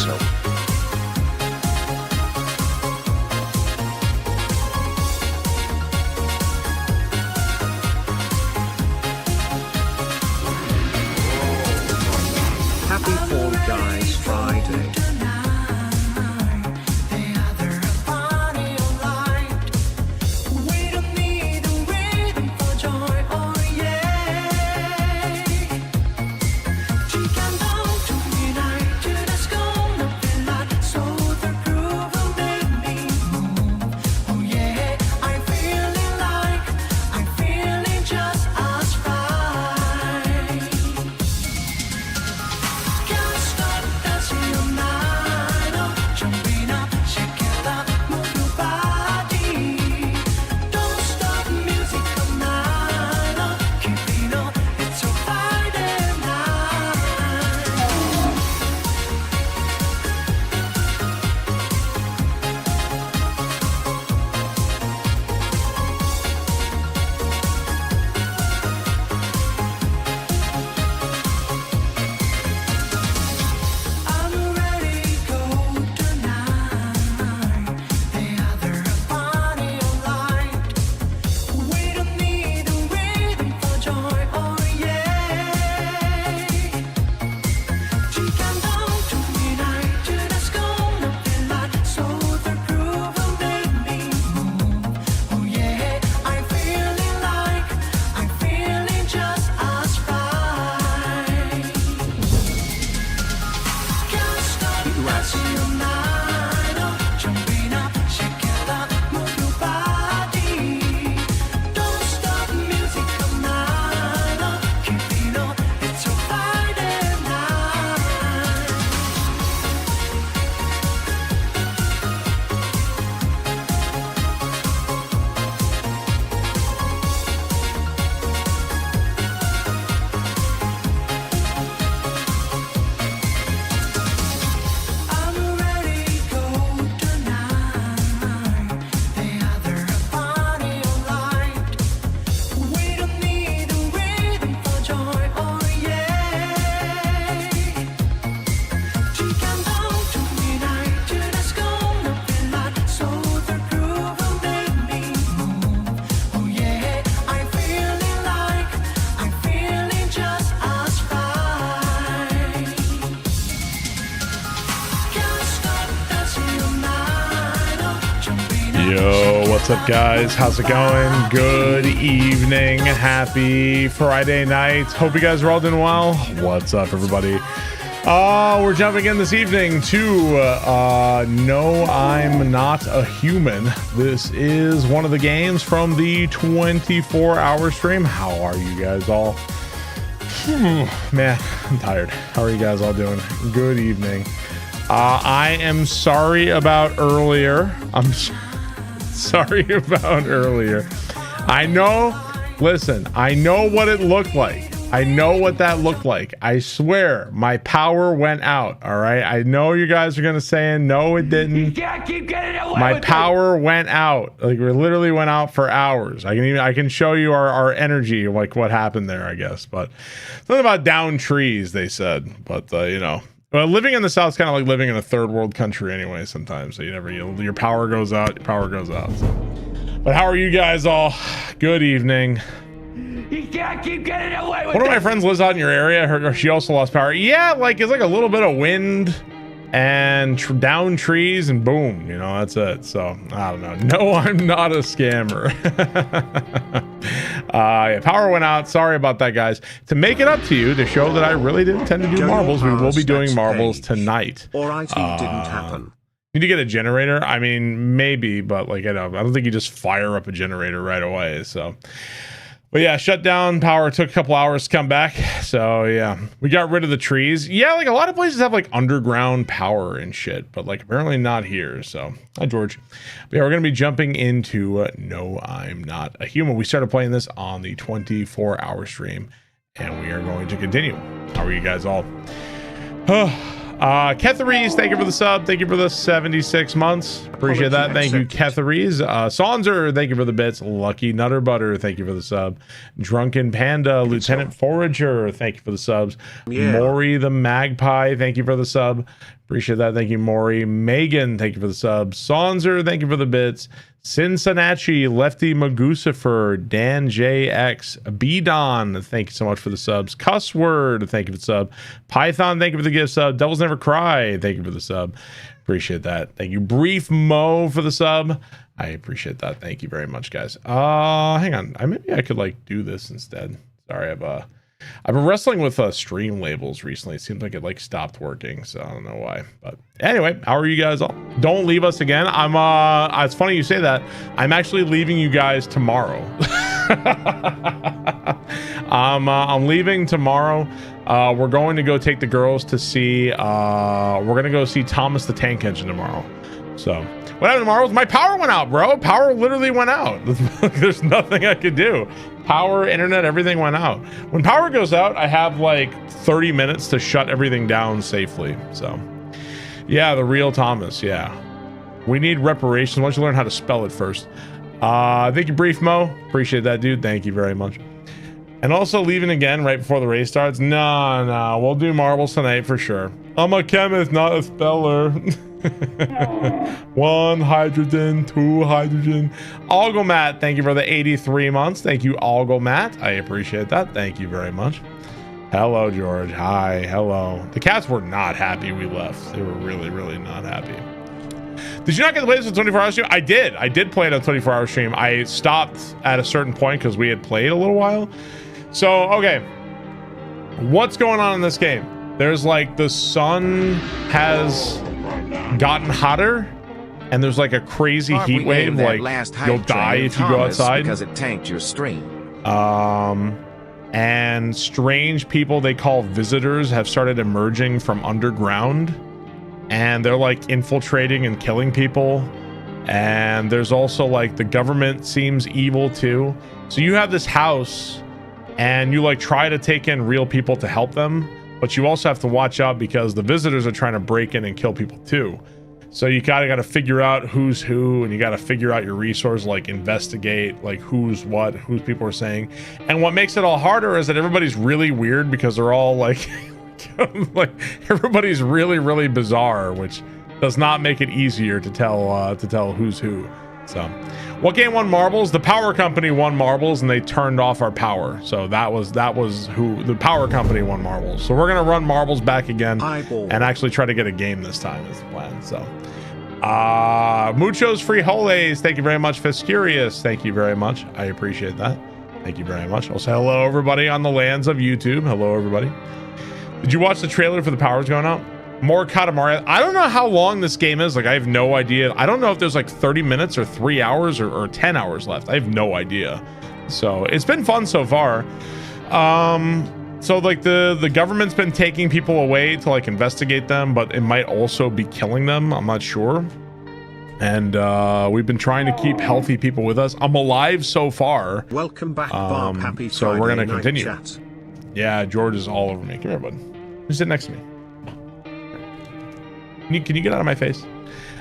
yourself. Happy Fall Guys Friday. Yo, what's up, guys? How's it going? Good evening. Happy Friday night. Hope you guys are all doing well. What's up, everybody? We're jumping in this evening to No, I'm Not a Human. This is one of the games from the 24-hour stream. How are you guys all? Man, I'm tired. How are you guys all doing? Good evening. I am sorry about earlier. I'm sorry about earlier. I know, listen, I know what it looked like. I know what that looked like. I swear my power went out. All right. I know you guys are going to say, no, it didn't. You can't keep getting away My with power went out. Like, we literally went out for hours. I can show you our energy, like what happened there, I guess. But something about down trees, they said. But, you know. Well, living in the South is kind of like living in a third world country anyway sometimes. So your power goes out, your power goes out. So. But how are you guys all? Good evening. You can't keep getting away with One of my friends lives out in your area. She also lost power. Yeah, like it's like a little bit of wind and down trees and boom, you know, that's it. So I don't know. No, I'm not a scammer. Yeah, power went out. Sorry about that, guys. To make it up to you, to show that I really did intend to do marbles, we will be doing marbles tonight. Or IT didn't happen. Need to get a generator? I mean, maybe, but like I don't think you just fire up a generator right away. So. But yeah, shut down, power took a couple hours to come back. So yeah, we got rid of the trees. Yeah, like a lot of places have like underground power and shit, but like apparently not here. So hi, George. But yeah, we're going to be jumping into No, I'm Not a Human. We started playing this on the 24-hour stream and we are going to continue. How are you guys all? Ketharies, thank you for the sub. Thank you for the 76 months. Appreciate that. Thank you, Ketharies. Sonzer, thank you for the bits. Lucky Nutter Butter, thank you for the sub. Drunken Panda, Lieutenant Forager, thank you for the subs. Yeah. Maury the Magpie, thank you for the sub. Appreciate that. Thank you, Maury. Megan, thank you for the sub. Sonzer, thank you for the bits. Cincinnati, Lefty Magusifer, Dan JX, B Don, thank you so much for the subs. Cuss Word, thank you for the sub. Python, thank you for the gift sub. Devils Never Cry, thank you for the sub. Appreciate that. Thank you, Brief Mo, for the sub. I appreciate that. Thank you very much, guys. Hang on. Maybe I could like do this instead. Sorry, I've been wrestling with stream labels recently. It seems like it like stopped working, so I don't know why. But anyway, how are you guys all? Don't leave us again. It's funny you say that. I'm actually leaving you guys tomorrow. I'm leaving tomorrow. We're going to go take the girls to see we're gonna go see Thomas the Tank Engine tomorrow. So what happened tomorrow was my power went out, bro. Power literally went out. There's nothing I could do. Power, internet, everything went out. When power goes out, I have like 30 minutes to shut everything down safely. So yeah, the real Thomas. Yeah, we need reparations. Why don't you learn how to spell it first? Thank you, Brief Mo. Appreciate that, dude. Thank you very much. And also leaving again right before the race starts. No, we'll do marbles tonight for sure. I'm a chemist, not a speller. 1 hydrogen, 2 hydrogen. Algomat, thank you for the 83 months. Thank you, Algomat. I appreciate that. Thank you very much. Hello, George. Hi. Hello. The cats were not happy we left. They were really, really not happy. Did you not get to play this on 24-hour stream? I did. I did play it on 24-hour stream. I stopped at a certain point because we had played a little while. So, okay. What's going on in this game? There's like the sun has gotten hotter and there's like a crazy heat wave. Like you'll die if you go outside because it tanked your stream. And strange people they call visitors have started emerging from underground, and they're like infiltrating and killing people. And there's also like the government seems evil too. So you have this house and you like try to take in real people to help them, but you also have to watch out because the visitors are trying to break in and kill people too. So you got to figure out who's who, and you got to figure out your resource, like investigate like who's what, who's people are saying. And what makes it all harder is that everybody's really weird because they're all like like everybody's really, really bizarre, which does not make it easier to tell who's who. So what game won marbles? The power company won marbles and they turned off our power. So that was who the power company won marbles. So we're gonna run marbles back again and actually try to get a game this time is the plan. So Muchos Frijoles, thank you very much. Fiscurious, thank you very much. I appreciate that. Thank you very much. Also, hello everybody on the lands of YouTube. Hello everybody. Did you watch the trailer for the powers going out? More Katamari. I don't know how long this game is. Like, I have no idea. I don't know if there's like 30 minutes or 3 hours or 10 hours left. I have no idea. So it's been fun so far. So like the government's been taking people away to like investigate them, but it might also be killing them. I'm not sure. And we've been trying to keep healthy people with us. I'm alive so far. Welcome back, Bob. Happy so we're gonna Friday continue. night chat. Yeah, George is all over me. Come here, bud. You sit next to me. Can you get out of my face?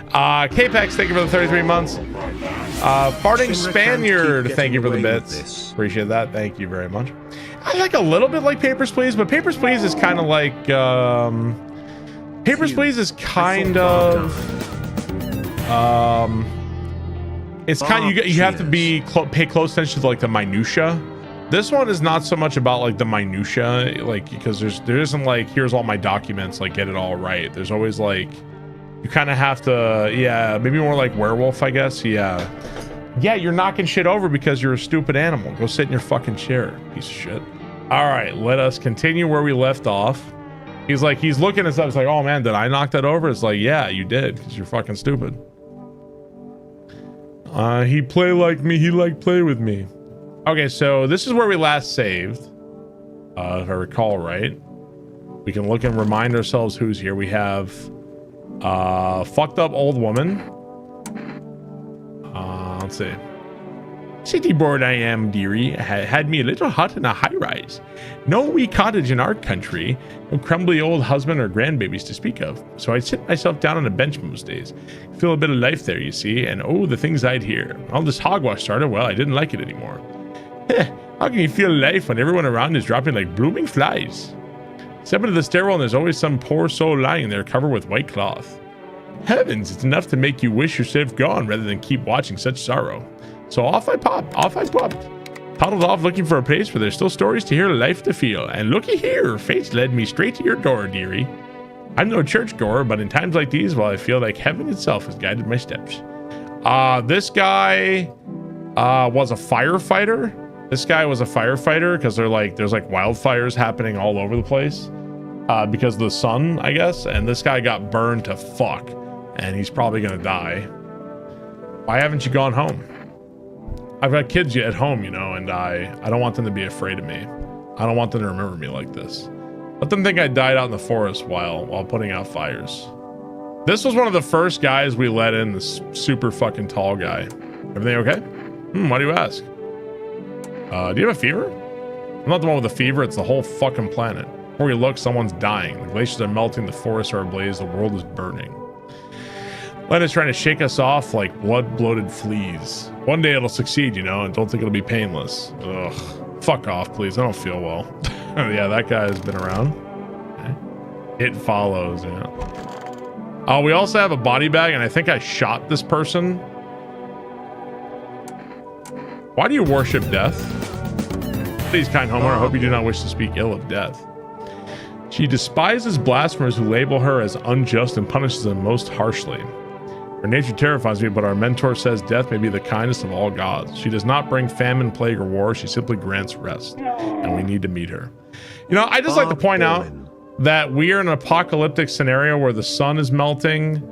Capex, thank you for the 33 months. Farting Spaniard, thank you for the bits. Appreciate that. Thank you very much. I like a little bit like Papers, Please, but Papers, Please is kind of like Papers, Please is kind of it's kind of you have to be pay close attention to like the minutia. This one is not so much about like the minutia, like because there isn't like here's all my documents, like get it all right. There's always like you kind of have to, yeah, maybe more like werewolf, I guess. Yeah, you're knocking shit over because you're a stupid animal. Go sit in your fucking chair, piece of shit. All right, let us continue where we left off. He's looking at stuff. It's like, oh man, did I knock that over? It's like, yeah, you did, because you're fucking stupid. He play like me. He like play with me. Okay, so this is where we last saved, if I recall right. We can look and remind ourselves who's here. We have fucked up old woman. Let's see. City board I am, dearie. Had me a little hut in a high-rise. No wee cottage in our country. No crumbly old husband or grandbabies to speak of. So I'd sit myself down on a bench most days. Feel a bit of life there, you see. And oh, the things I'd hear. All this hogwash started, well, I didn't like it anymore. How can you feel life when everyone around is dropping like blooming flies? Step into the stairwell and there's always some poor soul lying there covered with white cloth. Heavens, it's enough to make you wish yourself gone rather than keep watching such sorrow. So off I popped. Toddled off looking for a place where there's still stories to hear, life to feel. And looky here, fate's led me straight to your door, dearie. I'm no churchgoer, but in times like these, well, I feel like heaven itself has guided my steps. This guy was a firefighter. This guy was a firefighter because there's like wildfires happening all over the place because of the sun, I guess. And this guy got burned to fuck, and he's probably gonna die. Why haven't you gone home? I've got kids at home, you know, and I don't want them to be afraid of me. I don't want them to remember me like this. Let them think I died out in the forest while putting out fires. This was one of the first guys we let in, this super fucking tall guy. Everything okay? Why do you ask? Do you have a fever? I'm not the one with the fever, it's the whole fucking planet. Where we look, someone's dying. The glaciers are melting, the forests are ablaze, the world is burning. Lena's trying to shake us off like blood-bloated fleas. One day it'll succeed, you know, and don't think it'll be painless. Ugh. Fuck off, please. I don't feel well. Yeah, that guy has been around. Okay. It follows, yeah. We also have a body bag, and I think I shot this person. Why do you worship death? Please, kind homeowner, I hope you do not wish to speak ill of death. She despises blasphemers who label her as unjust and punishes them most harshly. Her nature terrifies me, but our mentor says death may be the kindest of all gods. She does not bring famine, plague, or war. She simply grants rest, and we need to meet her. You know, I just like to point out that we are in an apocalyptic scenario where the sun is melting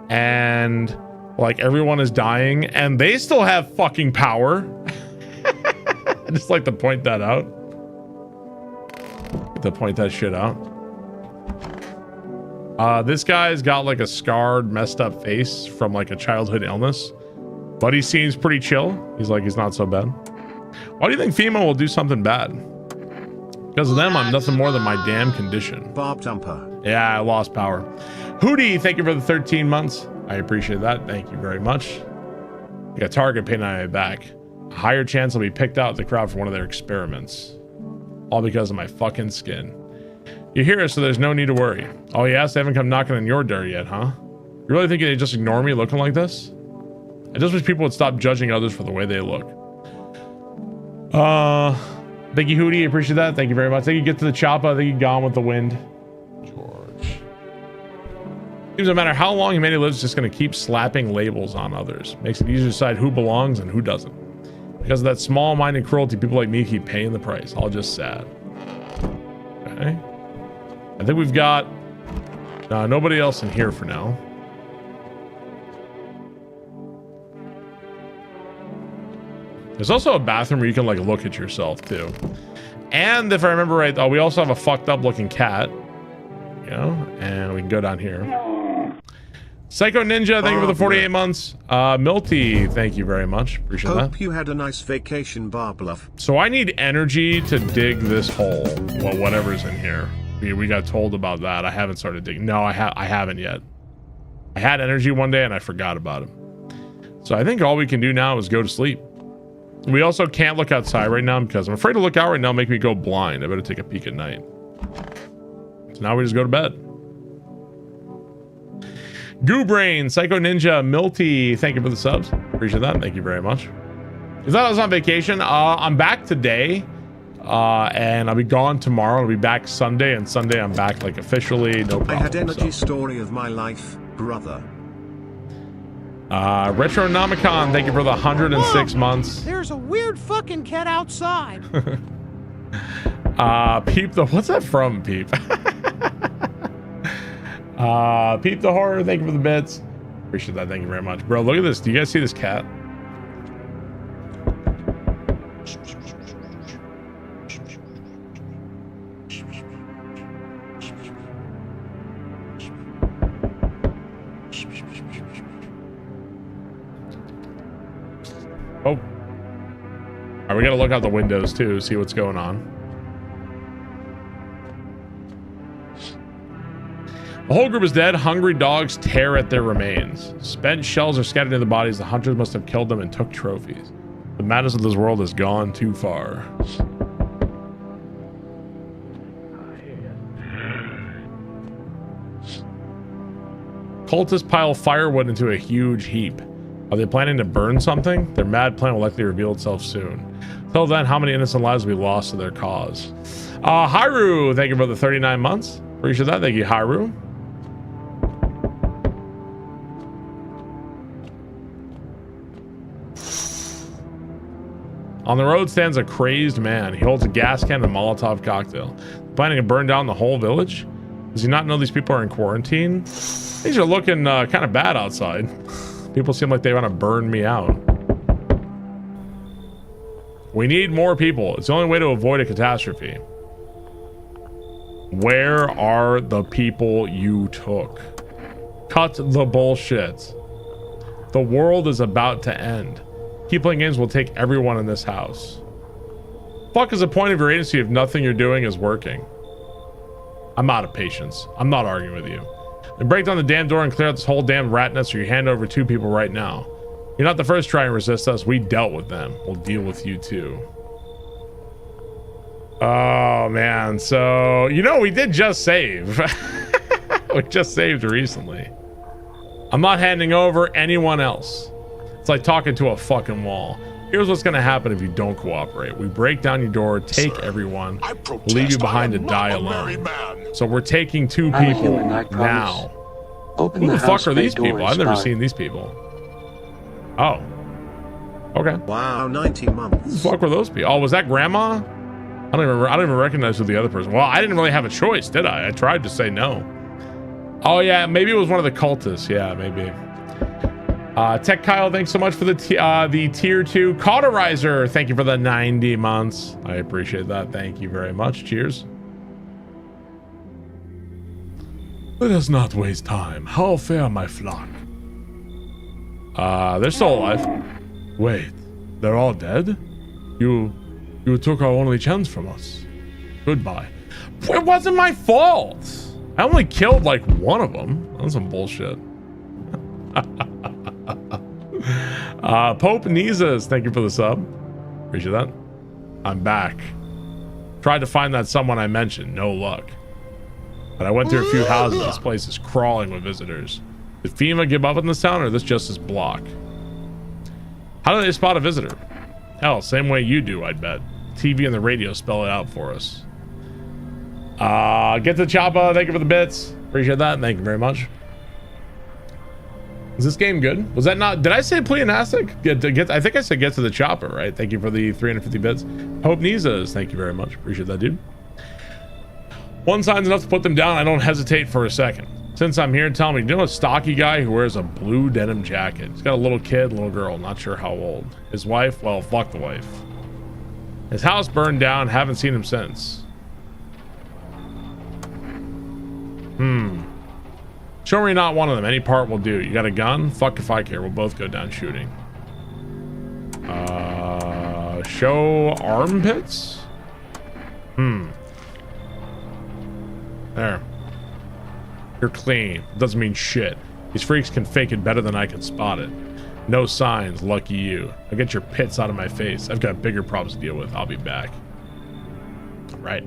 and like everyone is dying, and they still have fucking power. I just like to point that out. To point that shit out. This guy's got like a scarred, messed up face from like a childhood illness, but he seems pretty chill. He's not so bad. Why do you think FEMA will do something bad? Because of them, I'm nothing more than my damn condition. Bob Dumper. Yeah, I lost power. Hootie, thank you for the 13 months. I appreciate that. Thank you very much. You got target paint on my back. A higher chance I'll be picked out of the crowd for one of their experiments. All because of my fucking skin. You're here, so there's no need to worry. Oh yes, they haven't come knocking on your door yet, huh? You really think they just ignore me looking like this? I just wish people would stop judging others for the way they look. Thank you, Hootie. Appreciate that. Thank you very much. Thank you, Get to the Choppa. Thank you, Gone with the Wind. George. Seems no matter how long humanity lives, it's just going to keep slapping labels on others. Makes it easier to decide who belongs and who doesn't. Because of that small-minded cruelty, people like me keep paying the price. All just sad. Okay. I think we've got nobody else in here for now. There's also a bathroom where you can like look at yourself too. And if I remember right, we also have a fucked up looking cat. You know, and we can go down here. Psycho Ninja, thank you for the 48 months. Milty, thank you very much. Appreciate that. Hope you had a nice vacation, Barbluff. So I need energy to dig this hole. Well, whatever's in here. We got told about that. I haven't started digging. No, I haven't yet. I had energy one day and I forgot about it. So I think all we can do now is go to sleep. We also can't look outside right now because I'm afraid to look out right now make me go blind. I better take a peek at night. So now we just go to bed. Goo Brain, Psycho Ninja, Milty, thank you for the subs. Appreciate that. Thank you very much. I thought I was on vacation. I'm back today. And I'll be gone tomorrow. I'll be back Sunday, and Sunday I'm back like officially. No problem. I had energy story of my life, brother. Retronomicon, thank you for the 106 months. There's a weird fucking cat outside. Peep the what's that from, Peep? Peep the Horror, thank you for the bits. Appreciate that, thank you very much. Bro, look at this. Do you guys see this cat? Oh. All right, we gotta look out the windows too, see what's going on. The whole group is dead. Hungry dogs tear at their remains. Spent shells are scattered near the bodies. The hunters must have killed them and took trophies. The madness of this world has gone too far. Cultists pile firewood into a huge heap. Are they planning to burn something? Their mad plan will likely reveal itself soon. Till then, how many innocent lives will be lost to their cause? Haru, thank you for the 39 months. Appreciate that. Thank you, Haru. On the road stands a crazed man. He holds a gas can and a Molotov cocktail. Planning to burn down the whole village? Does he not know these people are in quarantine? Things are looking kind of bad outside. People seem like they want to burn me out. We need more people. It's the only way to avoid a catastrophe. Where are the people you took? Cut the bullshit. The world is about to end. Keep playing games will take everyone in this house. Fuck is the point of your agency if nothing you're doing is working? I'm out of patience. I'm not arguing with you. Then break down the damn door and clear out this whole damn rat nest or you hand over 2 people right now. You're not the first to try and resist us. We dealt with them. We'll deal with you too. Oh man, so you know we did just save. We just saved recently. I'm not handing over anyone else. It's like talking to a fucking wall. Here's what's gonna happen if you don't cooperate. We break down your door, take everyone, leave you behind to die alone. So we're taking 2 people now. Who the fuck are these people? I've never seen these people. Oh. Okay. Wow, 90 months. Who the fuck were those people? Oh, was that grandma? I don't even recognize who the other person. Well, I didn't really have a choice, did I? I tried to say no. Oh yeah, maybe it was one of the cultists. Yeah, maybe. Tech Kyle, thanks so much for the tier 2 cauterizer. Thank you for the 90 months. I appreciate that. Thank you very much. Cheers. Let us not waste time. How fare my flock? They're still alive. Wait, they're all dead? You took our only chance from us. Goodbye. It wasn't my fault. I only killed like one of them. That's some bullshit. Pope Nizas, thank you for the sub. Appreciate that. I'm back. Tried to find that someone I mentioned. No luck. But I went through a few houses. This place is crawling with visitors. Did FEMA give up on this town or this just this block? How do they spot a visitor? Hell, same way you do, I'd bet. TV and the radio spell it out for us. Get to the chopper. Thank you for the bits. Appreciate that. Thank you very much. Is this game good? Was that not... Did I say pleonastic? I think I said get to the chopper, right? Thank you for the 350 bits. Hope Nizas. Thank you very much. Appreciate that, dude. One sign's enough to put them down. I don't hesitate for a second. Since I'm here, tell me, do you know a stocky guy who wears a blue denim jacket? He's got a little kid, little girl, not sure how old. His wife? Well, fuck the wife. His house burned down. Haven't seen him since. Show me not one of them. Any part will do. You got a gun? Fuck if I care. We'll both go down shooting. Show armpits? There. You're clean. Doesn't mean shit. These freaks can fake it better than I can spot it. No signs. Lucky you. I'll get your pits out of my face. I've got bigger problems to deal with. I'll be back. Right.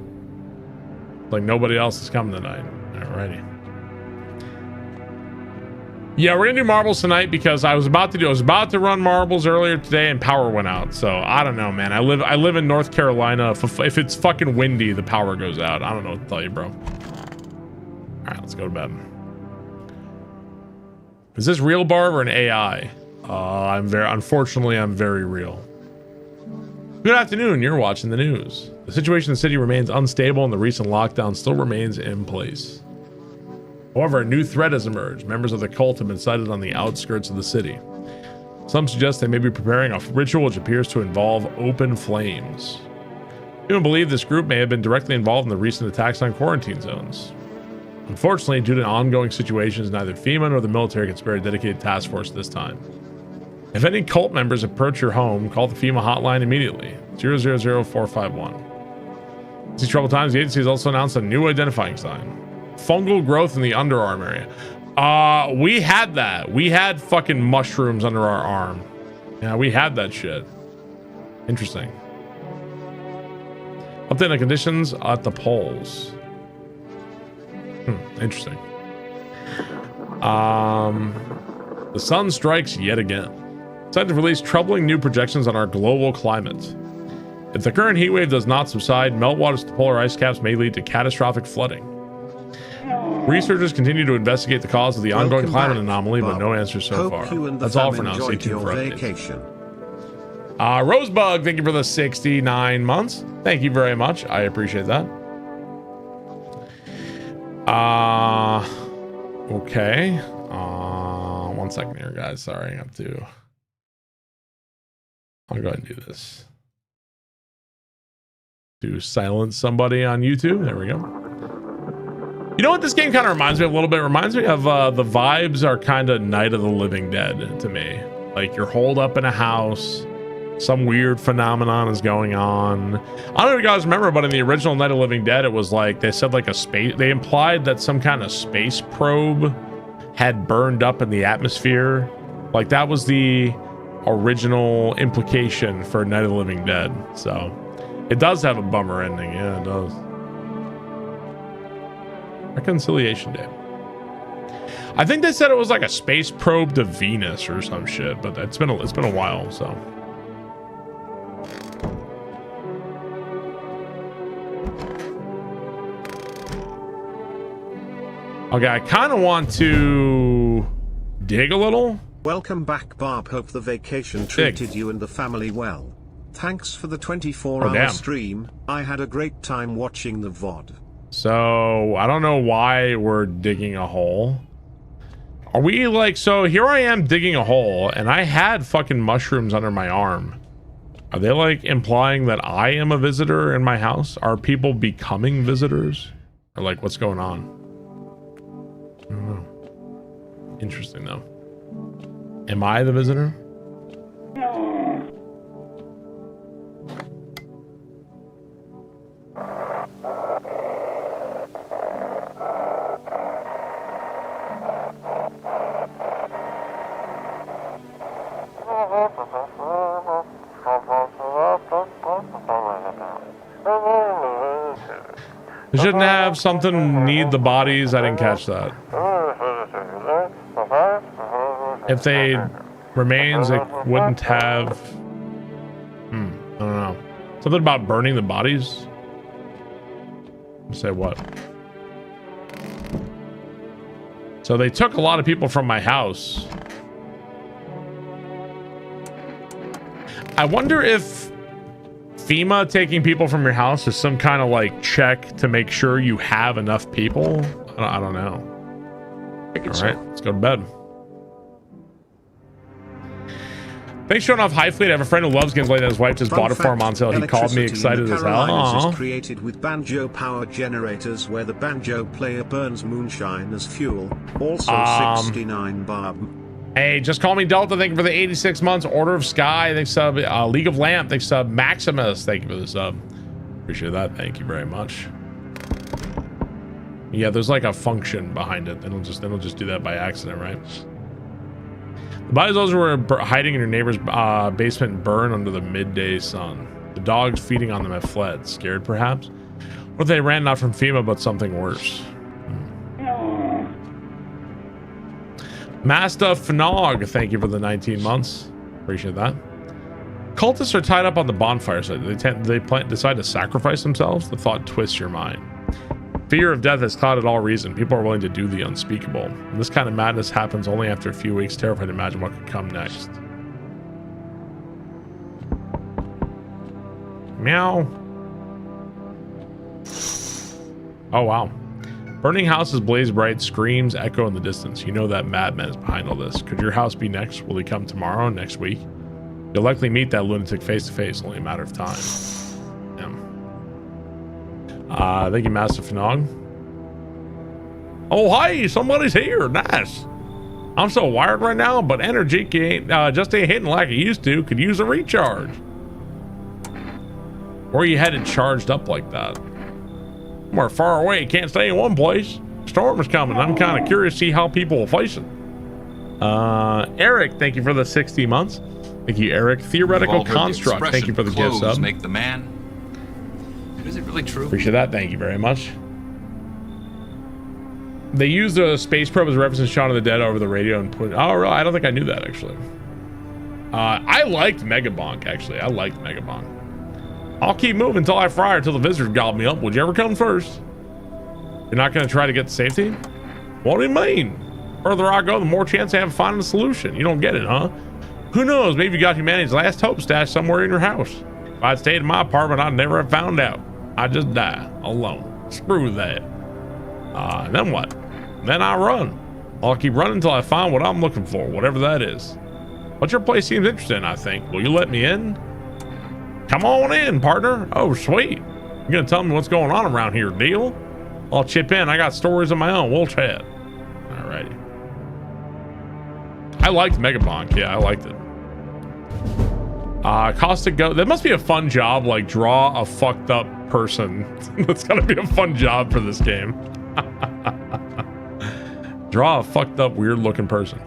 Like nobody else is coming tonight. Alrighty. Yeah, we're gonna do marbles tonight because I was about to run marbles earlier today and power went out. So I don't know, man. I live in North Carolina. If it's fucking windy, the power goes out. I don't know what to tell you, bro. All right, let's go to bed. Is this real Barb or an AI? Unfortunately, I'm very real. Good afternoon. You're watching the news. The situation in the city remains unstable and the recent lockdown still remains in place. However, a new threat has emerged. Members of the cult have been sighted on the outskirts of the city. Some suggest they may be preparing a ritual which appears to involve open flames. People believe this group may have been directly involved in the recent attacks on quarantine zones. Unfortunately, due to ongoing situations, neither FEMA nor the military can spare a dedicated task force this time. If any cult members approach your home, call the FEMA hotline immediately, 000451. These troubled times, the agency has also announced a new identifying sign. Fungal growth in the underarm area. We had that. We had fucking mushrooms under our arm. Yeah, we had that shit. Interesting. Update the conditions at the polls. Interesting. The sun strikes yet again. It's time to release troubling new projections on our global climate. If the current heat wave does not subside, meltwaters to polar ice caps may lead to catastrophic flooding. Researchers continue to investigate the cause of the ongoing climate anomaly, but no answers so far. That's all for now. Stay tuned for updates. Rosebug, thank you for the 69 months. Thank you very much. I appreciate that. Okay. 1 second here, guys. Sorry, I have to. I'll go ahead and do this. To silence somebody on YouTube. There we go. You know what this game kind of reminds me of a little bit? It reminds me of the vibes are kind of Night of the Living Dead to me. Like you're holed up in a house. Some weird phenomenon is going on. I don't know if you guys remember, but in the original Night of the Living Dead, it was like they said like a space. They implied that some kind of space probe had burned up in the atmosphere. Like that was the original implication for Night of the Living Dead. So it does have a bummer ending. Yeah, it does. Reconciliation Day. I think they said it was like a space probe to Venus or some shit, but it's been a while. So. Okay, I kind of want to dig a little. Welcome back, Barb. Hope the vacation treated you and the family well. Thanks for the 24-hour stream. I had a great time watching the VOD. So, I don't know why we're digging a hole. Are we like, so here I am digging a hole and I had fucking mushrooms under my arm. Are they like implying that I am a visitor in my house? Are people becoming visitors? Or like, what's going on? I don't know. Interesting though. Am I the visitor? We shouldn't have something need the bodies. I didn't catch that. If they remains, it wouldn't have. I don't know. Something about burning the bodies. Say what? So they took a lot of people from my house. I wonder if FEMA taking people from your house is some kind of like check to make sure you have enough people. I don't know. All right, let's go to bed. Thanks for showing off High Fleet. I have a friend who loves games like that. His wife just bought it for him on sale. He called me excited as hell. Is created with banjo power generators where the banjo player burns moonshine as fuel. Also 69 Barb. Hey, just call me Delta. Thank you for the 86 months. Order of Sky. Thanks sub. League of Lamp. Thanks sub. Maximus. Thank you for the sub. Appreciate that. Thank you very much. Yeah, there's like a function behind it. They don't just do that by accident, right? The bodies of those who were hiding in your neighbor's basement burn under the midday sun. The dogs feeding on them have fled. Scared, perhaps? Or they ran not from FEMA, but something worse. Master Fnog, thank you for the 19 months. Appreciate that. Cultists are tied up on the bonfire site. They decide to sacrifice themselves. The thought twists your mind. Fear of death has clouded all reason. People are willing to do the unspeakable. And this kind of madness happens only after a few weeks. Terrified to imagine what could come next. Meow. Oh, wow. Burning houses blaze bright, screams echo in the distance. You know that madman is behind all this. Could your house be next? Will he come tomorrow, next week? You'll likely meet that lunatic face to face, only a matter of time. Thank you, Master Fnog. Oh, hi, somebody's here. Nice. I'm so wired right now, but energy ain't hitting like it used to. Could use a recharge. Where you headed charged up like that? We're far away. Can't stay in one place. Storm is coming. I'm kind of curious to see how people will face it. Eric, thank you for the 60 months. Thank you, Eric. Theoretical Construct. Thank you for the gift sub. Make the man. Is it really true? Appreciate that. Thank you very much. They used a space probe as a reference to Shaun of the Dead over the radio and put. Oh, really? I don't think I knew that actually. I liked Megabonk actually. I liked Megabonk. I'll keep moving until I fry or till the visitors gobble me up. Would you ever come first? You're not going to try to get to safety? What do you mean? The further I go, the more chance I have of finding a solution. You don't get it, huh? Who knows? Maybe you got humanity's last hope stashed somewhere in your house. If I'd stayed in my apartment, I'd never have found out. I'd just die alone. Screw that. And then what? Then I run. I'll keep running until I find what I'm looking for, whatever that is. But your place seems interesting, I think. Will you let me in? Come on in, partner. Oh, sweet. You gonna tell me what's going on around here, deal? I'll chip in. I got stories of my own. We'll chat. Alrighty. I liked Megabonk. Yeah, I liked it. Caustic Go. That must be a fun job. Like, draw a fucked up person. That's gotta be a fun job for this game. Draw a fucked up, weird looking person.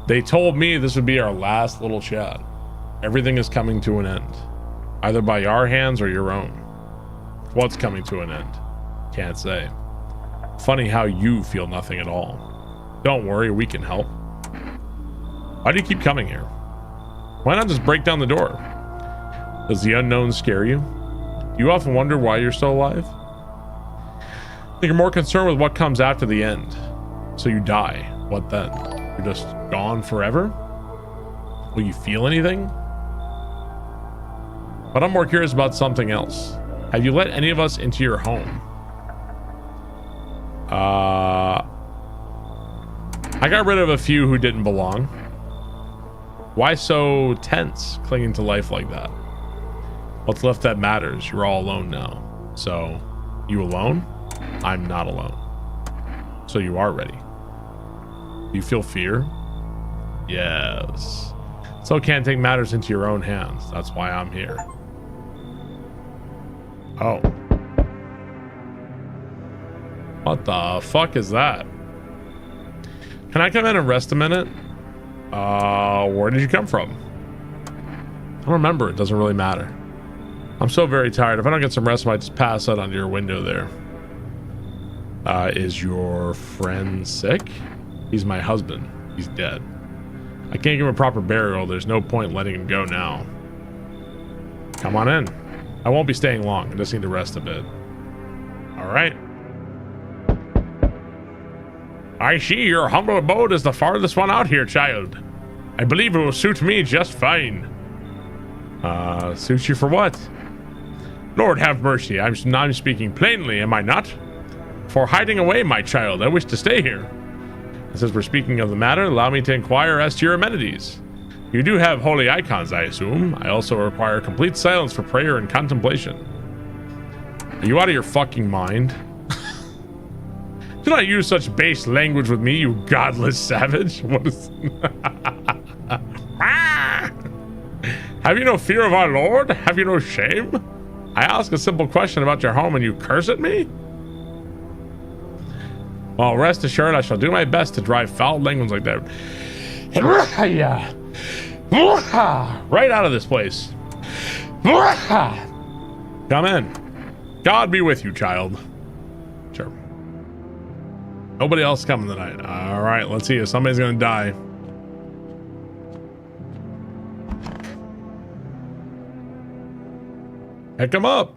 They told me this would be our last little chat. Everything is coming to an end, either by our hands or your own. What's coming to an end? Can't say. Funny how you feel nothing at all. Don't worry, we can help. Why do you keep coming here? Why not just break down the door? Does the unknown scare you? Do you often wonder why you're still alive? I think you're more concerned with what comes after the end. So you die. What then? You're just gone forever? Will you feel anything? But I'm more curious about something else. Have you let any of us into your home? I got rid of a few who didn't belong. Why so tense, clinging to life like that? What's left that matters? You're all alone now. So, you alone? I'm not alone. So you are ready. Do you feel fear? Yes. So can't take matters into your own hands. That's why I'm here. Oh. What the fuck is that? Can I come in and rest a minute? Where did you come from? I don't remember. It doesn't really matter. I'm so very tired. If I don't get some rest, I might just pass out under your window there. Is your friend sick? He's my husband. He's dead. I can't give him a proper burial. There's no point letting him go now. Come on in. I won't be staying long. I just need to rest a bit. All right. I see your humble abode is the farthest one out here, child. I believe it will suit me just fine. Suit you for what? Lord have mercy. I'm speaking plainly, am I not? For hiding away, my child, I wish to stay here. And since we're speaking of the matter, allow me to inquire as to your amenities. You do have holy icons, I assume. I also require complete silence for prayer and contemplation. Are you out of your fucking mind? Do not use such base language with me, you godless savage. What is... Have you no fear of our Lord? Have you no shame? I ask a simple question about your home and you curse at me? Well, rest assured, I shall do my best to drive foul language like that. Right out of this place. Come in. God be with you, child. Sure. Nobody else coming tonight. All right, let's see if somebody's gonna die. Pick him up.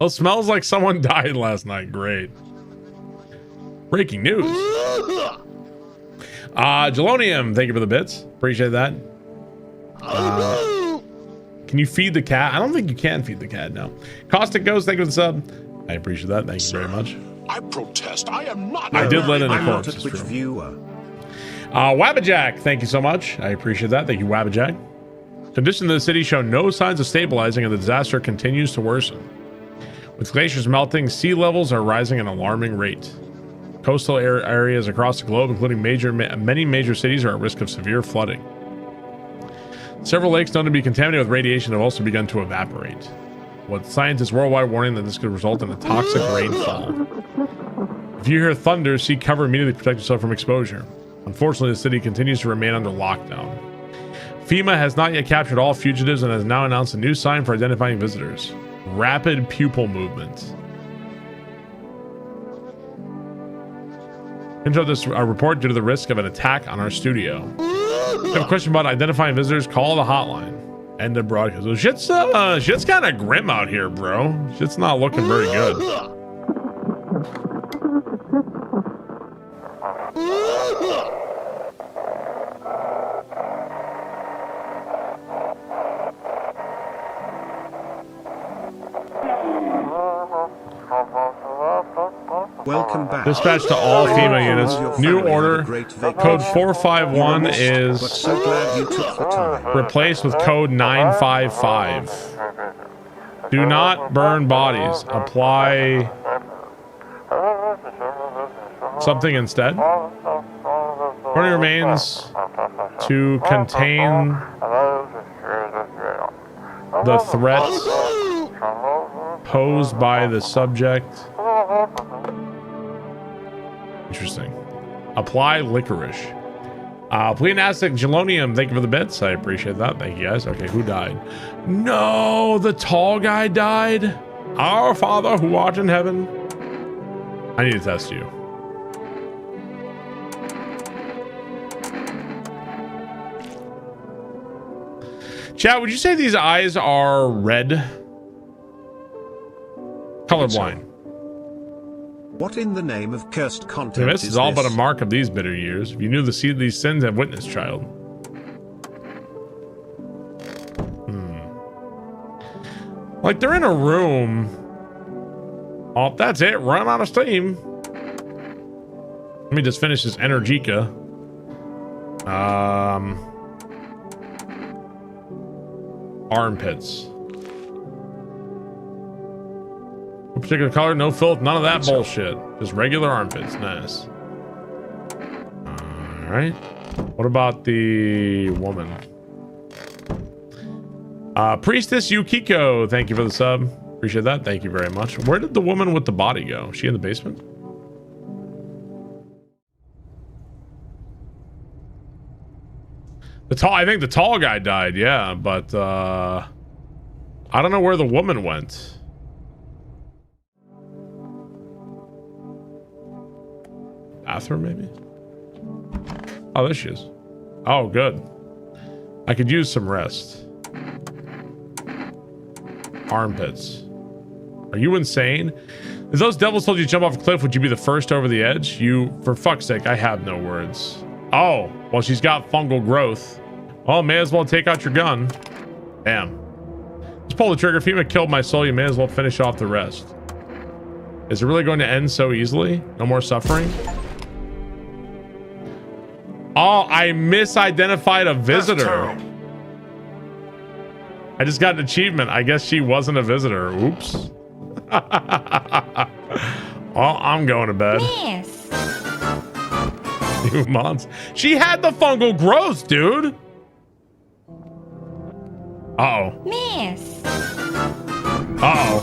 Oh, smells like someone died last night. Great. Breaking news. Jelonium, thank you for the bits. Appreciate that. Can you feed the cat? I don't think you can feed the cat, no. Caustic Ghost, thank you for the sub. I appreciate that. Thank you very much. I protest. I am not. I did let in a corpse. Not a Twitch viewer. Wabbajack, thank you so much. I appreciate that. Thank you, Wabbajack. Conditions in the city show no signs of stabilizing and the disaster continues to worsen. With glaciers melting, sea levels are rising at an alarming rate. Coastal areas across the globe, including many major cities, are at risk of severe flooding. Several lakes known to be contaminated with radiation have also begun to evaporate, with scientists worldwide warning that this could result in a toxic rainfall. If you hear thunder, seek cover immediately to protect yourself from exposure. Unfortunately, the city continues to remain under lockdown. FEMA has not yet captured all fugitives and has now announced a new sign for identifying visitors. Rapid pupil movement. Enter this report due to the risk of an attack on our studio. If you have a question about identifying visitors, call the hotline. End of broadcast. So shit's kind of grim out here, bro. Shit's not looking very good. Welcome back. Dispatch to all female units. New order. Code 451 is But so glad you took the time. replaced with code 955. Do not burn bodies. Apply something instead. Burning remains to contain the threats posed by the subject. Interesting. Apply licorice. Pleonastic gelonium, thank you for the bits. I appreciate that. Thank you guys. Okay, who died? No, the tall guy died. Our Father who art in heaven. I need to test you. Chat, would you say these eyes are red? Colorblind. What in the name of cursed content This is all but a mark of these bitter years. If you knew the seed these sins have witnessed, child. Like they're in a room. Oh, that's it. Run out of steam. Let me just finish this Energica. Armpits. No particular color, no filth, none of that bullshit. Just regular armpits. Nice. Alright. What about the woman? Priestess Yukiko, thank you for the sub. Appreciate that. Thank you very much. Where did the woman with the body go? Is she in the basement? I think the tall guy died, yeah, but I don't know where the woman went. Bathroom, maybe? Oh, there she is. Oh, good. I could use some rest. Armpits. Are you insane? If those devils told you to jump off a cliff, would you be the first over the edge? You, for fuck's sake, I have no words. Oh, well, she's got fungal growth. Well, may as well take out your gun. Damn. Just pull the trigger. If you had killed my soul, you may as well finish off the rest. Is it really going to end so easily? No more suffering? Oh, I misidentified a visitor. I just got an achievement. I guess she wasn't a visitor. Oops. Well, I'm going to bed. Miss. 2 months. She had the fungal growth, dude. Uh-oh. Miss. Uh-oh.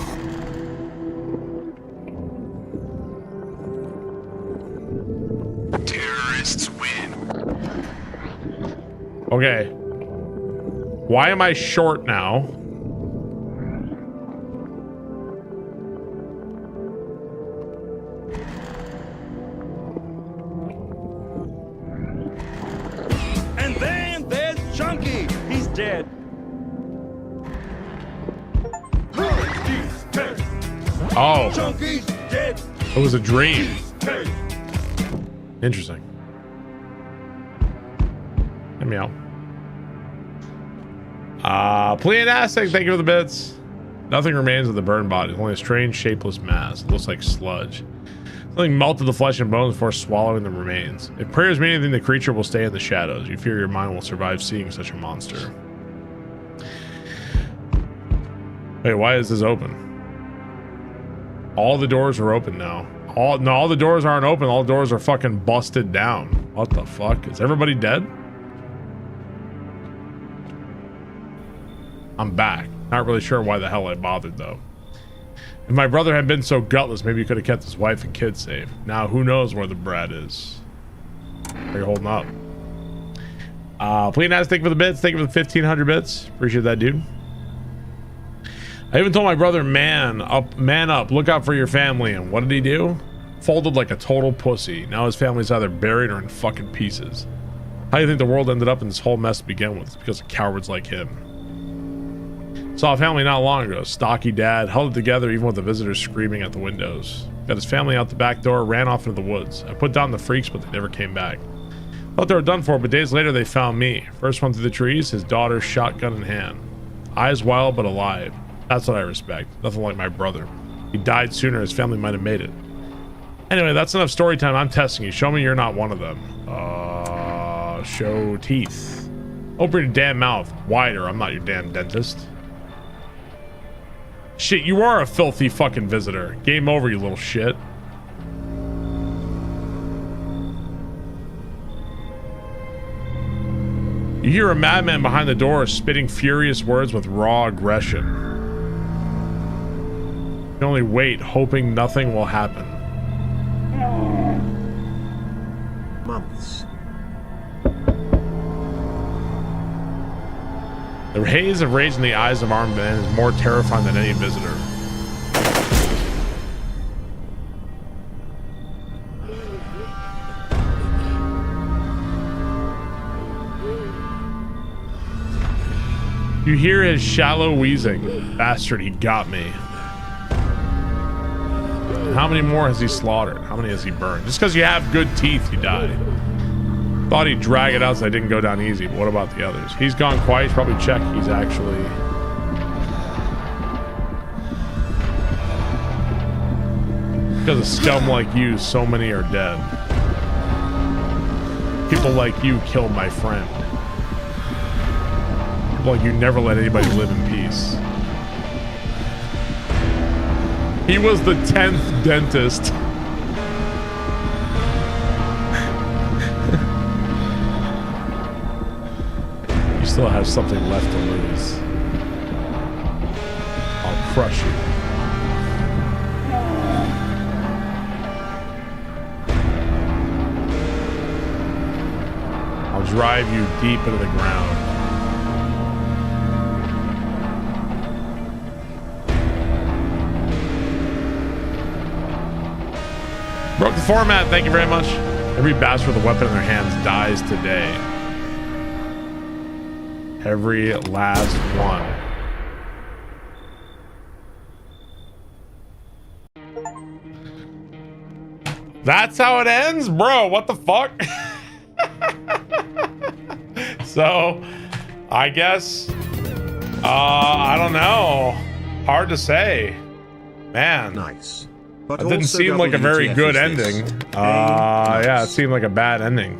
Terrorists win. Okay. Why am I short now? And then there's Chunky. He's dead. Oh, Chunky's dead. it was a dream. Interesting. Let me out. Pleonastic, thank you for the bits. Nothing remains of the burned body. Only a strange, shapeless mass. It looks like sludge. Something melted the flesh and bones before swallowing the remains. If prayers mean anything, the creature will stay in the shadows. You fear your mind will survive seeing such a monster. Wait, why is this open? All the doors are open now. All the doors aren't open. All the doors are fucking busted down. What the fuck? Is everybody dead? I'm back. Not really sure why the hell I bothered though. If my brother had been so gutless, maybe he could have kept his wife and kids safe. Now who knows where the brat is. Are you holding up? Please ask, thank you for the bits. Thank you for the 1500 bits. Appreciate that, dude. I even told my brother, man up, look out for your family. And what did he do? Folded like a total pussy. Now his family's either buried or in fucking pieces. How do you think the world ended up in this whole mess to begin with? It's because of cowards like him. Saw a family not long ago. Stocky dad, held it together even with the visitors screaming at the windows. Got his family out the back door, ran off into the woods. I put down the freaks, but they never came back. Thought they were done for, but days later they found me. First one through the trees, his daughter shotgun in hand. Eyes wild but alive. That's what I respect. Nothing like my brother. He died sooner, his family might have made it. Anyway, that's enough story time. I'm testing you. Show me you're not one of them. Show teeth. Open your damn mouth wider. I'm not your damn dentist. Shit, you are a filthy fucking visitor. Game over, you little shit. You hear a madman behind the door spitting furious words with raw aggression. You can only wait, hoping nothing will happen. Months. The haze of rage in the eyes of armed men is more terrifying than any visitor. You hear his shallow wheezing. Bastard, he got me. How many more has he slaughtered? How many has he burned? Just because you have good teeth, you die. Thought he'd drag it out so I didn't go down easy, but what about the others? He's gone quiet. He's probably checked. He's actually... Because of scum like you, so many are dead. People like you killed my friend. People like you never let anybody live in peace. He was the 10th dentist. You still have something left to lose. I'll crush you. I'll drive you deep into the ground. Broke the format, thank you very much. Every bastard with a weapon in their hands dies today. Every last one. That's how it ends? Bro, what the fuck? So, I guess, I don't know. Hard to say. Man. Nice. That didn't seem like a very good ending. Yeah, it seemed like a bad ending.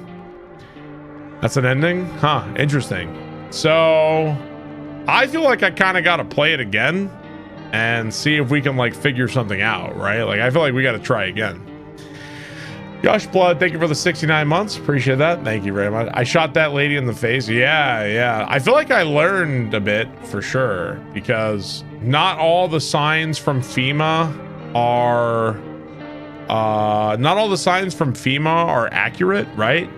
That's an ending? Huh, interesting. So, I feel like I kind of got to play it again and see if we can, like, figure something out, right? Like, I feel like we got to try again. Gush Blood, thank you for the 69 months. Appreciate that. Thank you very much. I shot that lady in the face. Yeah. I feel like I learned a bit, for sure, because not all the signs from FEMA are accurate, right?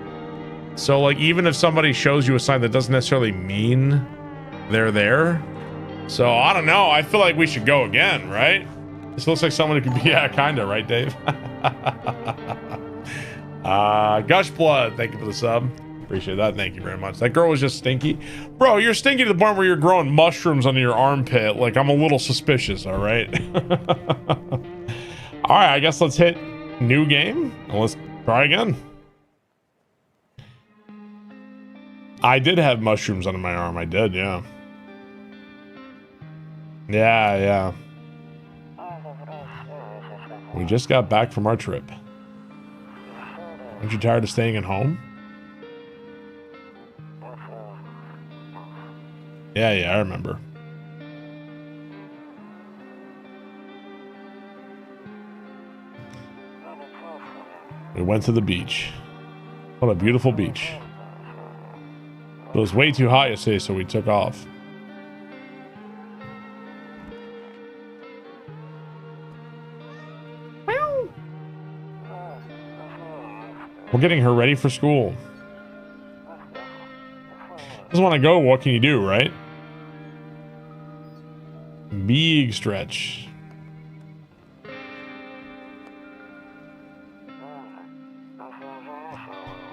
So, like, even if somebody shows you a sign, that doesn't necessarily mean they're there. So I don't know. I feel like we should go again, right? This looks like someone who could be, yeah, kind of, right, Dave? Gush Blood, thank you for the sub. Appreciate that. Thank you very much. That girl was just stinky. Bro, you're stinky to the point where you're growing mushrooms under your armpit. Like, I'm a little suspicious, all right? All right, I guess let's hit new game and let's try again. I did have mushrooms under my arm. I did, yeah. Yeah. We just got back from our trip. Aren't you tired of staying at home? Yeah, I remember. We went to the beach. What a beautiful beach. It was way too hot yesterday, so we took off. We're getting her ready for school. Doesn't want to go, what can you do, right? Big stretch.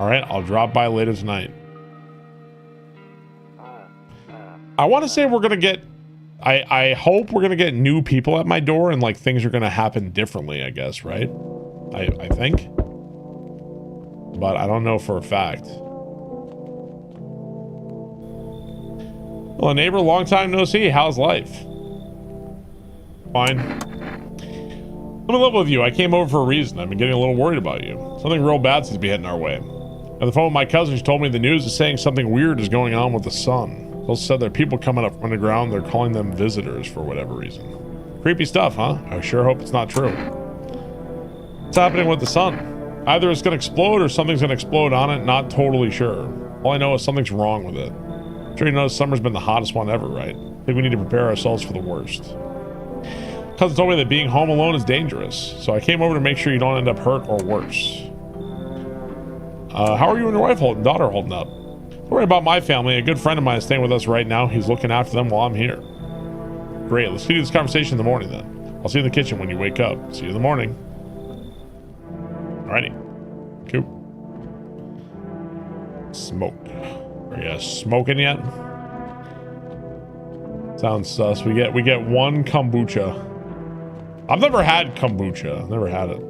All right, I'll drop by later tonight. I want to say we're going to get... I hope we're going to get new people at my door and like things are going to happen differently, I guess, right? I think. But I don't know for a fact. Well, a neighbor, long time no see. How's life? Fine. I'm in love with you. I came over for a reason. I've been getting a little worried about you. Something real bad seems to be heading our way. On the phone with my cousin, she told me the news is saying something weird is going on with the sun. She also said there are people coming up from underground. They're calling them visitors for whatever reason. Creepy stuff, huh? I sure hope it's not true. What's happening with the sun? Either it's going to explode or something's going to explode on it. Not totally sure. All I know is something's wrong with it. I'm sure you know summer's been the hottest one ever, right? I think we need to prepare ourselves for the worst. Cousin told me that being home alone is dangerous, so I came over to make sure you don't end up hurt or worse. How are you and your wife and daughter holding up? Don't worry about my family. A good friend of mine is staying with us right now. He's looking after them while I'm here. Great. Let's continue this conversation in the morning then. I'll see you in the kitchen when you wake up. See you in the morning. Alrighty. Cool. Smoke. Are you smoking yet? Sounds sus. We get one kombucha. I've never had kombucha. Never had it.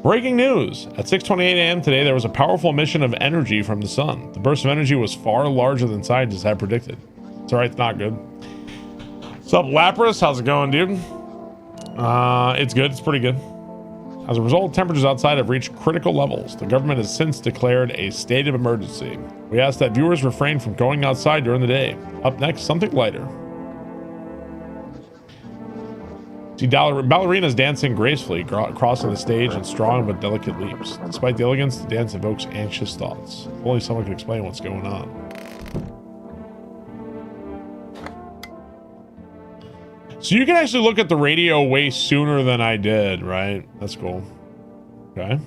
Breaking news. At 6:28 a.m. today, there was a powerful emission of energy from the sun. The burst of energy was far larger than scientists had predicted. It's alright, it's not good. What's up, Lapras? How's it going, dude? It's good. It's pretty good. As a result, temperatures outside have reached critical levels. The government has since declared a state of emergency. We ask that viewers refrain from going outside during the day. Up next, something lighter. See ballerinas dancing gracefully, crossing the stage in strong but delicate leaps. Despite the elegance, the dance evokes anxious thoughts. If only someone could explain what's going on. So you can actually look at the radio way sooner than I did, right? That's cool. Okay.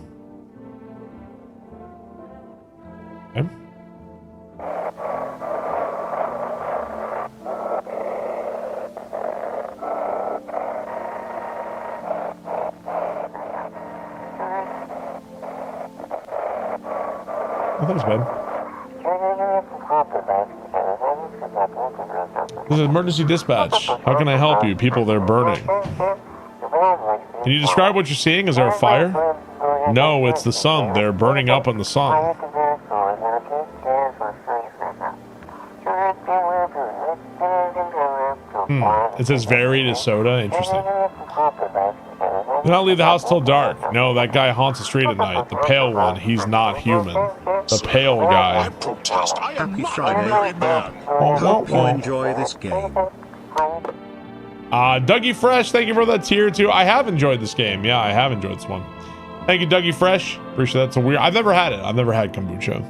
Okay. Oh, thanks, bud. This is emergency dispatch. How can I help you? People, they're burning. Can you describe what you're seeing? Is there a fire? No, it's the sun. They're burning up on the sun. It says very to soda. Interesting. Do not leave the house till dark. No, that guy haunts the street at night. The pale one. He's not human. The pale guy. I protest. I am Happy not Friday. very bad. Hope you enjoy this game. Dougie Fresh, thank you for that tier 2. I have enjoyed this game. Yeah, I have enjoyed this one. Thank you, Dougie Fresh. Appreciate that. It's a weird. I've never had it. I've never had kombucha.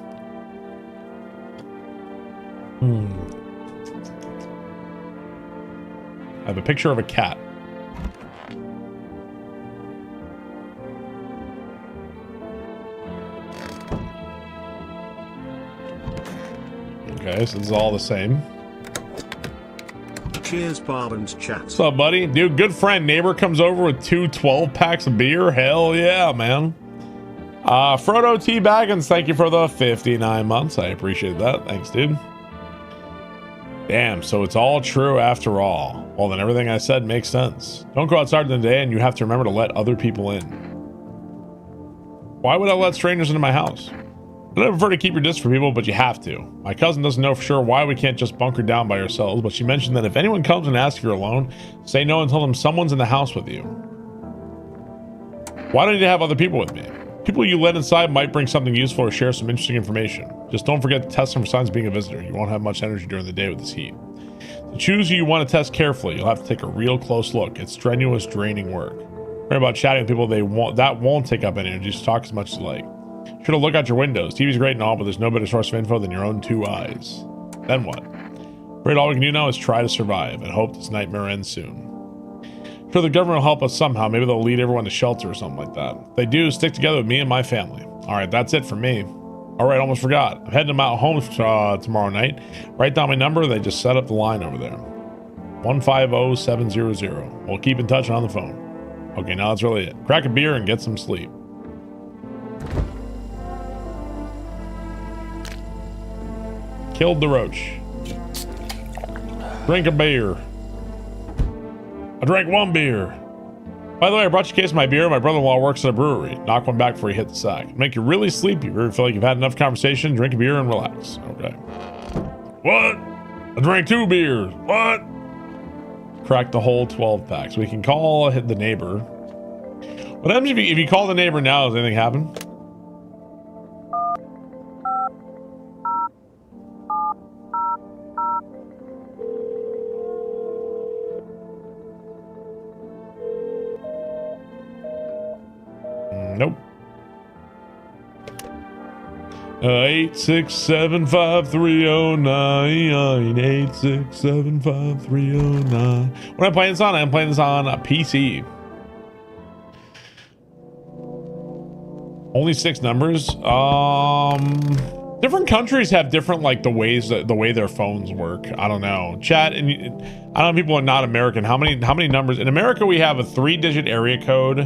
I have a picture of a cat. Okay, so this is all the same. Cheers, Barb and chat. What's up, buddy? Dude, good friend. Neighbor comes over with 2 12-packs of beer. Hell yeah, man. Frodo T. Baggins, thank you for the 59 months. I appreciate that. Thanks, dude. Damn, so it's all true after all. Well, then everything I said makes sense. Don't go outside in the day, and you have to remember to let other people in. Why would I let strangers into my house? I prefer to keep your distance from people, but you have to. My cousin doesn't know for sure why we can't just bunker down by ourselves, but she mentioned that if anyone comes and asks if you're alone, say no and tell them someone's in the house with you. Why do I need to have other people with me? People you let inside might bring something useful or share some interesting information. Just don't forget to test them for signs of being a visitor. You won't have much energy during the day with this heat. To choose who you want to test carefully, you'll have to take a real close look. It's strenuous, draining work. Worry about chatting with people that won't take up energy, just talk as much as you like. Sure to look out your windows. TV's great and all, but there's no better source of info than your own 2 eyes. Then what? Afraid all we can do now is try to survive and hope this nightmare ends soon. Sure, the government will help us somehow. Maybe they'll lead everyone to shelter or something like that. If they do, stick together with me and my family. Alright, that's it for me. Alright, almost forgot. I'm heading to Mount Holmes tomorrow night. Write down my number. They just set up the line over there. 150700. We'll keep in touch on the phone. Okay, now that's really it. Crack a beer and get some sleep. Killed the roach. Drink a beer. I drank 1 beer. By the way, I brought you a case of my beer. My brother-in-law works at a brewery. Knock one back before you hit the sack. Make you really sleepy. If you feel like you've had enough conversation, drink a beer and relax. Okay. What? I drank 2 beers. What? Crack the whole 12 packs. We can call the neighbor. What happens if you call the neighbor now? Does anything happen? Nope. 8675309. 8675309. What am I playing this on? I'm playing this on a PC. Only 6 numbers. Different countries have different like the way their phones work. I don't know. Chat, and I don't know, people are not American. How many numbers? In America we have a 3-digit area code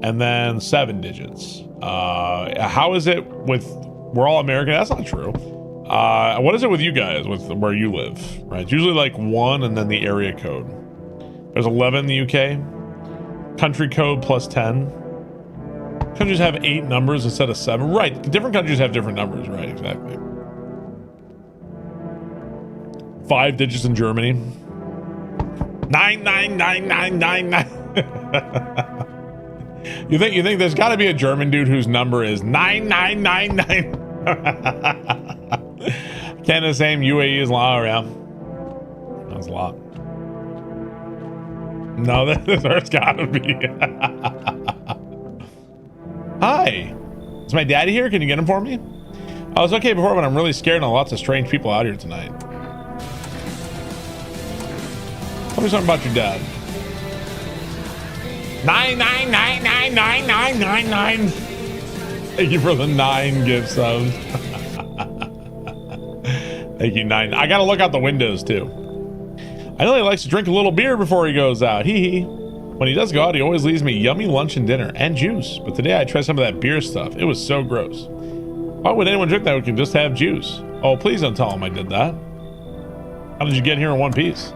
and then 7 digits. How is it with, we're all American? That's not true. What is it with you guys, with where you live? Right, it's usually like 1 and then the area code. There's 11 in the UK. Country code plus 10. Countries have 8 numbers instead of 7. Right, different countries have different numbers. Right, exactly. 5 digits in Germany. 9999999. You think there's got to be a German dude whose number is 9999? Canada same, UAE is law around. That's a lot. No, there's got to be. Hi, is my daddy here? Can you get him for me? I was okay before, but I'm really scared and lots of strange people out here tonight. Tell me something about your dad. 999999999. Thank you for the 9 gift subs. Thank you, 9. I gotta look out the windows too. I know he likes to drink a little beer before he goes out. Hee hee. When he does go out, he always leaves me yummy lunch and dinner and juice. But today I tried some of that beer stuff. It was so gross. Why would anyone drink that? We can just have juice. Oh, please don't tell him I did that. How did you get here in one piece?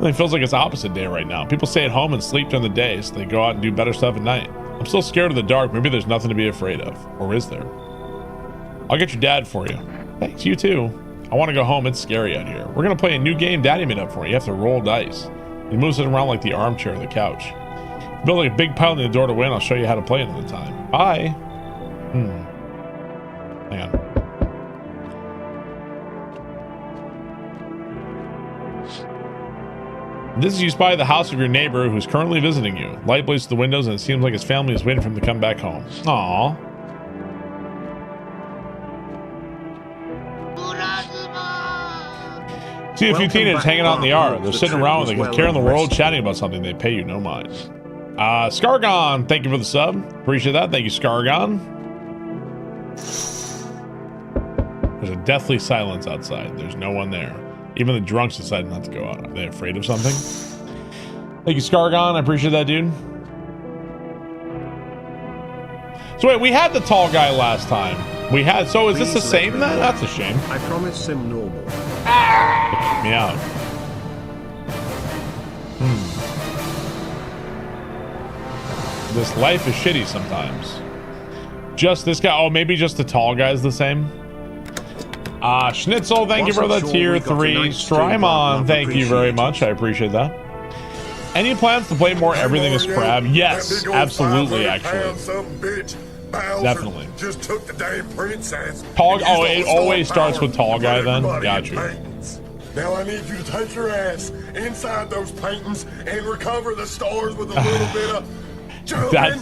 It feels like it's opposite day right now. People stay at home and sleep during the day, so they go out and do better stuff at night. I'm still scared of the dark. Maybe there's nothing to be afraid of. Or is there? I'll get your dad for you. Thanks, you too. I want to go home. It's scary out here. We're going to play a new game Daddy made up for you. You have to roll dice. He moves it around like the armchair or the couch. Build like a big pile in the door to win. I'll show you how to play it another time. Bye. Hang on. This is you spy the house of your neighbor who's currently visiting you. Light blazes through the windows and it seems like his family is waiting for him to come back home. Aww. See a few teenagers hanging out in the yard. They're sitting around with a care in the world, chatting about something. They pay you no mind. Scargon, thank you for the sub. Appreciate that. Thank you, Scargon. There's a deathly silence outside. There's no one there. Even the drunks decided not to go out. Are they afraid of something? Thank you, Scargon. I appreciate that, dude. So wait, we had the tall guy last time. We had, so is this the same then? That's a shame. I promise him normal. Check me out. This life is shitty sometimes. Just this guy. Oh, maybe just the tall guy's the same. Schnitzel, thank you for the tier 3. Strymon, thank you very much. I appreciate that. Any plans to play more Everything is Crab? Yes, absolutely, actually. Definitely. Just took the damn princess. Tall. Oh, it always starts with tall guy then. Got you. Now I need you to take your ass inside those paintings and recover the stars with a little bit of.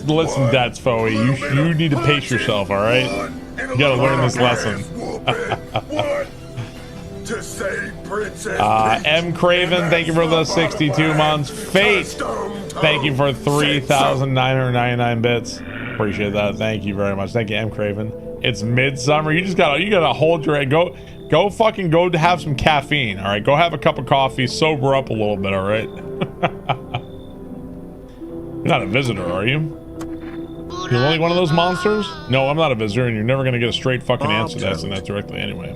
Listen, that's Foey. You need to pace yourself, all right? You gotta learn this lesson. To save Princess M. Craven, thank you for the 62 months. Fate, thank you for 3,999 bits. Appreciate that. Thank you very much. Thank you, M. Craven. It's midsummer. You gotta hold your head. Go fucking go have some caffeine. All right, go have a cup of coffee. Sober up a little bit. All right. You're not a visitor, are you? You're only one of those monsters? No, I'm not a visitor, and you're never gonna get a straight fucking answer to asking that directly anyway.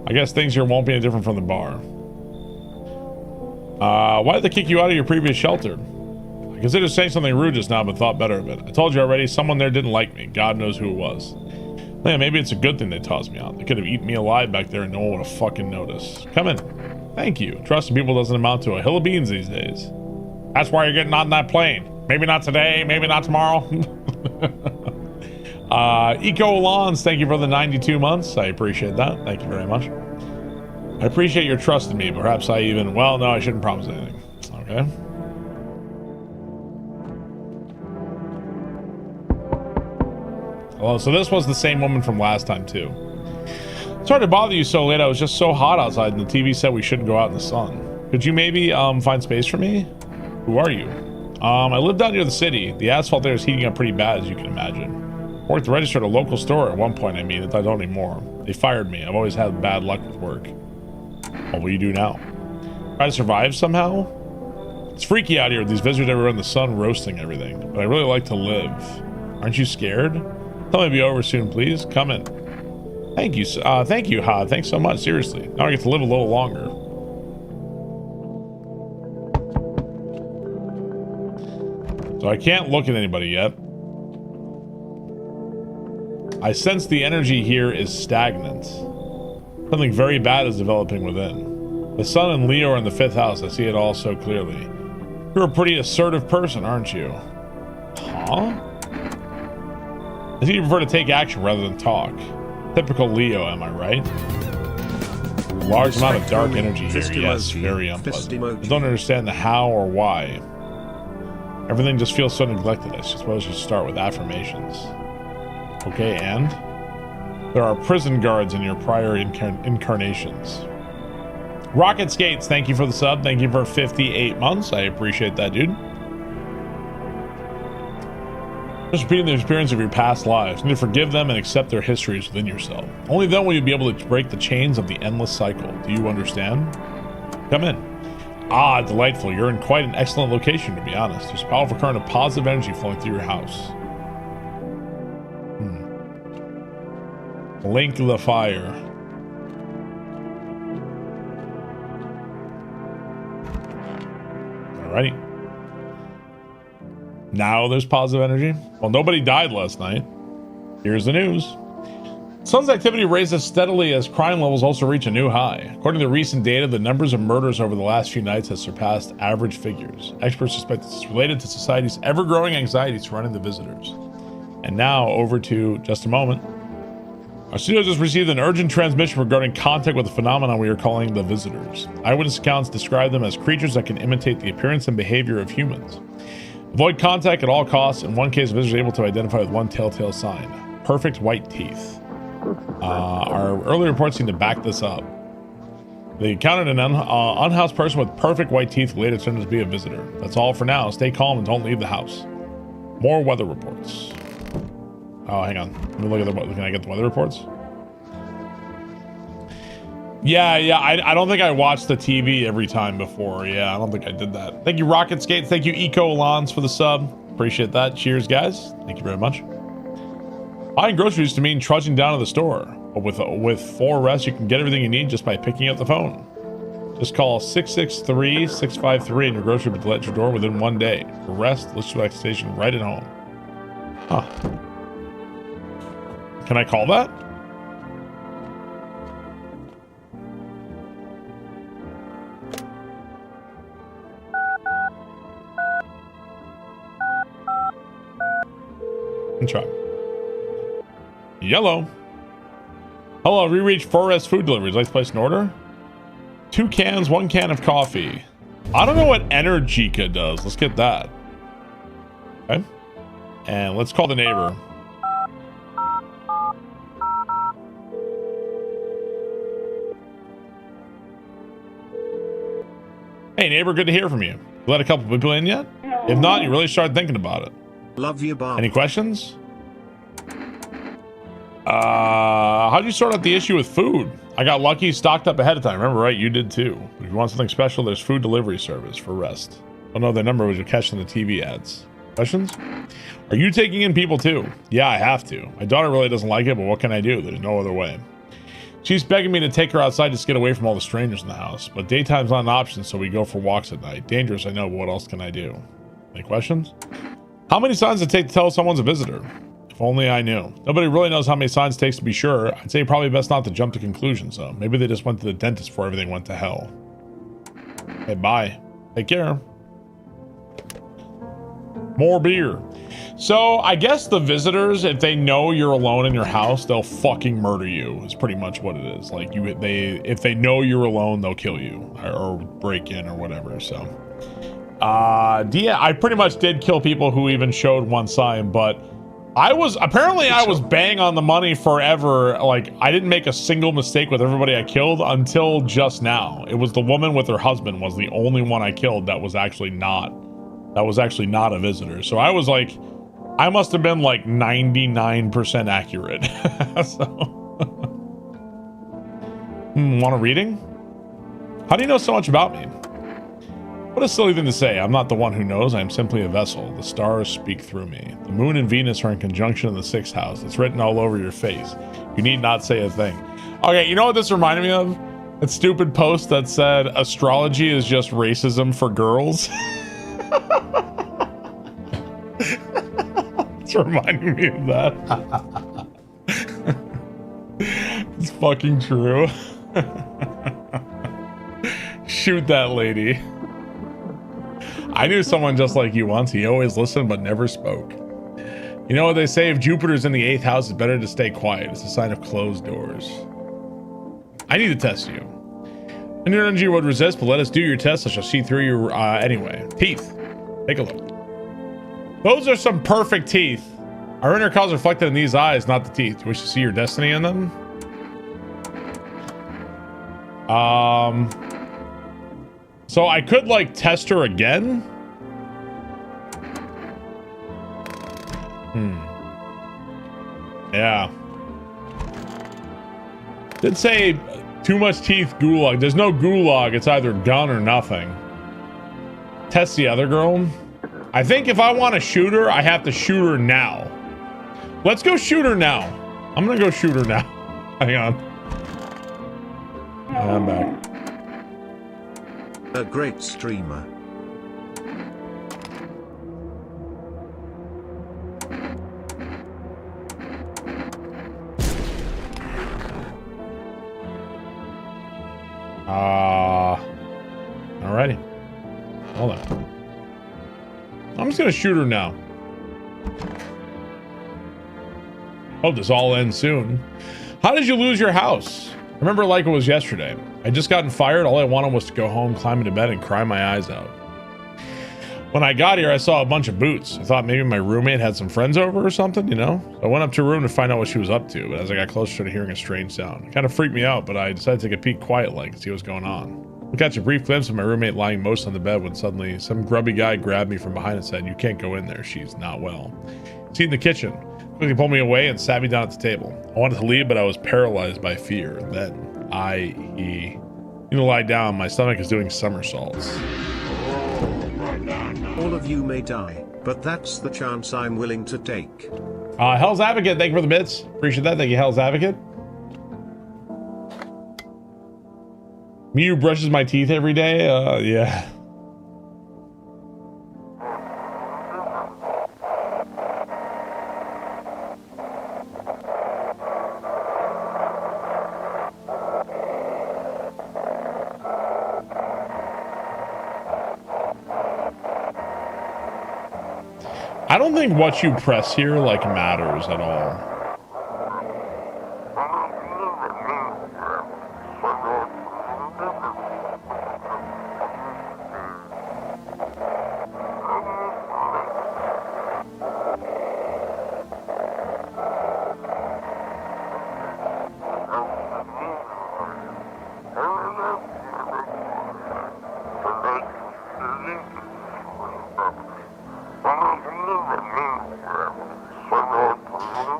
I guess things here won't be any different from the bar. Why did they kick you out of your previous shelter? I considered saying something rude just now, but thought better of it. I told you already, someone there didn't like me. God knows who it was. Yeah, maybe it's a good thing they tossed me out. They could have eaten me alive back there and no one would have fucking noticed. Come in. Thank you. Trusting people doesn't amount to a hill of beans these days. That's why you're getting on that plane. Maybe not today, maybe not tomorrow. Eco Lawns, thank you for the 92 months. I appreciate that. Thank you very much. I appreciate your trust in me. Perhaps I even... Well, no, I shouldn't promise anything. Okay. Well, so this was the same woman from last time, too. Sorry to bother you so late. I was just so hot outside, and the TV said we shouldn't go out in the sun. Could you maybe find space for me? Who are you? I live down near the city. The asphalt there is heating up pretty bad, as you can imagine. Worked the register at a local store at one point, I don't anymore. They fired me. I've always had bad luck with work. What will you do now? Try to survive somehow? It's freaky out here with these visitors everywhere in the sun roasting everything, but I really like to live. Aren't you scared? Tell me to be over soon, please. Come in. Thank you. Thank you, Ha. Thanks so much. Seriously. Now I get to live a little longer. So I can't look at anybody yet. I sense the energy here is stagnant. Something very bad is developing within. The sun and Leo are in the 5th house. I see it all so clearly. You're a pretty assertive person, aren't you? Huh? I think you prefer to take action rather than talk. Typical Leo, am I right? Large amount of dark energy here. Yes, very unpleasant. I don't understand the how or why. Everything just feels so neglected. I suppose you start with affirmations. Okay, and? There are prison guards in your prior incarnations. Rocket Skates, thank you for the sub. Thank you for 58 months. I appreciate that, dude. Just repeating the experience of your past lives. You need to forgive them and accept their histories within yourself. Only then will you be able to break the chains of the endless cycle. Do you understand? Come in. Ah, delightful. You're in quite an excellent location, to be honest. There's a powerful current of positive energy flowing through your house. Link the fire. Alrighty. Now there's positive energy. Well, nobody died last night. Here's the news. Sun's activity raises steadily as crime levels also reach a new high. According to recent data, the numbers of murders over the last few nights has surpassed average figures. Experts suspect this is related to society's ever-growing anxiety surrounding the visitors. And now, over to just a moment. Our studio just received an urgent transmission regarding contact with the phenomenon we are calling the visitors. Eyewitness accounts describe them as creatures that can imitate the appearance and behavior of humans. Avoid contact at all costs. In one case, visitors are able to identify with one telltale sign: perfect white teeth. Our early reports seem to back this up. They encountered an unhoused person with perfect white teeth who later turned out to be a visitor. That's all for now. Stay calm and don't leave the house. More weather reports. Oh, hang on. Let me look at the. Can I get the weather reports? Yeah. I don't think I watched the TV every time before. Yeah, I don't think I did that. Thank you, Rocket Skates. Thank you, Eco Lawns, for the sub. Appreciate that. Cheers, guys. Thank you very much. Buying groceries to mean trudging down to the store. But with 4 rests, you can get everything you need just by picking up the phone. Just call 663-653 and your grocery will be delivered to your door within 1 day. For rest, listen to station right at home. Huh. Can I call that? And try. Yellow. Hello, we reached 4S food deliveries. Let's place an order. 2 cans, 1 can of coffee. I don't know what Energica does. Let's get that. Okay. And let's call the neighbor. Hey neighbor, good to hear from you. You let a couple people in yet? If not, you really start thinking about it. Love you, Bob. Any questions? How'd you sort out the issue with food? I got lucky, stocked up ahead of time. Remember, right? You did too. If you want something special, there's food delivery service for rest. Oh no, the number was you catch in the TV ads. Questions? Are you taking in people too? Yeah, I have to. My daughter really doesn't like it, but what can I do? There's no other way. She's begging me to take her outside just to get away from all the strangers in the house, but daytime's not an option, so we go for walks at night. Dangerous, I know, but what else can I do? Any questions? How many signs does it take to tell someone's a visitor? If only I knew. Nobody really knows how many signs it takes to be sure. I'd say probably best not to jump to conclusions, though. Maybe they just went to the dentist before everything went to hell. Okay, bye. Take care. More beer. So I guess the visitors, if they know you're alone in your house, they'll fucking murder you. Is pretty much what it is. Like if they know you're alone, they'll kill you or break in or whatever. So, yeah, I pretty much did kill people who even showed one sign, but I was bang on the money forever. Like I didn't make a single mistake with everybody I killed until just now. It was the woman with her husband was the only one I killed that was actually not a visitor. So I was like, I must have been like 99% accurate. So, want a reading? How do you know so much about me? What a silly thing to say. I'm not the one who knows. I am simply a vessel. The stars speak through me. The moon and Venus are in conjunction in the 6th house. It's written all over your face. You need not say a thing. Okay, you know what this reminded me of? That stupid post that said astrology is just racism for girls. It's reminding me of that. It's fucking true. Shoot that lady. I knew someone just like you once. He always listened but never spoke. You know what they say? If Jupiter's in the 8th house, it's better to stay quiet. It's a sign of closed doors. I need to test you. And your energy would resist, but let us do your test. I shall see through you anyway. Teeth. Take a look. Those are some perfect teeth. Our inner cause reflected in these eyes, not the teeth. Do you wish to see your destiny in them? So I could like test her again. Yeah. Did say too much teeth gulag. There's no gulag. It's either gun or nothing. Test the other girl. I think if I want to shoot her, I have to shoot her now. Let's go shoot her now. I'm gonna go shoot her now. Hang on. I'm back. A great streamer. Alrighty. Hold on. I'm just gonna shoot her now. Hope this all ends soon. How did you lose your house? Remember like it was yesterday. I just gotten fired. All I wanted was to go home, climb into bed, and cry my eyes out. When I got here, I saw a bunch of boots. I thought maybe my roommate had some friends over or something, you know? So I went up to her room to find out what she was up to, but as I got closer, I started hearing a strange sound. It kind of freaked me out, but I decided to take a peek quiet-like and see what's going on. I catch a brief glimpse of my roommate lying most on the bed when suddenly some grubby guy grabbed me from behind and said, "You can't go in there. She's not well." He's in the kitchen. Quickly pulled me away and sat me down at the table. I wanted to leave, but I was paralyzed by fear. Then he need to lie down. My stomach is doing somersaults. All of you may die, but that's the chance I'm willing to take. Hell's Advocate, thank you for the bits. Appreciate that. Thank you, Hell's Advocate. Me who brushes my teeth every day? Yeah. I don't think what you press here like matters at all.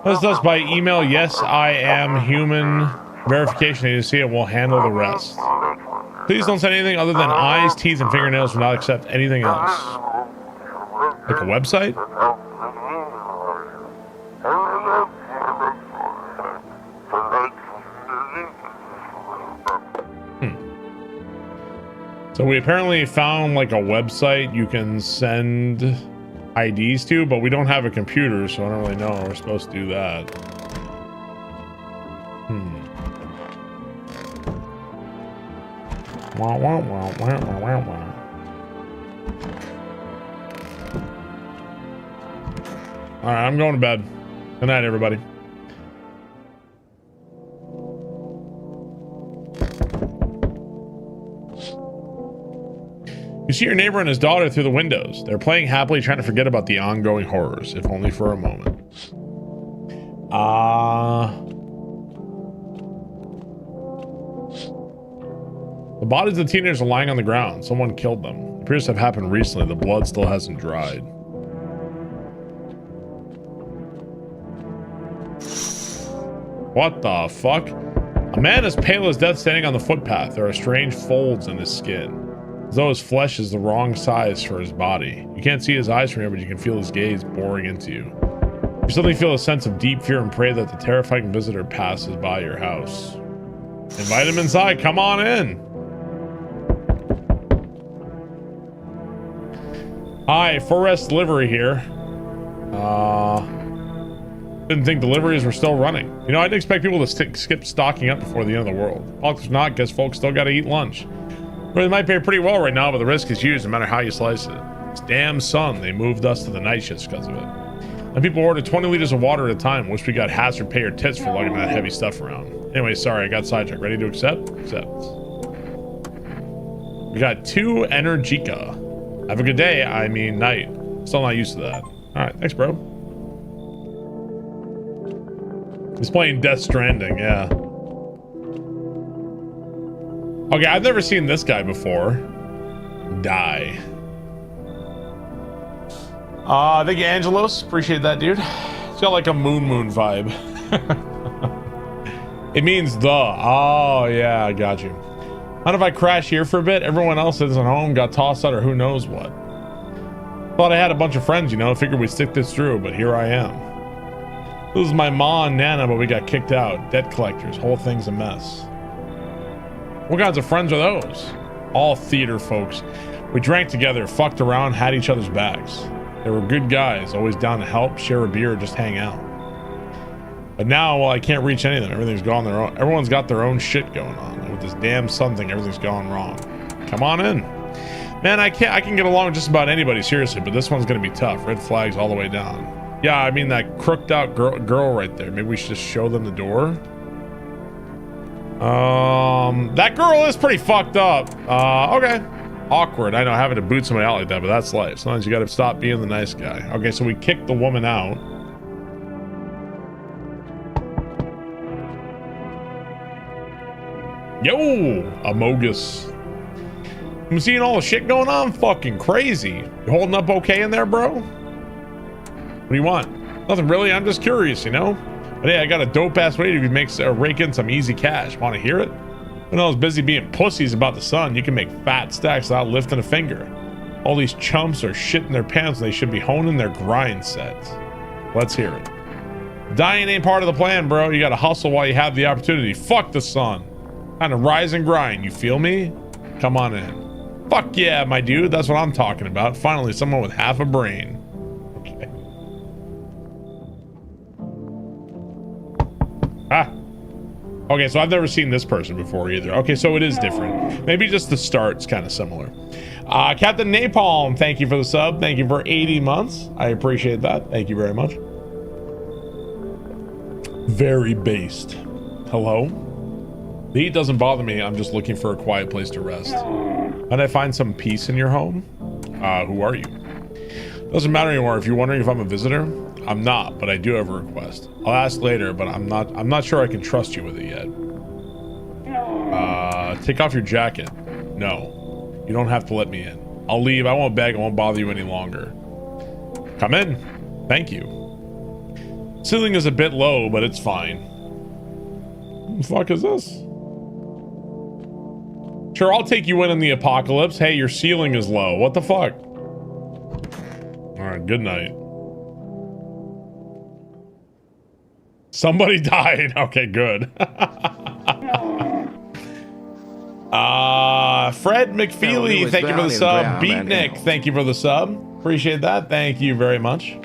Let's do this by email. Yes, I am human. Verification agency and will handle the rest. Please don't send anything other than eyes, teeth, and fingernails. Do not accept anything else. Like a website? So we apparently found like a website you can send IDs to, but we don't have a computer, so I don't really know how we're supposed to do that. Wah, wah, wah, wah, wah, wah, wah. All right, I'm going to bed. Good night, everybody. You see your neighbor and his daughter through the windows. They're playing happily, trying to forget about the ongoing horrors, if only for a moment. The bodies of the teenagers are lying on the ground. Someone killed them. It appears to have happened recently. The blood still hasn't dried. What the fuck? A man as pale as death standing on the footpath. There are strange folds in his skin, as though his flesh is the wrong size for his body. You can't see his eyes from here, but you can feel his gaze boring into you. You suddenly feel a sense of deep fear and pray that the terrifying visitor passes by your house. Invite him inside. Come on in. Hi, Forest Delivery here. Didn't think deliveries were still running. You know, I didn't expect people to skip stocking up before the end of the world. Politics or not, guess folks still gotta eat lunch. Well, they might pay pretty well right now, but the risk is huge no matter how you slice it. This damn sun, they moved us to the night shifts because of it. And people order 20 liters of water at a time. Wish we got hazard pay or tits for lugging that heavy stuff around. Anyway, sorry, I got sidetracked. Ready to accept? Accept. We got 2 Energica. Have a good day. I mean, night. Still not used to that. Alright, thanks, bro. He's playing Death Stranding, yeah. Okay, I've never seen this guy before. Die. Thank you, Angelos. Appreciate that, dude. It's got like a moon vibe. It means the. Oh, yeah, I got you. How if I crash here for a bit? Everyone else isn't home, got tossed out, or who knows what. Thought I had a bunch of friends, you know, figured we'd stick this through, but here I am. This is my ma and Nana, but we got kicked out. Debt collectors, whole thing's a mess. What kinds of friends are those? All theater folks. We drank together, fucked around, had each other's backs. They were good guys, always down to help, share a beer, just hang out. But now, well, I can't reach any of them. Everything's gone their own. Everyone's got their own shit going on. And with this damn sun thing, everything's gone wrong. Come on in. Man, I can get along with just about anybody, seriously, but this one's gonna be tough. Red flags all the way down. Yeah, I mean that crooked out girl right there. Maybe we should just show them the door. That girl is pretty fucked up. Okay. Awkward. I know, having to boot somebody out like that, but that's life. Sometimes you gotta stop being the nice guy. Okay, so we kicked the woman out. Yo, Amogus. I'm seeing all the shit going on. Fucking crazy. You holding up okay in there, bro? What do you want? Nothing really. I'm just curious, you know? But hey, I got a dope ass way to rake in some easy cash. Want to hear it? When I was busy being pussies about the sun, you can make fat stacks without lifting a finger. All these chumps are shitting their pants and they should be honing their grind sets. Let's hear it. Dying ain't part of the plan, bro. You gotta hustle while you have the opportunity. Fuck the sun. Time to rise and grind. You feel me? Come on in. Fuck yeah, my dude. That's what I'm talking about. Finally, someone with half a brain. Okay. Okay, so I've never seen this person before either. Okay, so it is different. Maybe just the start's kind of similar. Captain Napalm, thank you for the sub. Thank you for 80 months. I appreciate that. Thank you very much. Very based. Hello? The heat doesn't bother me. I'm just looking for a quiet place to rest. Can I find some peace in your home? Who are you? Doesn't matter anymore. If you're wondering if I'm a visitor, I'm not, but I do have a request. I'll ask later, but I'm not sure I can trust you with it yet. Take off your jacket. No, you don't have to let me in. I'll leave. I won't beg. I won't bother you any longer. Come in. Thank you. Ceiling is a bit low, but it's fine. What the fuck is this? Sure, I'll take you in the apocalypse. Hey, your ceiling is low. What the fuck? All Good night. Somebody died. Okay, good. Fred McFeely, thank you for the sub. Beatnik, thank you for the sub. Appreciate that. Thank you very much.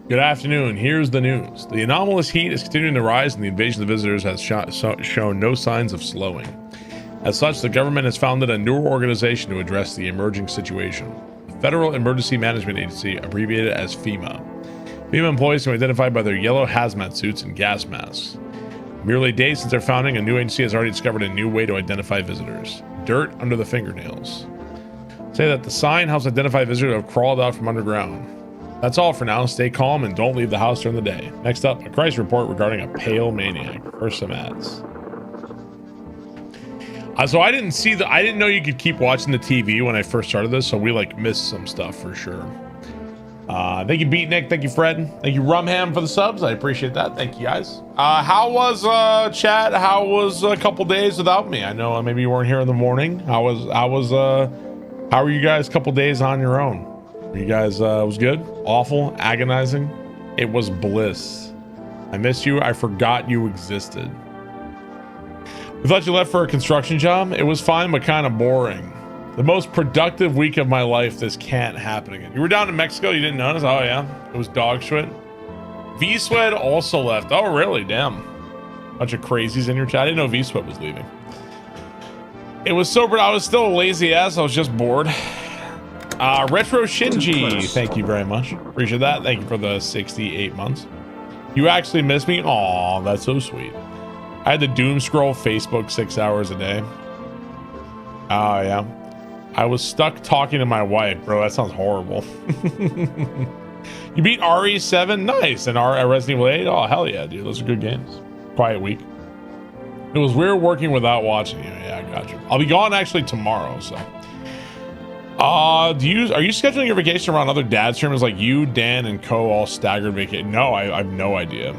Good afternoon. Here's the news. The anomalous heat is continuing to rise, and the invasion of visitors has shown no signs of slowing. As such, the government has founded a new organization to address the emerging situation. The Federal Emergency Management Agency, abbreviated as FEMA. FEMA employees can be identified by their yellow hazmat suits and gas masks. Merely days since their founding, a new agency has already discovered a new way to identify visitors. Dirt under the fingernails. Say that the sign helps identify visitors who have crawled out from underground. That's all for now. Stay calm and don't leave the house during the day. Next up, a crisis report regarding a pale maniac. First, some ads. So I didn't know you could keep watching the TV when I first started this, so we like missed some stuff for sure. Thank you, Beatnik. Thank you, Fred. Thank you, Rumham, for the subs. I appreciate that. Thank you, guys. How was chat? How was a couple days without me? I know maybe you weren't here in the morning. How were you guys a couple days on your own? Were you guys was good? Awful? Agonizing? It was bliss. I miss you. I forgot you existed. We thought you left for a construction job. It was fine, but kind of boring. The most productive week of my life. This can't happen again. You were down in Mexico. You didn't notice? Oh yeah, it was dog shit. V-Sweat also left. Oh really? Damn. Bunch of crazies in your chat. I didn't know V-Sweat was leaving. It was sober. I was still a lazy ass. I was just bored. Retro Shinji, thank you very much. Appreciate that. Thank you for the 68 months. You actually miss me? Aw, that's so sweet. I had to doom scroll Facebook 6 hours a day. Oh yeah. I was stuck talking to my wife, bro. That sounds horrible. You beat RE7? Nice. And Resident Evil 8? Oh, hell yeah, dude. Those are good games. Quiet week. It was weird working without watching you. Yeah, I got you. I'll be gone actually tomorrow, so. Are you scheduling your vacation around other dad streamers like you, Dan, and Co all staggered vacation? No, I have no idea.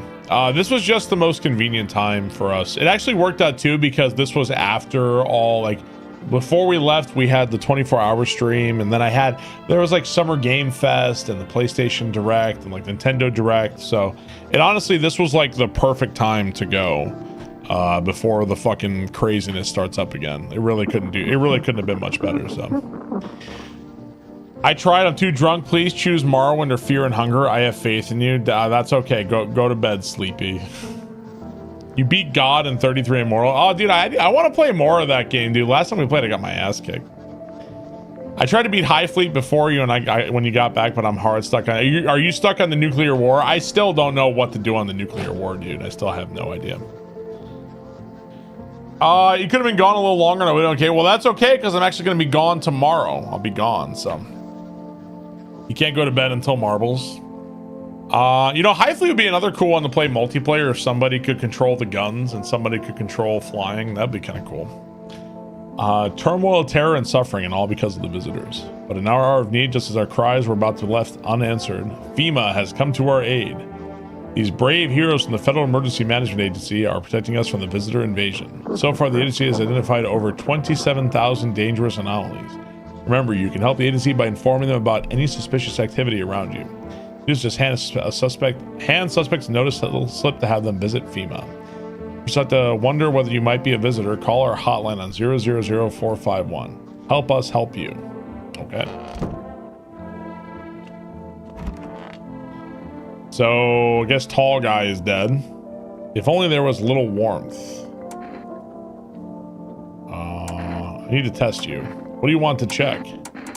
This was just the most convenient time for us. It actually worked out too because this was after all, like, before we left, we had the 24-hour stream, and then there was like Summer Game Fest and the PlayStation Direct and like Nintendo Direct. So this was like the perfect time to go before the fucking craziness starts up again. It really couldn't have been much better. So I tried. I'm too drunk. Please choose Morrowind or Fear and Hunger. I have faith in you. That's okay. Go to bed, sleepy. You beat God in 33 Immortal. Oh, dude, I want to play more of that game, dude. Last time we played, I got my ass kicked. I tried to beat High Fleet before you, and when you got back, but I'm hard stuck on. Are you stuck on the nuclear war? I still don't know what to do on the nuclear war, dude. I still have no idea. You could have been gone a little longer. No, okay. Well, that's okay because I'm actually going to be gone tomorrow. I'll be gone, so you can't go to bed until marbles. High Fleet would be another cool one to play multiplayer if somebody could control the guns and somebody could control flying. That'd be kind of cool. Turmoil, terror, and suffering, and all because of the visitors. But in our hour of need, just as our cries were about to be left unanswered, FEMA has come to our aid. These brave heroes from the Federal Emergency Management Agency are protecting us from the visitor invasion. So far, the agency has identified over 27,000 dangerous anomalies. Remember, you can help the agency by informing them about any suspicious activity around you. Just hand suspects notice slip to have them visit FEMA. If you start to wonder whether you might be a visitor, call our hotline on 000451. Help us help you. Okay. So I guess tall guy is dead. If only there was a little warmth. I need to test you. What do you want to check?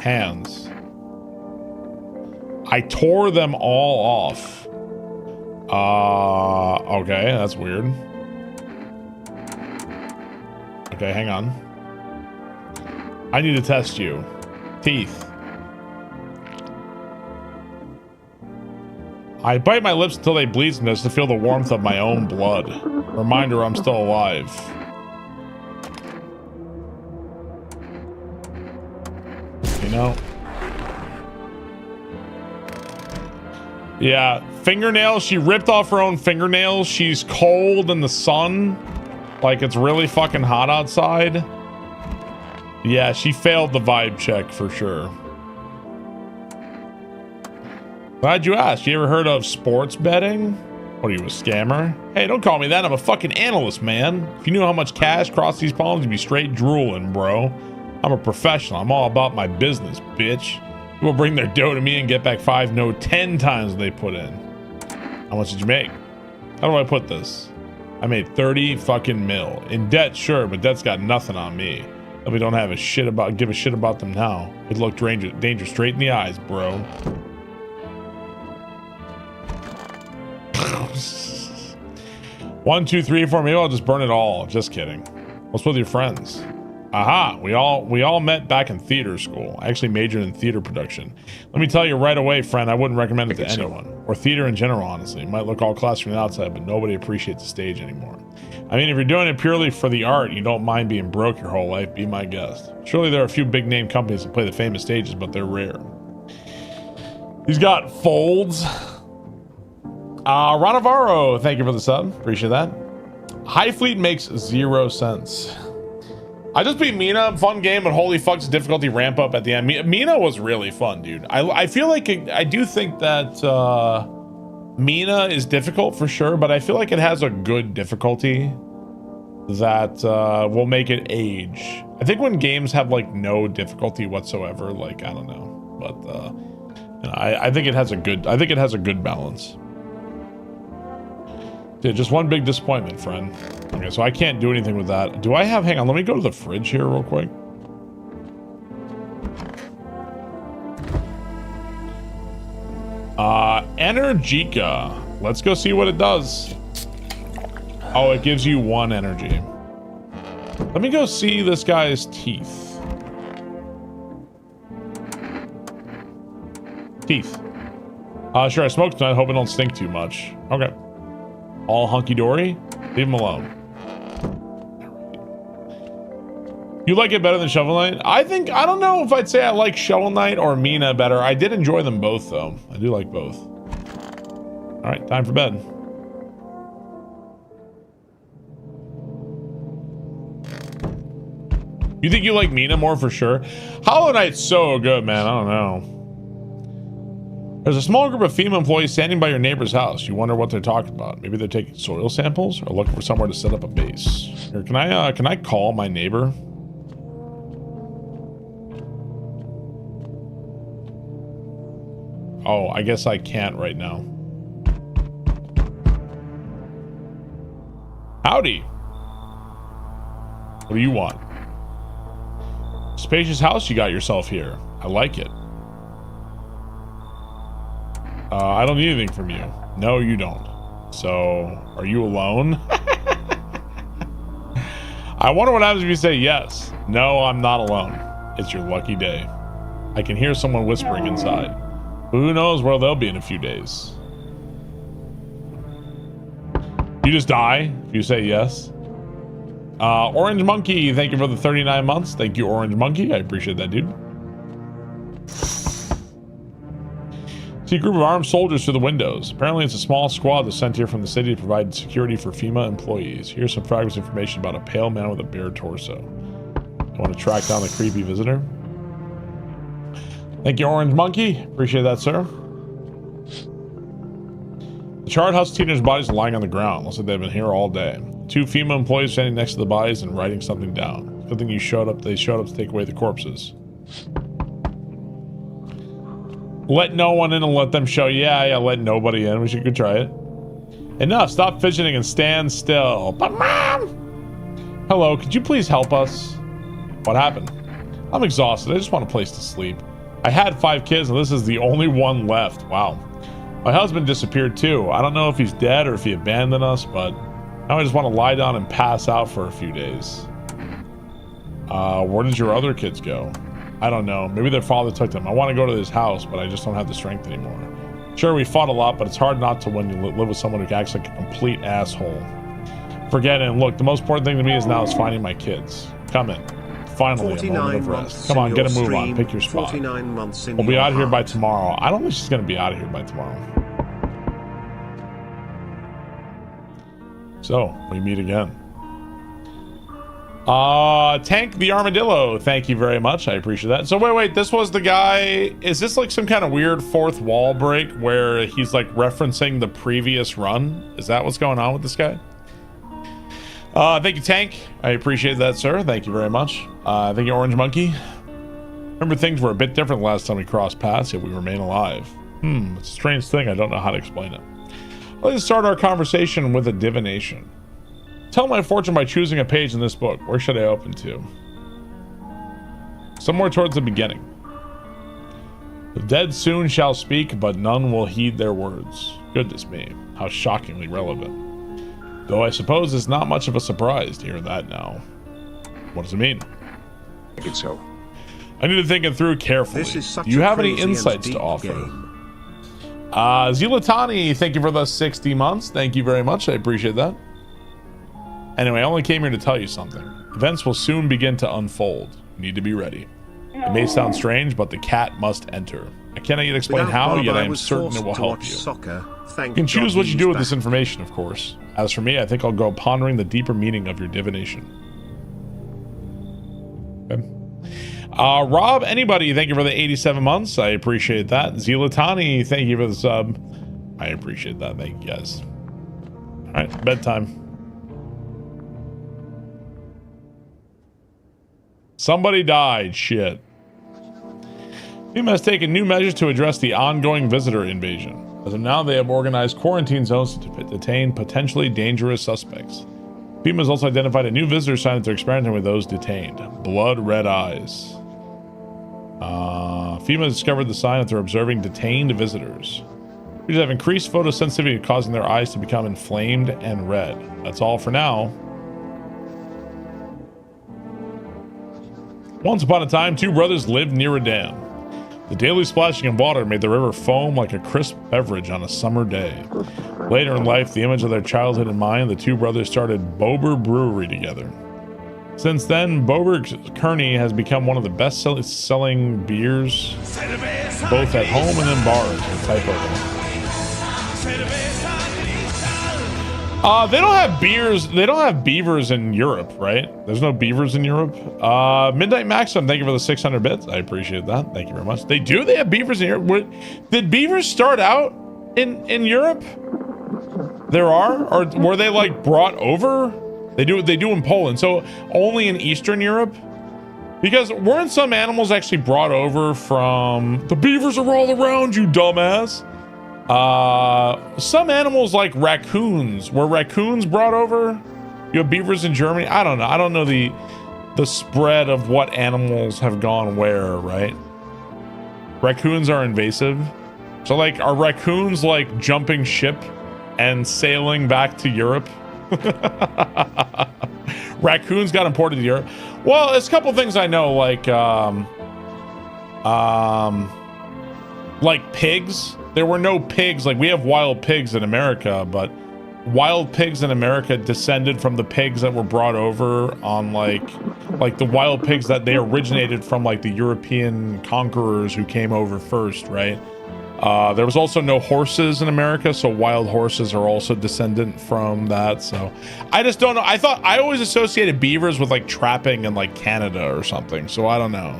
Hands. I tore them all off. Okay, that's weird. Okay, hang on. I need to test you. Teeth. I bite my lips until they bleed just to feel the warmth of my own blood. Reminder I'm still alive. You know? Yeah, fingernails. She ripped off her own fingernails. She's cold in the sun. Like it's really fucking hot outside. Yeah, she failed the vibe check for sure. Glad you asked. You ever heard of sports betting? What are you, a scammer? Hey, don't call me that. I'm a fucking analyst, man. If you knew how much cash crossed these palms, you'd be straight drooling, bro. I'm a professional. I'm all about my business, bitch. People bring their dough to me and get back 5, no, 10 times they put in. How much did you make? How do I put this? I made 30 fucking mil. In debt, sure, but debt's got nothing on me. If we don't have give a shit about them now. It look danger straight in the eyes, bro. One, two, three, four. Maybe I'll just burn it all. Just kidding. What's with your friends? Aha, we all met back in theater school. I actually majored in theater production. Let me tell you right away, friend, I wouldn't recommend it to anyone. Or theater in general, honestly. It might look all classy from the outside, but nobody appreciates the stage anymore. I mean, if you're doing it purely for the art, you don't mind being broke your whole life, be my guest. Surely there are a few big name companies that play the famous stages, but they're rare. He's got folds. Ronavaro, thank you for the sub. Appreciate that. High Fleet makes 0 sense. I just beat Mina, fun game, but holy fuck's difficulty ramp up at the end. Mina was really fun, dude. I feel like I do think that Mina is difficult for sure, but I feel like it has a good difficulty that will make it age. I think when games have like no difficulty whatsoever, like I don't know, but I think it has a good balance. Dude, just one big disappointment, friend. Okay, so I can't do anything with that. Do I have... Hang on, let me go to the fridge here real quick. Energica. Let's go see what it does. Oh, it gives you 1 energy. Let me go see this guy's teeth. Teeth. Sure, I smoked tonight. Hope it don't stink too much. Okay. All hunky-dory? Leave him alone. You like it better than Shovel Knight? I don't know if I'd say I like Shovel Knight or Mina better. I did enjoy them both, though. I do like both. All right, time for bed. You think you like Mina more for sure? Hollow Knight's so good, man. I don't know. There's a small group of female employees standing by your neighbor's house. You wonder what they're talking about. Maybe they're taking soil samples or looking for somewhere to set up a base. Here, can I call my neighbor? Oh, I guess I can't right now. Howdy. What do you want? Spacious house you got yourself here. I like it. I don't need anything from you. No, you don't. So, are you alone? I wonder what happens if you say yes. No, I'm not alone. It's your lucky day. I can hear someone whispering inside. Who knows where they'll be in a few days. You just die if you say yes. Orange Monkey, thank you for the 39 months. Thank you, Orange Monkey. I appreciate that, dude. See a group of armed soldiers through the windows. Apparently it's a small squad that's sent here from the city to provide security for FEMA employees. Here's some progress information about a pale man with a bare torso. I want to track down the creepy visitor. Thank you, Orange Monkey. Appreciate that, sir. The charred house teenagers' bodies are lying on the ground. Looks like they've been here all day. 2 FEMA employees standing next to the bodies and writing something down. Good thing they showed up to take away the corpses. Let no one in and let them show. Yeah, let nobody in. We should go try it. Enough. Stop fidgeting and stand still. But Mom! Hello, could you please help us? What happened? I'm exhausted. I just want a place to sleep. I had 5 kids and this is the only one left. Wow. My husband disappeared too. I don't know if he's dead or if he abandoned us, but now I just want to lie down and pass out for a few days. Where did your other kids go? I don't know. Maybe their father took them. I want to go to this house, but I just don't have the strength anymore. Sure, we fought a lot, but it's hard not to when you live with someone who acts like a complete asshole. Forget it. And look, the most important thing to me is finding my kids. Come in. Finally, a moment of rest. Come on, get a move on. Pick your spot. We'll be out of here by tomorrow. I don't think she's going to be out of here by tomorrow. So, we meet again. Tank the Armadillo, thank you very much. I appreciate that. So wait, this was the guy. Is this like some kind of weird fourth wall break where he's like referencing the previous run? Is that what's going on with this guy? Thank you, Tank. I appreciate that, sir. Thank you very much. Thank you, Orange Monkey. Remember, things were a bit different last time we crossed paths, yet we remain alive. It's a strange thing. I don't know how to explain it. Let's start our conversation with a divination. Tell my fortune by choosing a page in this book. Where should I open to? Somewhere towards the beginning. The dead soon shall speak, but none will heed their words. Goodness me, how shockingly relevant. Though I suppose it's not much of a surprise to hear that now. What does it mean? I think so. I need to think it through carefully. This is such Do you a have any crazy and insights deep to offer? game. Zilatani, thank you for the 60 months. Thank you very much. I appreciate that. Anyway, I only came here to tell you something. Events will soon begin to unfold. You need to be ready. It may sound strange, but the cat must enter. I cannot yet explain Without how, Bob, yet I I am was certain forced it will to help watch you. Soccer. Thank You can choose God what you he's do with back. this information, of course. As for me, I think I'll go pondering the deeper meaning of your divination. Okay. Rob, anybody, thank you for the 87 months. I appreciate that. Zilatani, thank you for the sub. I appreciate that. Thank you, guys. All right, bedtime. Somebody died. Shit. FEMA has taken new measures to address the ongoing visitor invasion. As of now, they have organized quarantine zones to detain potentially dangerous suspects. FEMA has also identified a new visitor sign that they're experimenting with those detained. Blood red eyes. FEMA has discovered the sign that they're observing detained visitors. These have increased photosensitivity, causing their eyes to become inflamed and red. That's all for now. Once upon a time, two brothers lived near a dam. The daily splashing of water made the river foam like a crisp beverage on a summer day. Later in life, the image of their childhood in mind, the two brothers started Bober Brewery together. Since then, Bober Kearney has become one of the best-selling beers, both at home and in bars. Typo. They don't have beers. They don't have beavers in Europe, right? There's no beavers in Europe. Midnight Maxim, thank you for the 600 bits. I appreciate that. Thank you very much. They do. They have beavers in Europe. Did beavers start out in Europe? There are, or were they like brought over? They do in Poland. So only in Eastern Europe. Because weren't some animals actually brought over from the beavers are all around you, dumbass? Some animals like raccoons. Were raccoons brought over? You have beavers in Germany? I don't know. I don't know the spread of what animals have gone where, right? Raccoons are invasive. So like, are raccoons like jumping ship and sailing back to Europe? Raccoons got imported to Europe. Well, there's a couple things I know, like pigs. There were no pigs. Like, we have wild pigs in America, but wild pigs in America descended from the pigs that were brought over on like the wild pigs that they originated from, like the European conquerors who came over first, right? There was also no horses in America, so wild horses are also descendant from that. So I just don't know. I always associated beavers with like trapping in like Canada or something. So I don't know.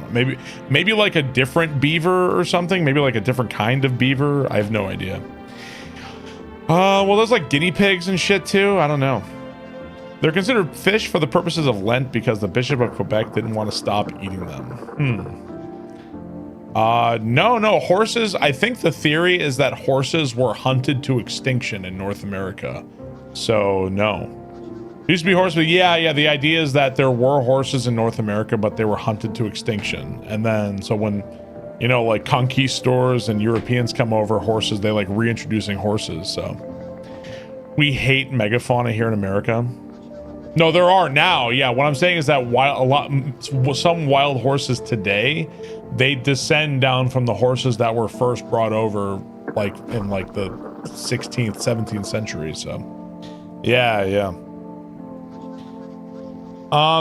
Maybe like a different beaver or something. Maybe like a different kind of beaver. I have no idea. Well, there's like guinea pigs and shit too. I don't know. They're considered fish for the purposes of Lent because the Bishop of Quebec didn't want to stop eating them. No, horses. I think the theory is that horses were hunted to extinction in North America. So no. Used to be horses, but yeah, the idea is that there were horses in North America, but they were hunted to extinction. And then, so when, you know, like conquistadors and Europeans come over, horses, they like reintroducing horses. So we hate megafauna here in America. No, there are now. Yeah, what I'm saying is that some wild horses today, they descend down from the horses that were first brought over, like in like the 16th, 17th century. So, yeah.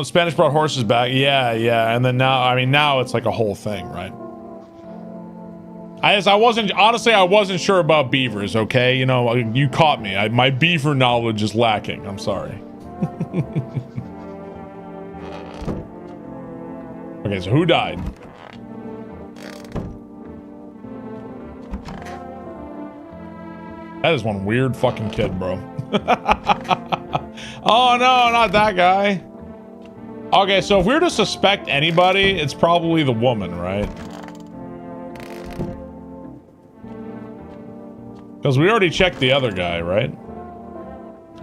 Spanish brought horses back. Yeah, and then now it's like a whole thing, right? I wasn't sure about beavers. Okay, you know, you caught me. My beaver knowledge is lacking. I'm sorry. Okay, so who died? That is one weird fucking kid, bro. Oh no, not that guy. Okay, so if we were to suspect anybody, it's probably the woman, right? Because we already checked the other guy, right?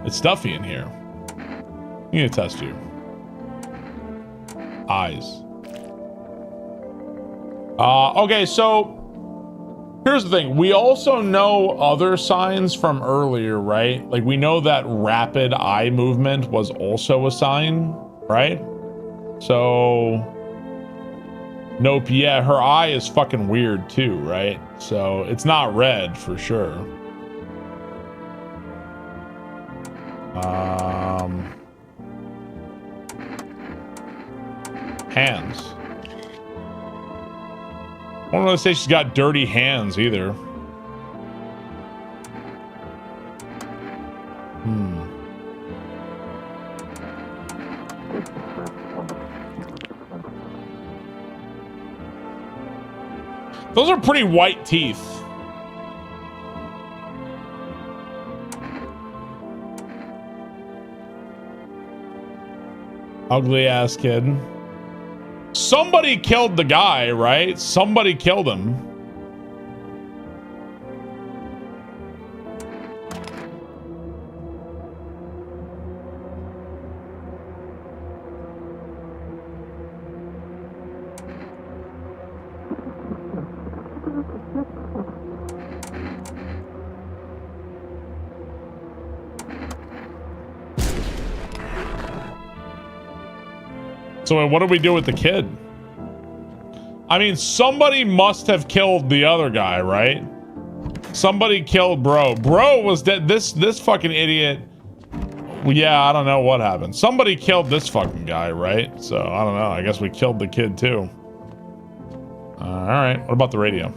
It's stuffy in here. You need to test you. Eyes. Okay, so here's the thing. We also know other signs from earlier, right? Like we know that rapid eye movement was also a sign, right? So, nope, yeah, her eye is fucking weird too, right? So it's not red for sure. Hands. I don't really say she's got dirty hands either. Those are pretty white teeth. Ugly ass kid. Somebody killed the guy, right? Somebody killed him. So what do we do with the kid? I mean, somebody must have killed the other guy, right? Somebody killed bro. Bro was dead. This fucking idiot. Well, yeah, I don't know what happened. Somebody killed this fucking guy, right? So I don't know. I guess we killed the kid too. All right. What about the radio?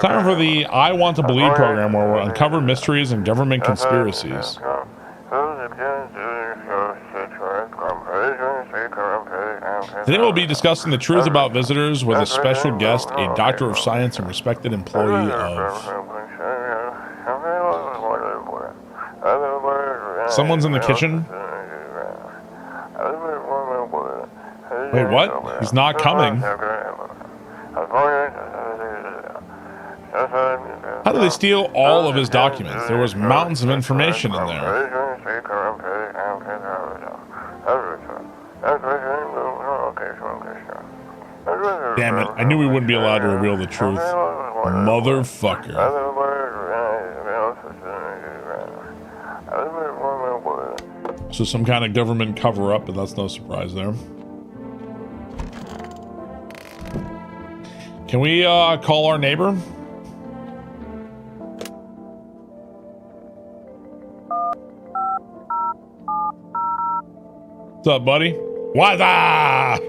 Time for the I Want to Believe program where we'll uncover mysteries and government conspiracies. Today we'll be discussing the truth about visitors with a special guest, a doctor of science and respected employee of... Someone's in the kitchen? Wait, what? He's not coming. How did they steal all of his documents? There was mountains of information in there. Damn it, I knew we wouldn't be allowed to reveal the truth. Motherfucker. So some kind of government cover-up, but that's no surprise there. Can we call our neighbor? What's up, buddy? What's up?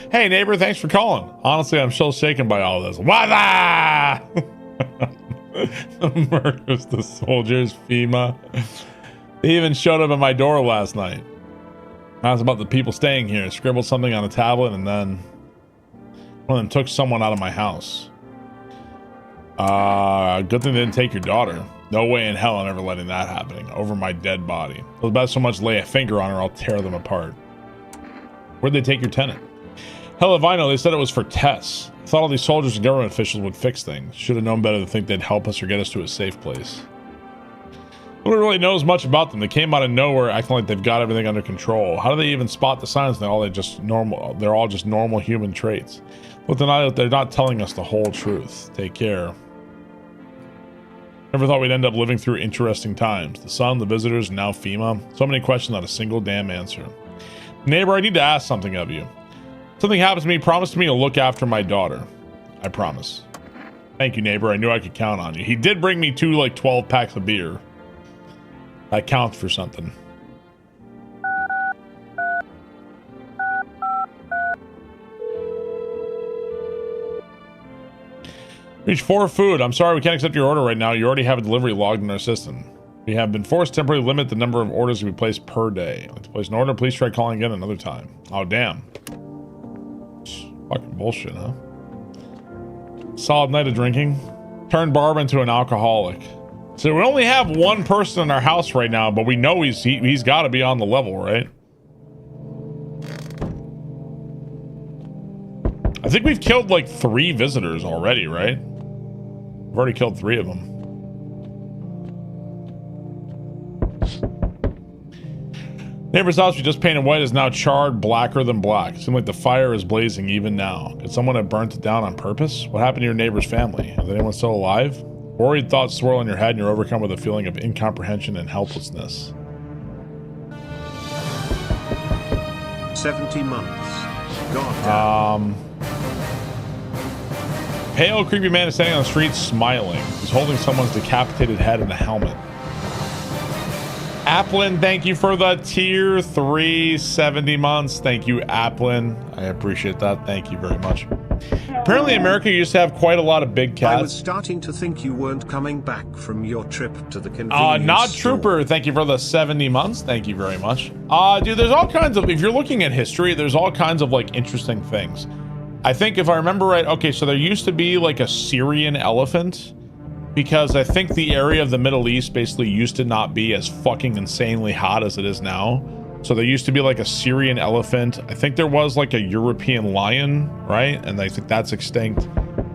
Hey, neighbor, thanks for calling. Honestly, I'm so shaken by all this. What's up? The murders, the soldiers, FEMA. They even showed up at my door last night. I was about the people staying here. Scribbled something on a tablet, and then one of them took someone out of my house. Good thing they didn't take your daughter. No way in hell I'm ever letting that happening over my dead body. It was about so much lay a finger on her, I'll tear them apart. Where'd they take your tenant? Hell if I know, they said it was for tests. I thought all these soldiers and government officials would fix things. Should have known better to think they'd help us or get us to a safe place. Nobody really knows much about them. They came out of nowhere acting like they've got everything under control. How do they even spot the signs? They're all just normal human traits. But they're not telling us the whole truth. Take care. Never thought we'd end up living through interesting times. The sun, the visitors, and now FEMA. So many questions, not a single damn answer. Neighbor, I need to ask something of you. Something happens to me, promise me to look after my daughter. I promise. Thank you, neighbor. I knew I could count on you. He did bring me 12 packs of beer. That counts for something. Reach 4 food. I'm sorry, we can't accept your order right now. You already have a delivery logged in our system. We have been forced to temporarily limit the number of orders we place per day. To place an order, please try calling again another time. Oh, damn. Fucking bullshit, huh? Solid night of drinking. Turned Barb into an alcoholic. So we only have one person in our house right now, but we know he's got to be on the level, right? I think we've killed like 3 visitors already, right? We've already killed 3 of them. Neighbor's house we just painted white is now charred blacker than black. Seems like the fire is blazing even now. Could someone have burnt it down on purpose? What happened to your neighbor's family? Is anyone still alive? Worried thoughts swirl in your head and you're overcome with a feeling of incomprehension and helplessness. 70 months. God damn. Pale, creepy man is standing on the street smiling. He's holding someone's decapitated head in a helmet. Applin, thank you for the tier 3 70 months. Thank you, Applin. I appreciate that. Thank you very much. Apparently, America used to have quite a lot of big cats. I was starting to think you weren't coming back from your trip to the convenience not store. Trooper. Thank you for the 70 months. Thank you very much. Dude, there's all kinds of, if you're looking at history, there's all kinds of like interesting things. I think if I remember right, okay, so there used to be like a Syrian elephant. Because I think the area of the Middle East basically used to not be as fucking insanely hot as it is now. So there used to be like a Syrian elephant. I think there was like a European lion, right? And I think that's extinct.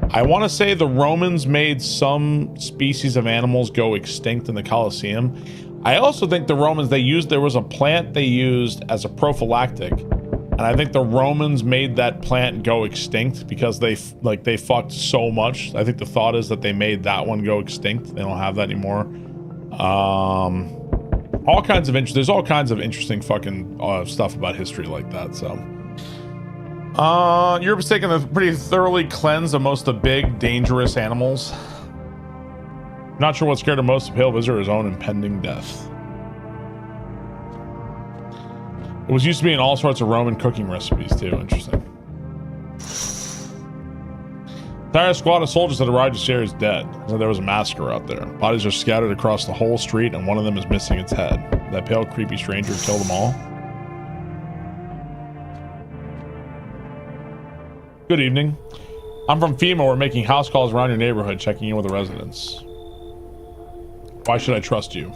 I want to say the Romans made some species of animals go extinct in the Colosseum. I also think the Romans, there was a plant they used as a prophylactic. And I think the Romans made that plant go extinct because they fucked so much. I think the thought is that they made that one go extinct. They don't have that anymore. All kinds of there's all kinds of interesting fucking stuff about history like that. So, Europe's taken a pretty thoroughly cleanse of most of the big, dangerous animals. Not sure what scared him most of Pale Visitor, his own impending death. It was used to be in all sorts of Roman cooking recipes too. Interesting. Entire squad of soldiers that arrived to share is dead. So there was a massacre out there. Bodies are scattered across the whole street, and one of them is missing its head. That pale, creepy stranger killed them all. Good evening. I'm from FEMA. We're making house calls around your neighborhood, checking in with the residents. Why should I trust you?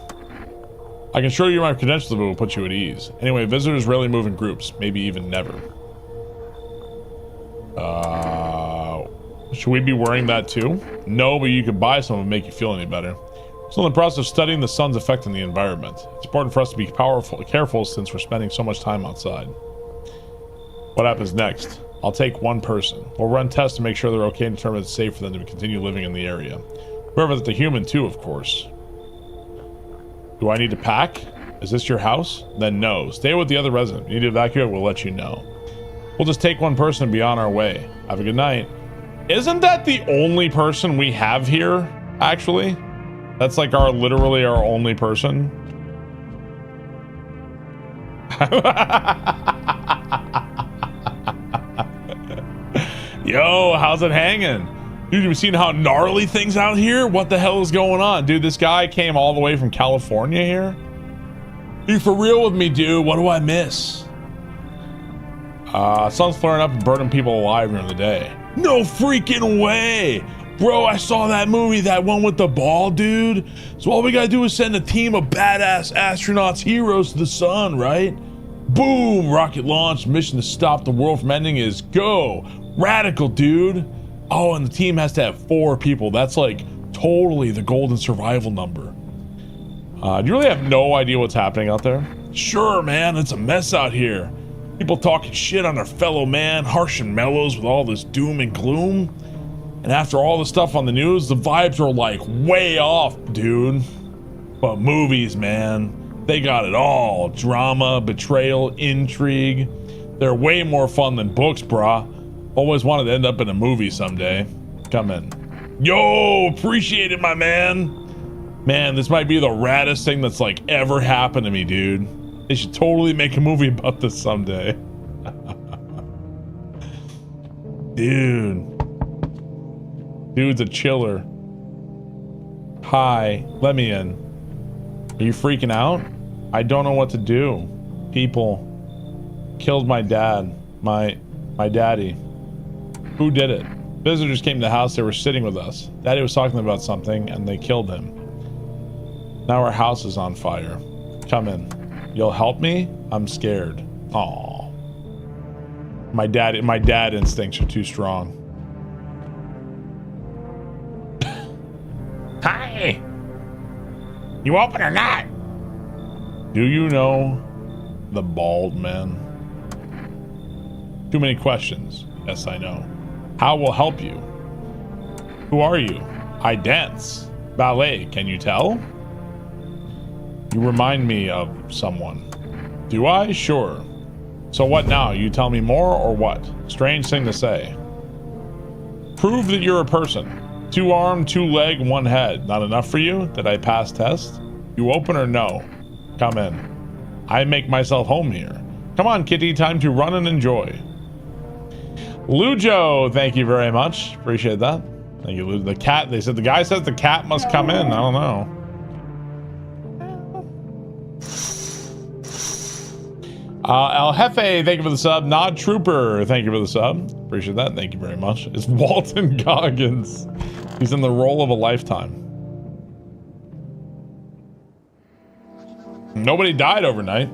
I can show you my credentials if it will put you at ease. Anyway, visitors rarely move in groups, maybe even never. Should we be wearing that too? No, but you could buy some and make you feel any better. Still in the process of studying the sun's effect on the environment. It's important for us to be careful since we're spending so much time outside. What happens next? I'll take one person. We'll run tests to make sure they're okay and determine it's safe for them to continue living in the area. Whoever the human too, of course. Do I need to pack? Is this your house? Then no. Stay with the other resident. If you need to evacuate, we'll let you know. We'll just take one person and be on our way. Have a good night. Isn't that the only person we have here, actually? That's like literally our only person. Yo, how's it hanging? Dude, have you seen how gnarly things out here? What the hell is going on? Dude, this guy came all the way from California here? You for real with me, dude? What do I miss? Sun's flaring up and burning people alive during the day. No freaking way! Bro, I saw that movie, that one with the ball, dude. So all we gotta do is send a team of badass astronauts, heroes to the sun, right? Boom! Rocket launch, mission to stop the world from ending is go! Radical, dude! Oh, and the team has to have 4 people. That's like totally the golden survival number. Do you really have no idea what's happening out there? Sure, man, it's a mess out here. People talking shit on their fellow man, harsh and mellows with all this doom and gloom. And after all the stuff on the news, the vibes are like way off, dude. But movies, man, they got it all. Drama, betrayal, intrigue. They're way more fun than books, brah. Always wanted to end up in a movie someday. Come in. Yo, appreciate it, my man. Man, this might be the raddest thing that's like ever happened to me, dude. They should totally make a movie about this someday. Dude. Dude's a chiller. Hi, let me in. Are you freaking out? I don't know what to do. People killed my dad. My daddy. Who did it? Visitors came to the house. They were sitting with us. Daddy was talking about something and they killed him. Now our house is on fire. Come in. You'll help me? I'm scared. Aw. My dad instincts are too strong. Hi. You open or not? Do you know the bald man? Too many questions. Yes, I know. How will help you? Who are you? I dance. Ballet, can you tell? You remind me of someone. Do I? Sure. So what now? You tell me more or what? Strange thing to say. Prove that you're a person. 2 arm, 2 leg, 1 head. Not enough for you? Did I pass test? You open or no? Come in. I make myself home here. Come on, kitty, time to run and enjoy. Lujo, thank you very much. Appreciate that. Thank you, Lujo. The cat, they said the guy says the cat must come in. I don't know. El Jefe, thank you for the sub. Nod Trooper, thank you for the sub. Appreciate that. Thank you very much. It's Walton Goggins. He's in the role of a lifetime. Nobody died overnight.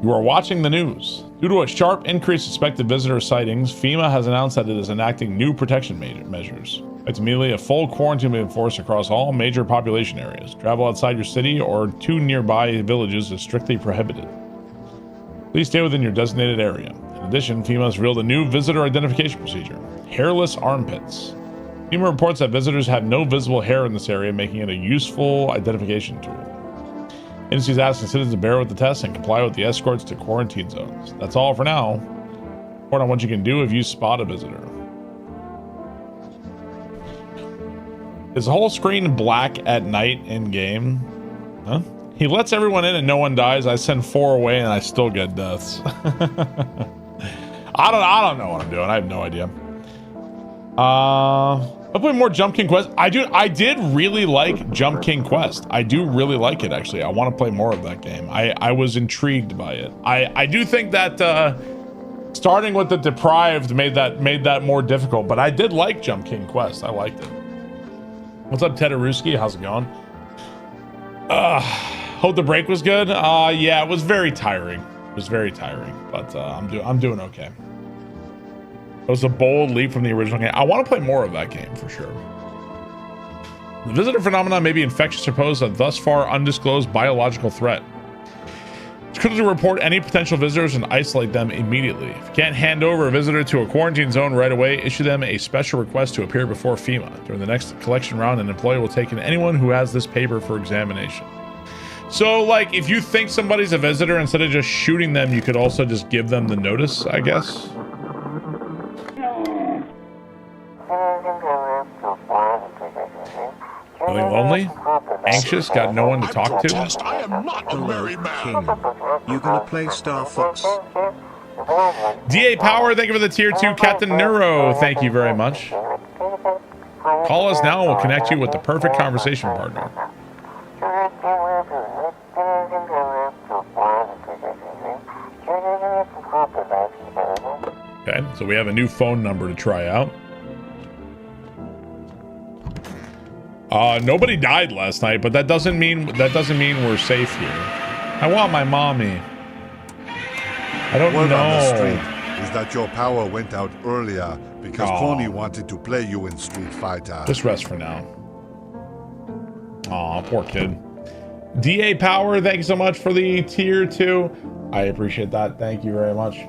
You are watching the news. Due to a sharp increase in suspected visitor sightings, FEMA has announced that it is enacting new protection measures. It's immediately a full quarantine will be enforced across all major population areas. Travel outside your city or to nearby villages is strictly prohibited. Please stay within your designated area. In addition, FEMA has revealed a new visitor identification procedure: hairless armpits. FEMA reports that visitors have no visible hair in this area, making it a useful identification tool. Agencies asking citizens to bear with the test and comply with the escorts to quarantine zones. That's all for now. Report on what you can do if you spot a visitor. Is the whole screen black at night in game? Huh? He lets everyone in and no one dies. I send 4 away and I still get deaths. I don't know what I'm doing. I have no idea. I'll play more Jump King Quest. I did really like Jump King Quest. I do really like it, actually. I want to play more of that game. I was intrigued by it. I do think that starting with the Deprived made that more difficult, but I did like Jump King Quest. I liked it. What's up, Teddaruski? How's it going? Hope the break was good. Yeah, it was very tiring. It was very tiring, but I'm doing okay. It was a bold leap from the original game. I want to play more of that game for sure. The visitor phenomenon may be infectious or pose a thus far undisclosed biological threat. It's critical to report any potential visitors and isolate them immediately. If you can't hand over a visitor to a quarantine zone right away, issue them a special request to appear before FEMA. During the next collection round, an employee will take in anyone who has this paper for examination. So, like, if you think somebody's a visitor, instead of just shooting them, you could also just give them the notice, I guess. Feeling lonely? Anxious? Got no one to talk to? I am not a married man. You gonna play Star Fox? DA Power, thank you for the tier 2. Captain Neuro, thank you very much. Call us now and we'll connect you with the perfect conversation partner. Okay, so we have a new phone number to try out. Nobody died last night, but that doesn't mean we're safe here. I want my mommy. I don't Word know. on the street is that your power went out earlier because Tony wanted to play you in Street Fighter. Just rest for now. Aw, poor kid. DA Power, thank you so much for the tier 2. I appreciate that. Thank you very much.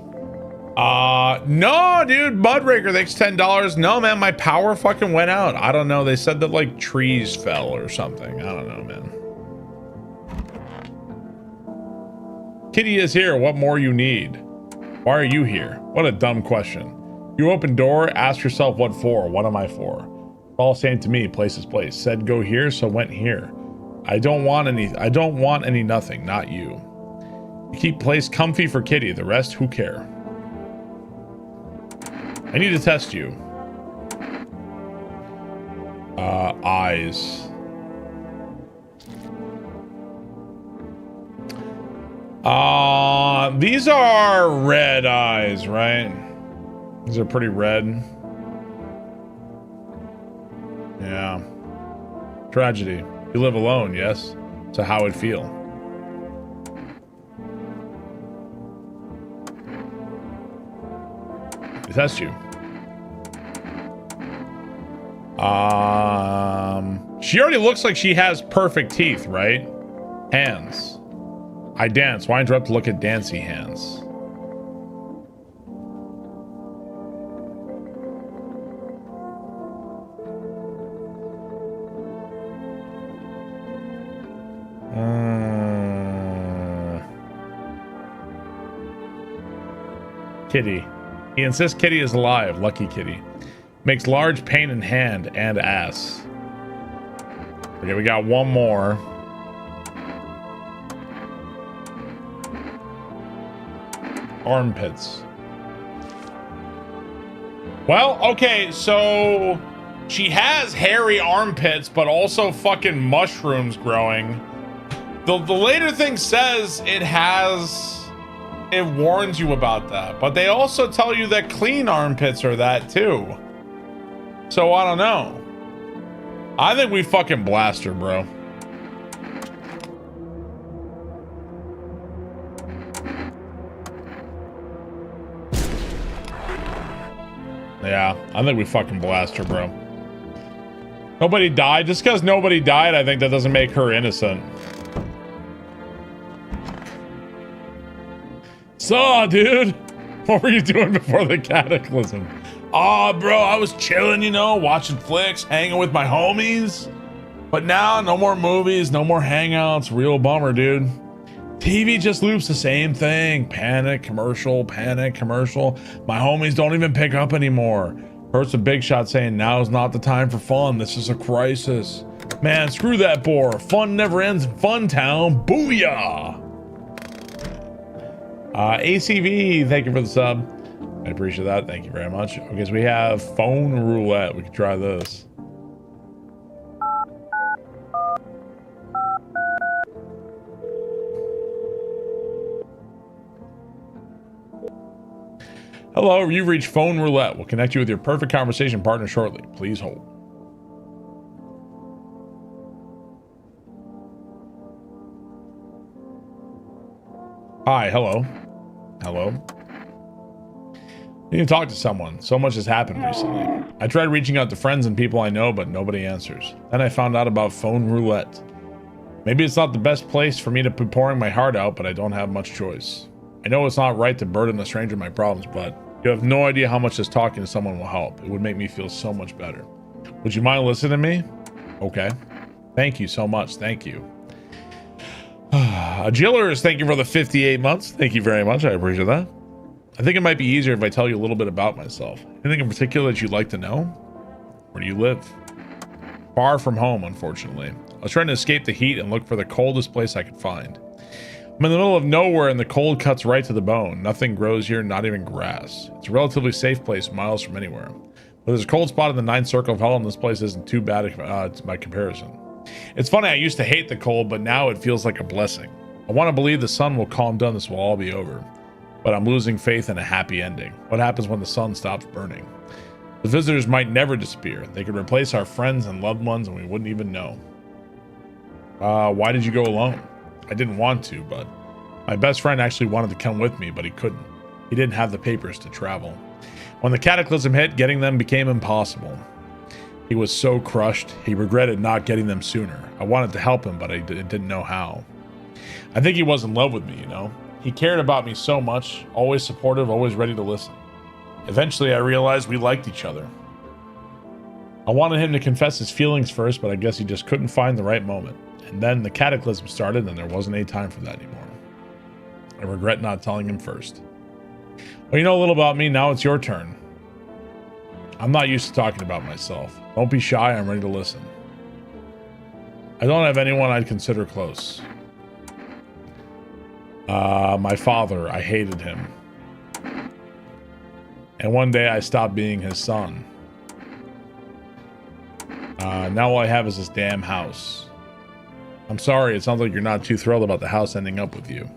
No, dude, Mudraker, thanks $10. No, man, my power fucking went out. I don't know. They said that, like, trees fell or something. I don't know, man. Kitty is here. What more you need? Why are you here? What a dumb question. You open door, ask yourself what for. What am I for? All same to me. Place is place. Said go here, so went here. I don't want any nothing, not you. You keep place comfy for Kitty. The rest, who care? I need to test you. Eyes. These are red eyes, right? These are pretty red. Yeah. Tragedy. You live alone, yes? So how would it feel? They test you. She already looks like she has perfect teeth, right? Hands. I dance. Why interrupt to look at dancy hands? Kitty. He insists Kitty is alive. Lucky Kitty. Makes large pain in hand and ass. Okay, we got one more. Armpits. Well, okay, so she has hairy armpits, but also fucking mushrooms growing. The later thing says it warns you about that, but they also tell you that clean armpits are that too. So I don't know. I think we fucking blast her, bro. Yeah, I think we fucking blast her, bro. Nobody died. Just because nobody died, I think that doesn't make her innocent. So, dude, what were you doing before the cataclysm? Oh, bro, I was chilling, you know, watching flicks, hanging with my homies. But now, no more movies, no more hangouts. Real bummer, dude. TV just loops the same thing. Panic, commercial, panic, commercial. My homies don't even pick up anymore. Hurts a big shot saying now's not the time for fun. This is a crisis. Man, screw that bore. Fun never ends in Fun Town. Booyah! ACV, thank you for the sub. I appreciate that. Thank you very much. Okay, so we have phone roulette. We can try this. Hello, you've reached phone roulette. We'll connect you with your perfect conversation partner shortly. Please hold. Hi, hello. Hello. You need to talk to someone. So much has happened recently. I tried reaching out to friends and people I know, but nobody answers. Then I found out about phone roulette. Maybe it's not the best place for me to be pouring my heart out, but I don't have much choice. I know it's not right to burden a stranger with my problems, but you have no idea how much just talking to someone will help. It would make me feel so much better. Would you mind listening to me? Okay. Thank you so much. Thank you. Agilers, thank you for the 58 months. Thank you very much. I appreciate that. I think it might be easier if I tell you a little bit about myself. Anything in particular that you'd like to know? Where do you live? Far from home, unfortunately. I was trying to escape the heat and look for the coldest place I could find. I'm in the middle of nowhere and the cold cuts right to the bone. Nothing grows here, not even grass. It's a relatively safe place, miles from anywhere. But there's a cold spot in the ninth circle of hell, and this place isn't too bad by comparison. It's funny, I used to hate the cold, but now it feels like a blessing. I want to believe the sun will calm down, this will all be over. But I'm losing faith in a happy ending. What happens when the sun stops burning? The visitors might never disappear. They could replace our friends and loved ones and we wouldn't even know. Why did you go alone? I didn't want to, but my best friend actually wanted to come with me, but he couldn't. He didn't have the papers to travel. When the cataclysm hit, getting them became impossible. He was so crushed, he regretted not getting them sooner. I wanted to help him, but I didn't know how. I think he was in love with me, you know? He cared about me so much, always supportive, always ready to listen. Eventually, I realized we liked each other. I wanted him to confess his feelings first, but I guess he just couldn't find the right moment. And then the cataclysm started, and there wasn't any time for that anymore. I regret not telling him first. Well, you know a little about me, now it's your turn. I'm not used to talking about myself. Don't be shy, I'm ready to listen. I don't have anyone I'd consider close. My father, I hated him. And one day I stopped being his son. Now all I have is this damn house. I'm sorry, it sounds like you're not too thrilled about the house ending up with you.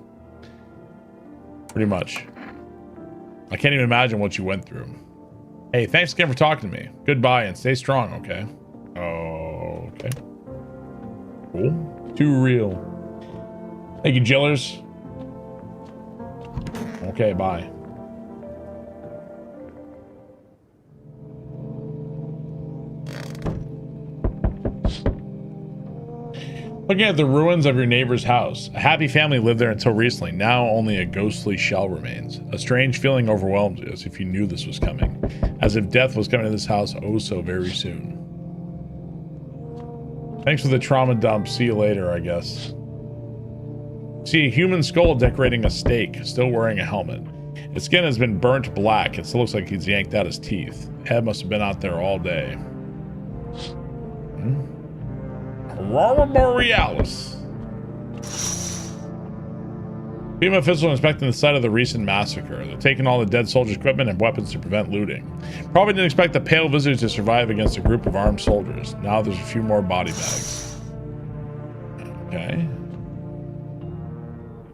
Pretty much. I can't even imagine what you went through. Hey, thanks again for talking to me. Goodbye and stay strong, okay? Oh, okay. Cool. Too real. Thank you, Jillers. Okay, bye. Looking at the ruins of your neighbor's house. A happy family lived there until recently. Now only a ghostly shell remains. A strange feeling overwhelmed you as if you knew this was coming. As if death was coming to this house oh so very soon. Thanks for the trauma dump. See you later, I guess. See a human skull decorating a stake, still wearing a helmet. Its skin has been burnt black. It still looks like he's yanked out his teeth. Head must have been out there all day. Aurora Borealis. FEMA officials are inspecting the site of the recent massacre. They're taking all the dead soldiers' equipment and weapons to prevent looting. Probably didn't expect the pale visitors to survive against a group of armed soldiers. Now there's a few more body bags. Okay.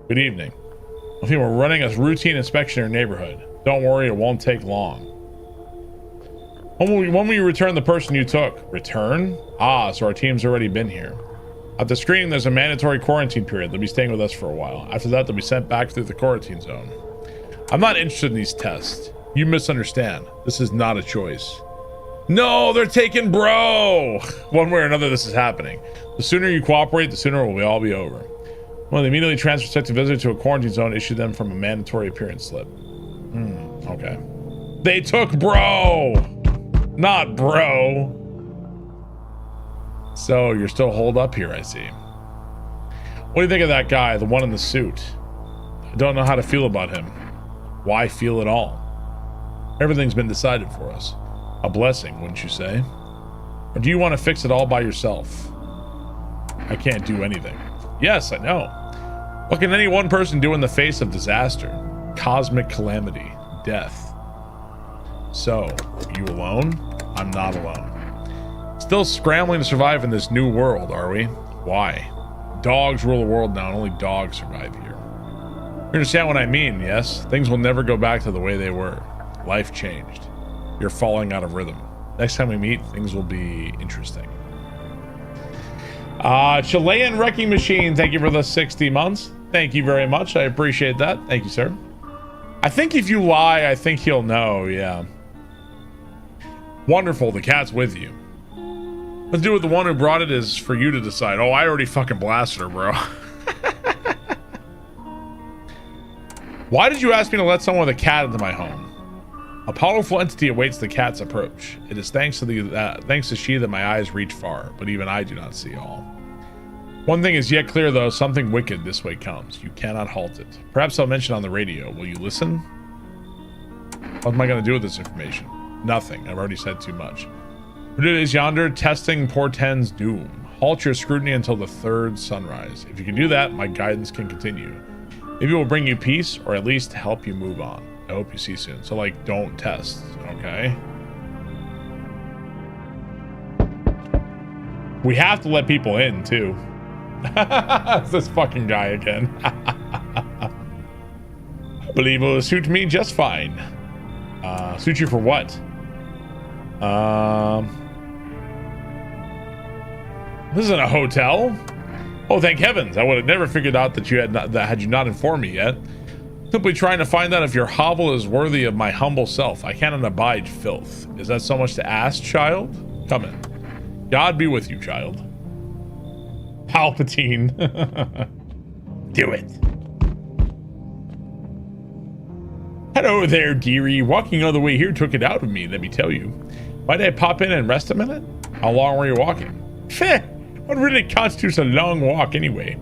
Good evening. Okay, we're running a routine inspection in your neighborhood. Don't worry, it won't take long. When will you return the person you took? Return? Ah, so our team's already been here. At the screening, there's a mandatory quarantine period. They'll be staying with us for a while. After that, they'll be sent back through the quarantine zone. I'm not interested in these tests. You misunderstand. This is not a choice. No, they're taking bro! One way or another, this is happening. The sooner you cooperate, the sooner it will all be over. When they immediately transfer such a visitor to a quarantine zone, issue them from a mandatory appearance slip. Okay. They took bro! Not bro. So you're still holed up here, I see. What do you think of that guy, the one in the suit? I don't know how to feel about him. Why feel at all? Everything's been decided for us. A blessing, wouldn't you say? Or do you want to fix it all by yourself? I can't do anything. Yes, I know. What can any one person do in the face of disaster? Cosmic calamity. Death. So, you alone? I'm not alone. Still scrambling to survive in this new world, are we? Why? Dogs rule the world now, and only dogs survive here. You understand what I mean, yes? Things will never go back to the way they were. Life changed. You're falling out of rhythm. Next time we meet, things will be interesting. Chilean Wrecking Machine, thank you for the 60 months. Thank you very much. I appreciate that. Thank you, sir. I think if you lie, I think he'll know, yeah. Wonderful, the cat's with you. Let's do it. The one who brought it is for you to decide. Oh, I already fucking blasted her, bro. Why did you ask me to let someone with a cat into my home? A powerful entity awaits the cat's approach. It is thanks to she that my eyes reach far, but even I do not see all. One thing is yet clear, though. Something wicked this way comes. You cannot halt it. Perhaps I'll mention on the radio. Will you listen? What am I going to do with this information? Nothing. I've already said too much. Who it is yonder? Testing portends doom. Halt your scrutiny until the third sunrise. If you can do that, my guidance can continue. Maybe it will bring you peace, or at least help you move on. I hope you see soon. So, like, don't test, okay? We have to let people in, too. It's this fucking guy again. I believe it will suit me just fine. Suit you for what? This isn't a hotel. Oh, thank heavens. I would have never figured out that you had you not informed me yet. Simply trying to find out if your hovel is worthy of my humble self. I cannot abide filth. Is that so much to ask, child? Come in. God be with you, child. Palpatine. Do it. Hello there, dearie. Walking all the way here took it out of me, let me tell you. Might I pop in and rest a minute? How long were you walking? Feh, what really constitutes a long walk anyway?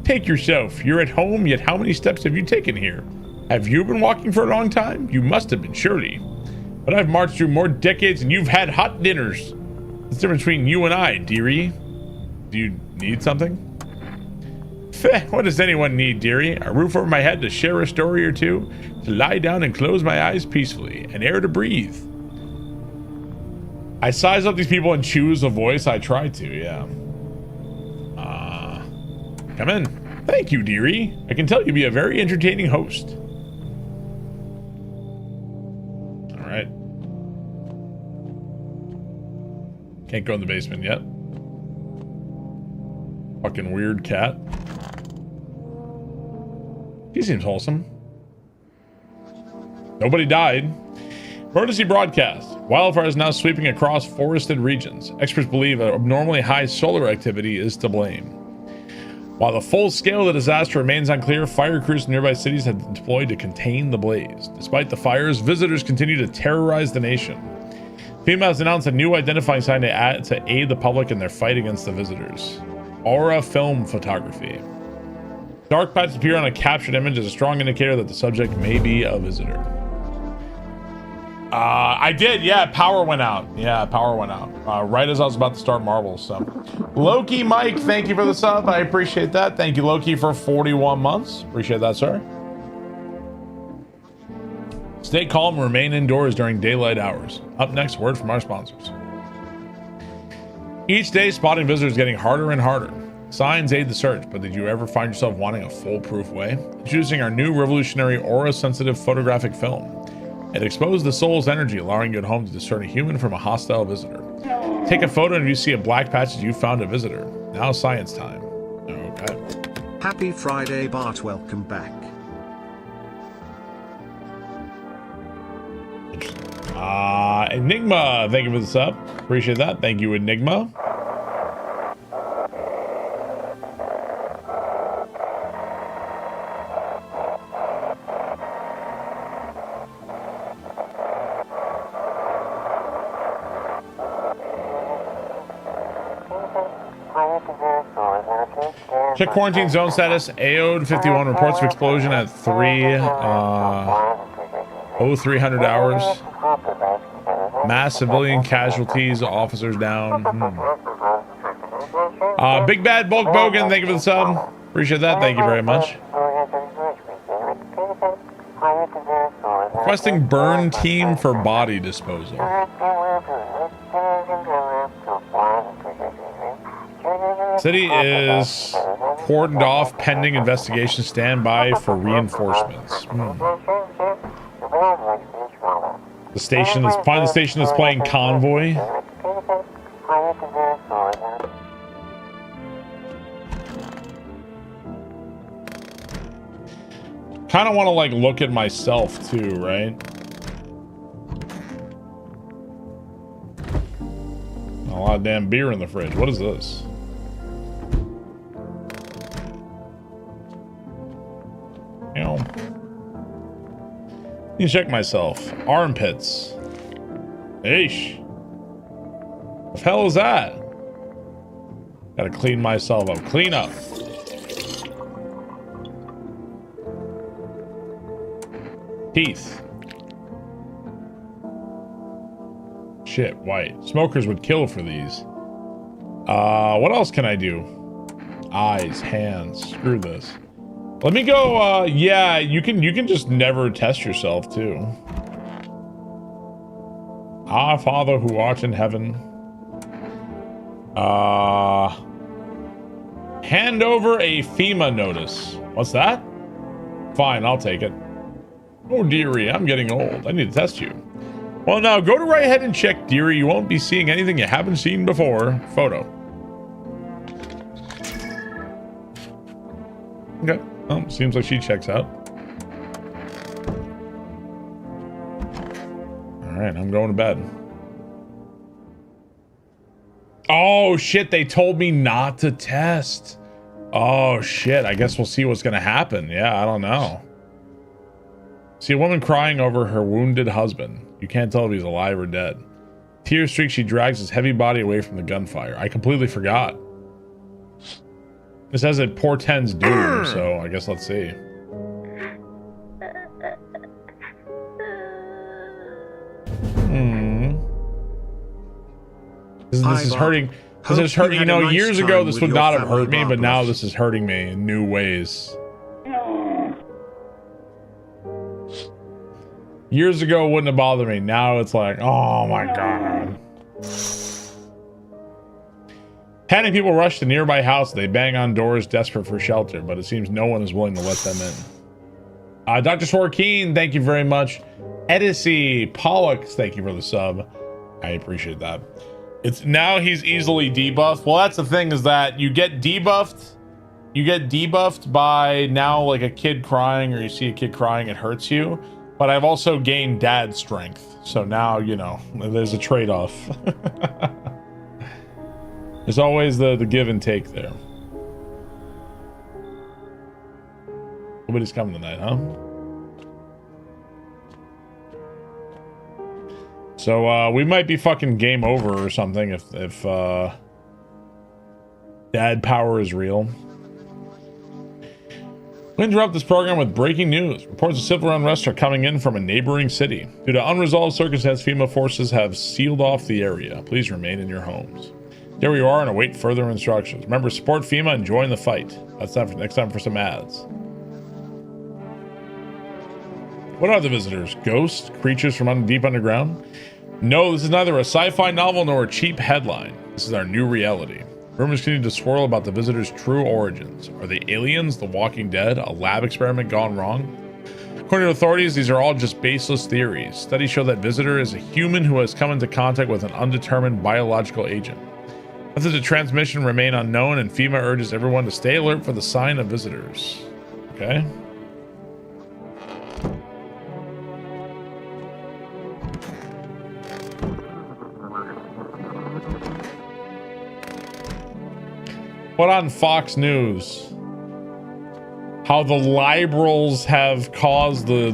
Take yourself. You're at home, yet how many steps have you taken here? Have you been walking for a long time? You must have been, surely. But I've marched through more decades and you've had hot dinners. What's the difference between you and I, dearie? Do you need something? Feh, what does anyone need, dearie? A roof over my head to share a story or two? To lie down and close my eyes peacefully, and air to breathe. I size up these people and choose a voice. I try to, yeah. Come in. Thank you, dearie. I can tell you be a very entertaining host. All right. Can't go in the basement yet. Fucking weird cat. He seems wholesome. Nobody died. Emergency broadcast. Wildfires now sweeping across forested regions. Experts believe that abnormally high solar activity is to blame. While the full scale of the disaster remains unclear, fire crews in nearby cities have been deployed to contain the blaze. Despite the fires, visitors continue to terrorize the nation. FEMA has announced a new identifying sign to aid the public in their fight against the visitors. Aura film photography. Dark patches appear on a captured image as a strong indicator that the subject may be a visitor. I did, yeah, power went out. Yeah, power went out. Right as I was about to start marbles, so. Loki Mike, thank you for the sub. I appreciate that. Thank you, Loki, for 41 months. Appreciate that, sir. Stay calm and remain indoors during daylight hours. Up next, word from our sponsors. Each day, spotting visitors is getting harder and harder. Signs aid the search, but did you ever find yourself wanting a foolproof way? Introducing our new revolutionary aura-sensitive photographic film. It exposes the soul's energy, allowing you at home to discern a human from a hostile visitor. Take a photo and if you see a black patch, you found a visitor. Now science time. Okay. Happy Friday, Bart. Welcome back. Enigma, thank you for the sub. Appreciate that. Thank you, Enigma. Check quarantine zone status. AOD 51 reports of explosion at 0300 hours. Mass civilian casualties. Officers down. Big Bad Bulk Bogan, thank you for the sub. Appreciate that. Thank you very much. Requesting burn team for body disposal. City is cordoned off pending investigation. Stand by for reinforcements. The station is find the station is playing Convoy. Kind of want to like look at myself too, right? A lot of damn beer in the fridge. What is this? You know, you check myself. Armpits. Eesh. What the hell is that? Gotta clean myself up. Clean up. Teeth. Shit, white. Smokers would kill for these. What else can I do? Eyes, hands. Screw this. Let me go, yeah, you can just never test yourself, too. Our Father who art in heaven. Hand over a FEMA notice. What's that? Fine, I'll take it. Oh, dearie, I'm getting old. I need to test you. Well, now, go to right ahead and check, dearie. You won't be seeing anything you haven't seen before. Photo. Okay. Oh, seems like she checks out. Alright, I'm going to bed. Oh, shit, they told me not to test. Oh, shit, I guess we'll see what's going to happen. Yeah, I don't know. See a woman crying over her wounded husband. You can't tell if he's alive or dead. Tear streaks, she drags his heavy body away from the gunfire. I completely forgot. This says it portends doom, so I guess let's see. This is hurting. This is hurting. You know, years ago this would not have hurt me, but now this is hurting me in new ways. Years ago it wouldn't have bothered me. Now it's like, oh my god. Panicked people rush to nearby house. They bang on doors, desperate for shelter, but it seems no one is willing to let them in. Dr. Sorkeen, thank you very much. Edisy Pollux, thank you for the sub. I appreciate that. It's now he's easily debuffed. Well, that's the thing, is that you get debuffed. You get debuffed by now, like a kid crying, or you see a kid crying, it hurts you. But I've also gained dad strength. So now, you know, there's a trade-off. There's always the give and take there. Nobody's coming tonight, huh? So we might be fucking game over or something if dad power is real. We interrupt this program with breaking news. Reports of civil unrest are coming in from a neighboring city. Due to unresolved circumstances, FEMA forces have sealed off the area. Please remain in your homes. There you are, and await further instructions. Remember, support FEMA and join the fight. That's time for next time for some ads. What are the visitors? Ghosts? Creatures from deep underground? No, this is neither a sci-fi novel nor a cheap headline. This is our new reality. Rumors continue to swirl about the visitors' true origins. Are they aliens, the Walking Dead, a lab experiment gone wrong? According to authorities, these are all just baseless theories. Studies show that visitor is a human who has come into contact with an undetermined biological agent. Methods of transmission remain unknown, and FEMA urges everyone to stay alert for the sign of visitors. Okay. What on Fox News? How the liberals have caused the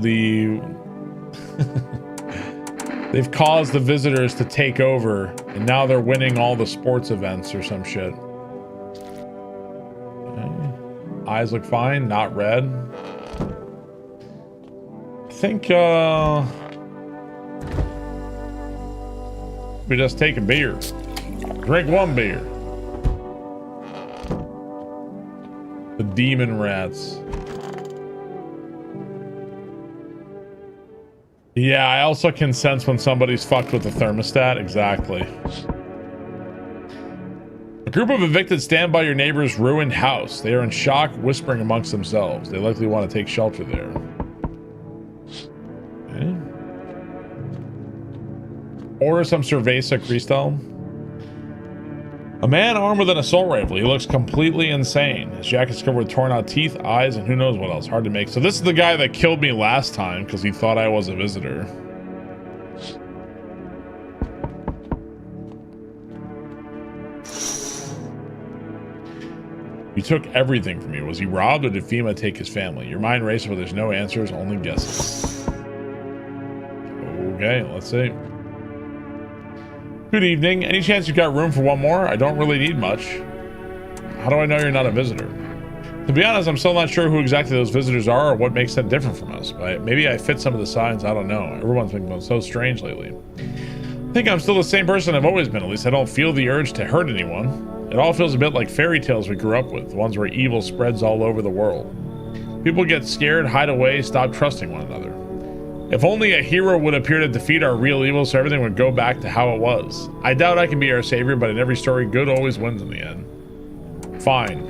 they've caused the visitors to take over, and now they're winning all the sports events or some shit. Okay. Eyes look fine, not red. I think we just take a beer. Drink one beer. The demon rats. Yeah, I also can sense when somebody's fucked with the thermostat. Exactly. A group of evicted stand by your neighbor's ruined house. They are in shock, whispering amongst themselves. They likely want to take shelter there. Okay. Order some cerveza, Cristal. A man armed with an assault rifle. He looks completely insane. His jacket's covered with torn out teeth, eyes, and who knows what else. Hard to make. So this is the guy that killed me last time because he thought I was a visitor. He took everything from you. Was he robbed, or did FEMA take his family? Your mind races, but there's no answers, only guesses. Okay, let's see. Good evening. Any chance you've got room for one more? I don't really need much. How do I know you're not a visitor? To be honest, I'm still not sure who exactly those visitors are or what makes them different from us. But maybe I fit some of the signs, I don't know. Everyone's been going so strange lately. I think I'm still the same person I've always been. At least I don't feel the urge to hurt anyone. It all feels a bit like fairy tales we grew up with, the ones where evil spreads all over the world. People get scared, hide away, stop trusting one another. If only a hero would appear to defeat our real evil so everything would go back to how it was. I doubt I can be our savior, but in every story, good always wins in the end. Fine.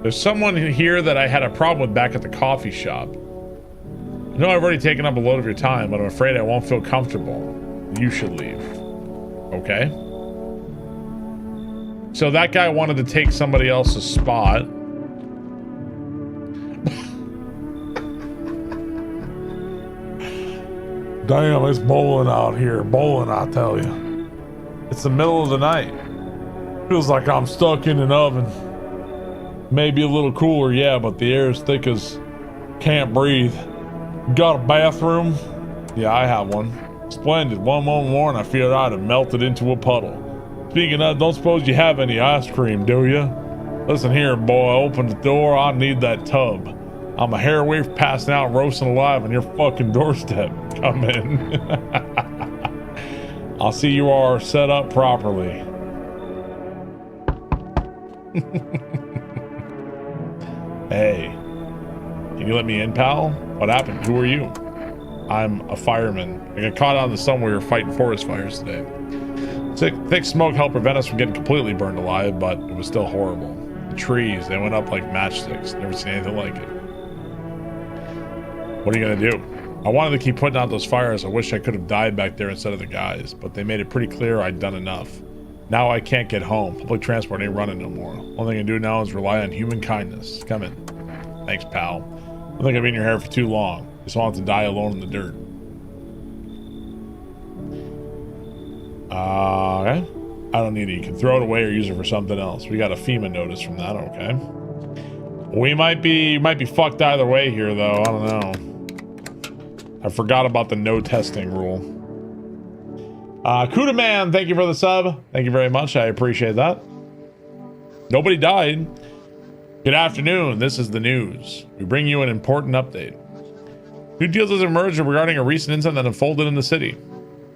There's someone here that I had a problem with back at the coffee shop. I know I've already taken up a load of your time, but I'm afraid I won't feel comfortable. You should leave. Okay. So that guy wanted to take somebody else's spot. Damn, it's bowling out here. Bowling, I tell you. It's the middle of the night. Feels like I'm stuck in an oven. Maybe a little cooler, yeah, but the air is thick as can't breathe. Got a bathroom? Yeah, I have one. Splendid. One moment more and I feel I'd have melted into a puddle. Speaking of, don't suppose you have any ice cream, do you? Listen here, boy, open the door. I need that tub. I'm a hair away from passing out, roasting alive on your fucking doorstep. Come in. I'll see you are set up properly. Hey, can you let me in, pal? What happened? Who are you? I'm a fireman. I got caught out in the sun when we were fighting forest fires today. Thick smoke helped prevent us from getting completely burned alive, but it was still horrible. The trees, they went up like matchsticks. Never seen anything like it. What are you gonna do? I wanted to keep putting out those fires. I wish I could have died back there instead of the guys, but they made it pretty clear I'd done enough. Now I can't get home. Public transport ain't running no more. Only thing I can do now is rely on human kindness. Come in. Thanks, pal. I don't think I've been in your hair for too long. Just wanted to die alone in the dirt. Okay. I don't need it. You can throw it away or use it for something else. We got a FEMA notice from that. Okay. We might be fucked either way here, though. I don't know. I forgot about the no testing rule. Kuda Man, thank you for the sub. Thank you very much. I appreciate that. Nobody died. Good afternoon. This is the news. We bring you an important update. New deals has emerged regarding a recent incident that unfolded in the city.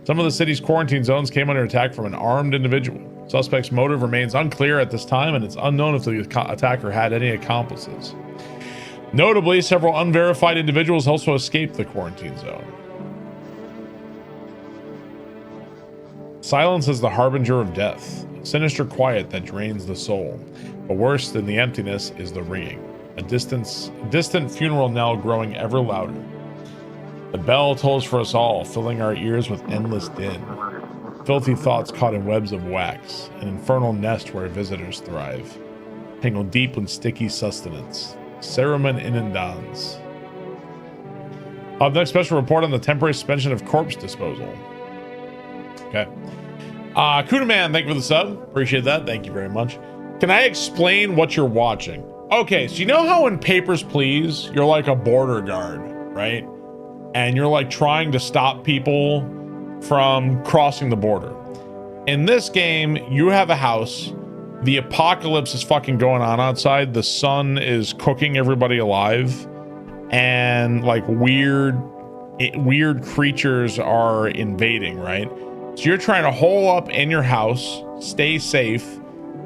Some of the city's quarantine zones came under attack from an armed individual. Suspect's motive remains unclear at this time, and it's unknown if the attacker had any accomplices. Notably, several unverified individuals also escaped the quarantine zone. Silence is the harbinger of death, a sinister quiet that drains the soul. But worse than the emptiness is the ringing, a distant funeral knell growing ever louder. The bell tolls for us all, filling our ears with endless din. Filthy thoughts caught in webs of wax, an infernal nest where visitors thrive, tangled deep in sticky sustenance. Cerumen inundans. Next special report on the temporary suspension of corpse disposal. Okay. Kuda Man, thank you for the sub. Appreciate that. Thank you very much. Can I explain what you're watching? Okay, so you know how in Papers, Please, you're like a border guard, right? And you're like trying to stop people from crossing the border. In this game, you have a house. The apocalypse is fucking going on outside. The sun is cooking everybody alive. And like weird creatures are invading, right? So you're trying to hole up in your house, stay safe,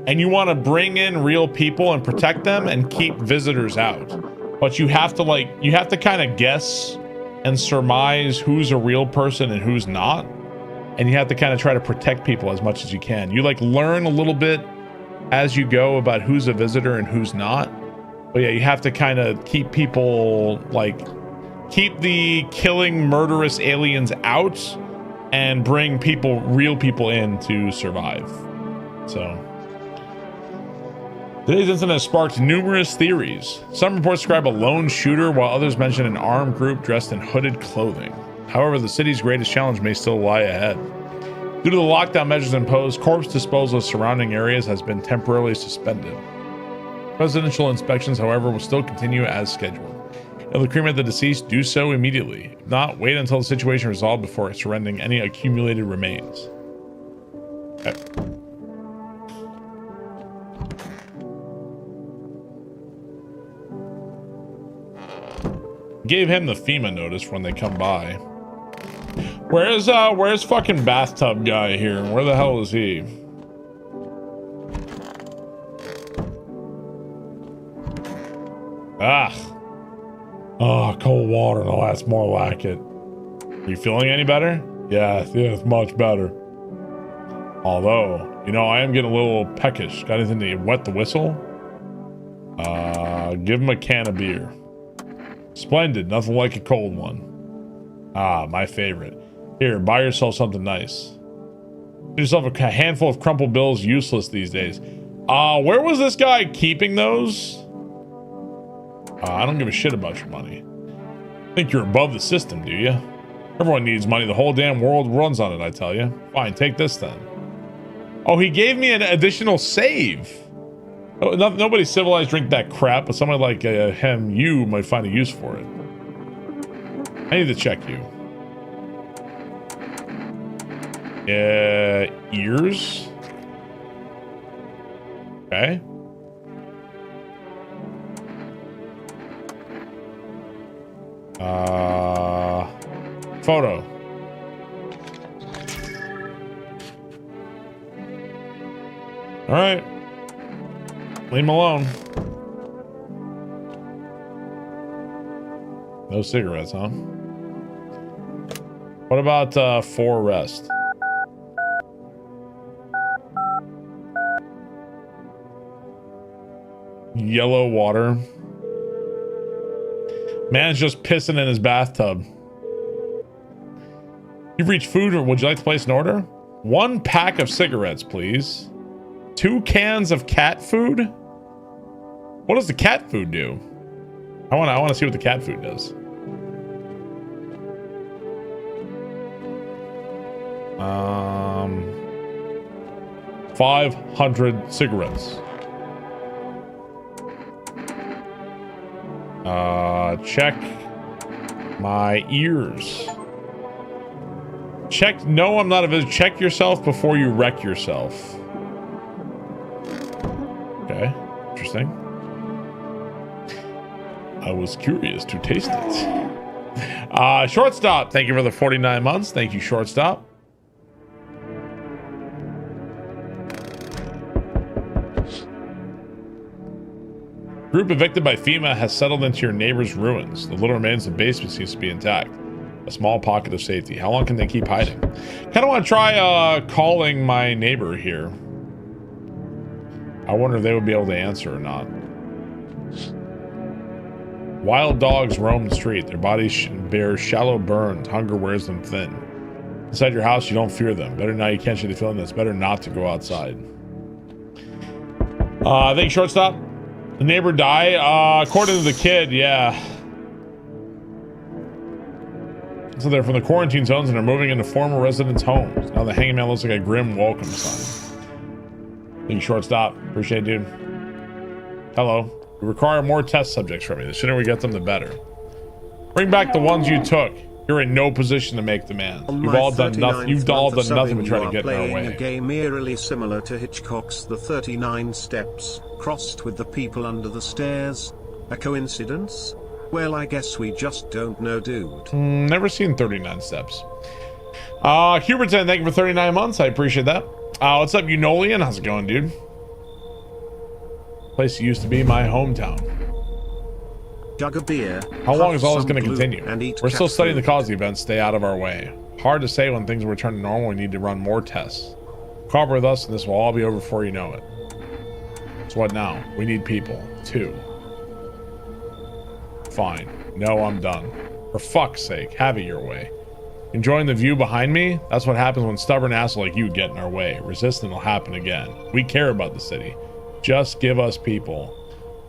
and you want to bring in real people and protect them and keep visitors out. But you have to kind of guess and surmise who's a real person and who's not. And you have to kind of try to protect people as much as you can. You like learn a little bit as you go about who's a visitor and who's not. But yeah, you have to kind of keep people, like, keep the killing murderous aliens out and bring people, real people in to survive. So today's incident has sparked numerous theories. Some reports describe a lone shooter, while others mention an armed group dressed in hooded clothing. However, the city's greatest challenge may still lie ahead. Due to the lockdown measures imposed, corpse disposal of surrounding areas has been temporarily suspended. Residential inspections, however, will still continue as scheduled. If the cremate the deceased, do so immediately. If not, wait until the situation is resolved before surrendering any accumulated remains. Okay. Gave him the FEMA notice when they come by. Where's fucking bathtub guy here? Where the hell is he? Ah. Oh, cold water. No, that's more like it. Are you feeling any better? Yeah, it's much better. Although, you know, I am getting a little peckish. Got anything to wet the whistle? Give him a can of beer. Splendid. Nothing like a cold one. Ah, my favorite. Here, buy yourself something nice. Get yourself a handful of crumpled bills, useless these days. Where was this guy keeping those? I don't give a shit about your money. Think you're above the system, do you? Everyone needs money. The whole damn world runs on it, I tell you. Fine, take this then. Oh, he gave me an additional save. Oh, nobody civilized drink that crap, but somebody like you might find a use for it. I need to check you. Ears? Okay. Photo. All right. Leave him alone. No cigarettes, huh? What about 4 rest? Yellow water. Man's just pissing in his bathtub. You've reached food, or would you like to place an order? 1 pack of cigarettes, please. 2 cans of cat food? What does the cat food do? I want to see what the cat food does. 500 cigarettes. Check my ears. Check. No, I'm not a visitor. Check yourself before you wreck yourself. Okay, interesting. I was curious to taste it. Shortstop, thank you for the 49 months. Thank you, Shortstop. Group evicted by FEMA has settled into your neighbor's ruins. The little remains of the basement seems to be intact. A small pocket of safety. How long can they keep hiding? Kind of want to try calling my neighbor here. I wonder if they would be able to answer or not. Wild dogs roam the street. Their bodies bear shallow burns. Hunger wears them thin. Inside your house, you don't fear them. Better now you can't shake the feeling that it's better not to go outside. I think shortstop. The neighbor die? According to the kid, yeah. So they're from the quarantine zones and are moving into former residents' homes. Now the hanging man looks like a grim welcome sign. Thank you, shortstop. Appreciate it, dude. Hello. We require more test subjects from you. The sooner we get them, the better. Bring back the ones you took. You're in no position to make demands. You've all done nothing. You've all done nothing but try to get in our way. A game eerily similar to Hitchcock's The 39 Steps, crossed with The People Under the Stairs. A coincidence? Well, I guess we just don't know, dude. Never seen 39 Steps. Huberton, thank you for 39 months. I appreciate that. What's up, Unolian? How's it going, dude? Place used to be my hometown. Jug of beer. How long is all this going to continue? We're still studying the cause of the event. Stay out of our way. Hard to say when things will return to normal. We need to run more tests. Cooperate with us and this will all be over before you know it. So what now? We need people. 2. Fine. No, I'm done. For fuck's sake, have it your way. Enjoying the view behind me? That's what happens when stubborn assholes like you get in our way. Resistance will happen again. We care about the city. Just give us people.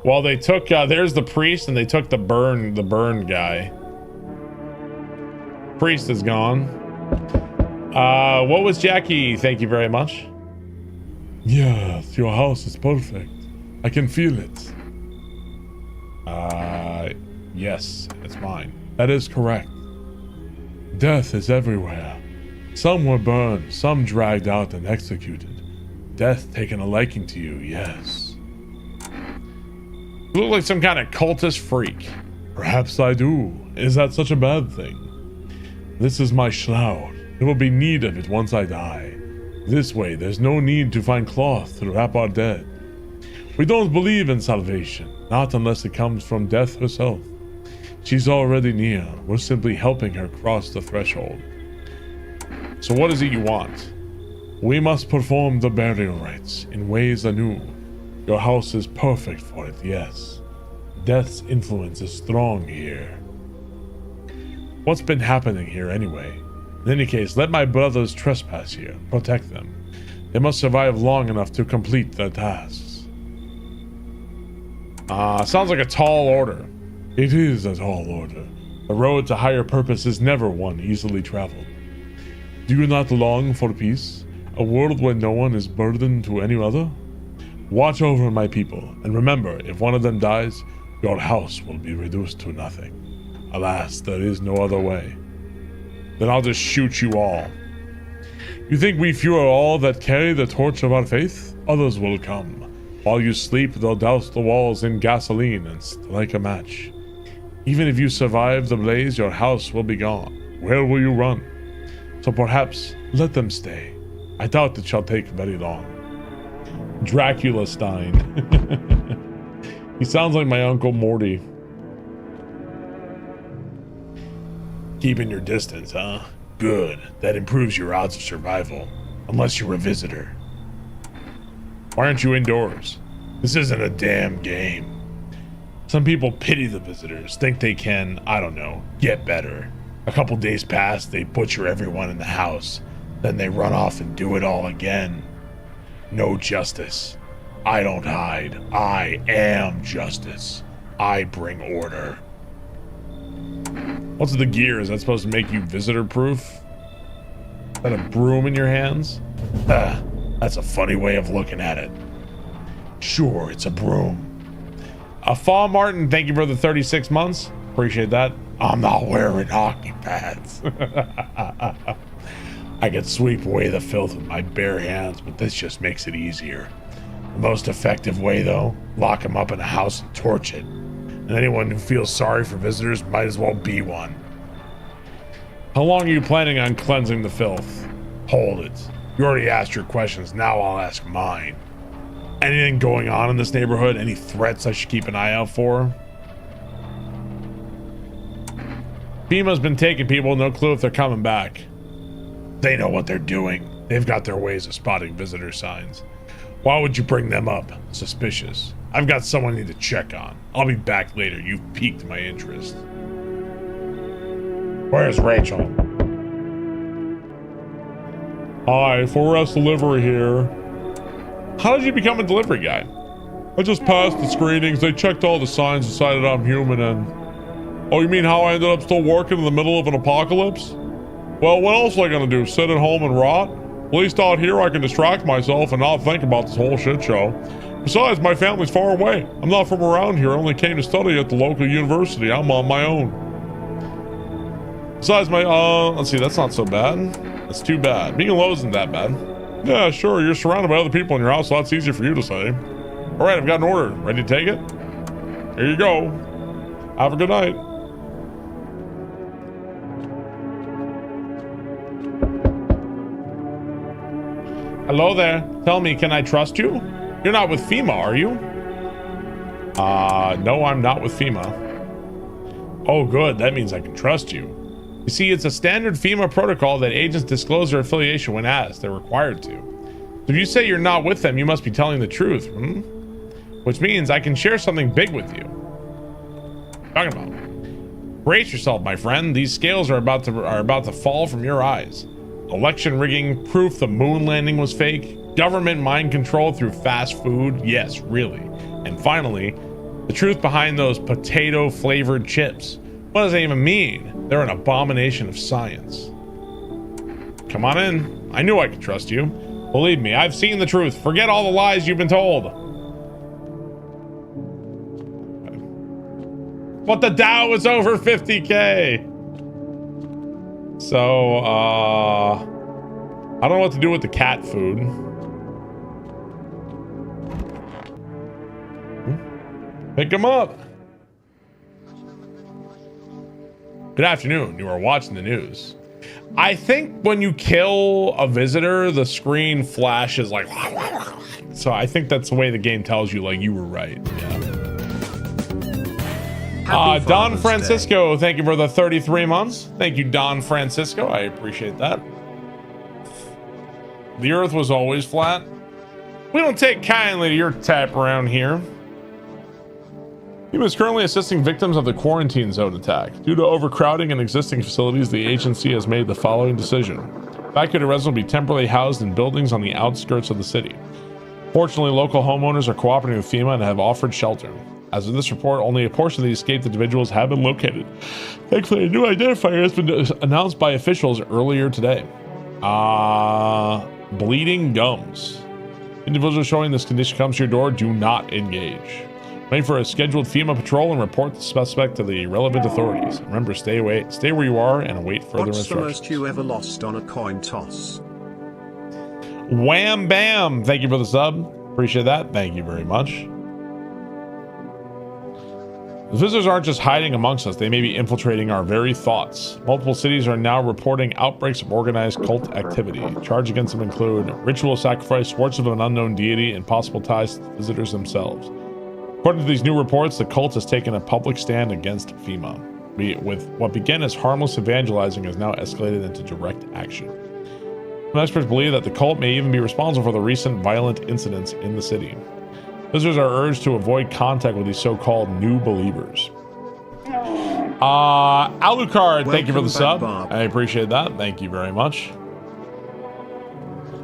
Well, they took, there's the priest, and they took the burn guy. Priest is gone. What was Jackie? Thank you very much. Yes, your house is perfect. I can feel it. Yes, it's mine. That is correct. Death is everywhere. Some were burned, some dragged out and executed. Death taking a liking to you, yes. You look like some kind of cultist freak. Perhaps I do. Is that such a bad thing? This is my shroud. There will be need of it once I die. This way, there's no need to find cloth to wrap our dead. We don't believe in salvation, not unless it comes from death herself. She's already near. We're simply helping her cross the threshold. So what is it you want? We must perform the burial rites in ways anew. Your house is perfect for it, yes. Death's influence is strong here. What's been happening here anyway? In any case, let my brothers trespass here. Protect them. They must survive long enough to complete their tasks. Sounds like a tall order. It is a tall order. The road to higher purpose is never one easily traveled. Do you not long for peace? A world where no one is burdened to any other? Watch over my people, and remember, if one of them dies, your house will be reduced to nothing. Alas, there is no other way. Then I'll just shoot you all. You think we few are all that carry the torch of our faith? Others will come. While you sleep, they'll douse the walls in gasoline and strike a match. Even if you survive the blaze, your house will be gone. Where will you run? So perhaps let them stay. I doubt it shall take very long. Dracula Stein. He sounds like my Uncle Morty. Keeping your distance, huh? Good. That improves your odds of survival. Unless you're a visitor. Why aren't you indoors? This isn't a damn game. Some people pity the visitors, think they can, I don't know, get better. A couple days pass, they butcher everyone in the house. Then they run off and do it all again. No justice. I don't hide. I am justice. I bring order. What's the gear? Is that supposed to make you visitor proof? Is that a broom in your hands? That's a funny way of looking at it. Sure, it's a broom. Fall Martin, thank you for the 36 months. Appreciate that. I'm not wearing hockey pads. I could sweep away the filth with my bare hands, but this just makes it easier. The most effective way, though, lock them up in a house and torch it. And anyone who feels sorry for visitors might as well be one. How long are you planning on cleansing the filth? Hold it. You already asked your questions, now I'll ask mine. Anything going on in this neighborhood? Any threats I should keep an eye out for? FEMA's been taking people, no clue if they're coming back. They know what they're doing. They've got their ways of spotting visitor signs. Why would you bring them up? Suspicious. I've got someone I need to check on. I'll be back later. You've piqued my interest. Where's Rachel? Hi, 4S delivery here. How did you become a delivery guy? I just passed the screenings. They checked all the signs, decided I'm human, and... Oh, you mean how I ended up still working in the middle of an apocalypse? Well, what else am I gonna do? Sit at home and rot? At least out here I can distract myself and not think about this whole shit show. Besides, my family's far away. I'm not from around here. I only came to study at the local university. I'm on my own. Besides, let's see, that's not so bad. That's too bad. Being alone isn't that bad. Yeah, sure, you're surrounded by other people in your house, so that's easier for you to say. All right, I've got an order. Ready to take it? Here you go. Have a good night. Hello there. Tell me, can I trust you? You're not with FEMA, are you? No, I'm not with FEMA. Oh, good. That means I can trust you. You see, it's a standard FEMA protocol that agents disclose their affiliation when asked. They're required to. So if you say you're not with them, you must be telling the truth, Which means I can share something big with you. Talking about. Brace yourself, my friend. These scales are about to fall from your eyes. Election rigging, proof the moon landing was fake, government mind control through fast food, yes, really. And finally, the truth behind those potato-flavored chips. What does that even mean? They're an abomination of science. Come on in. I knew I could trust you. Believe me, I've seen the truth. Forget all the lies you've been told. But the Dow is over 50K. So, I don't know what to do with the cat food. Pick him up. Good afternoon. You are watching the news. I think when you kill a visitor, the screen flashes like... So I think that's the way the game tells you, like, you were right. Yeah. Don Francisco, thank you for the 33 months. Thank you, Don Francisco. I appreciate that. The earth was always flat. We don't take kindly to your type around here. He was currently assisting victims of the quarantine zone attack. Due to overcrowding in existing facilities, the agency has made the following decision. Evacuated residents will be temporarily housed in buildings on the outskirts of the city. Fortunately, local homeowners are cooperating with FEMA and have offered shelter. As of this report, only a portion of the escaped individuals have been located. Thankfully, a new identifier has been announced by officials earlier today. Bleeding gums. Individuals showing this condition comes to your door, do not engage. Wait for a scheduled FEMA patrol and report the suspect to the relevant authorities. Remember, stay where you are and await further instructions. What's the most you ever lost on a coin toss? Wham bam! Thank you for the sub. Appreciate that. Thank you very much. The visitors aren't just hiding amongst us, they may be infiltrating our very thoughts. Multiple cities are now reporting outbreaks of organized cult activity. Charges against them include ritual sacrifice, worship of an unknown deity, and possible ties to the visitors themselves. According to these new reports, the cult has taken a public stand against FEMA. with what began as harmless evangelizing has now escalated into direct action. Some experts believe that the cult may even be responsible for the recent violent incidents in the city. Visitors are urged to avoid contact with these so-called new believers. Alucard, thank you for the sub. Bob. I appreciate that. Thank you very much.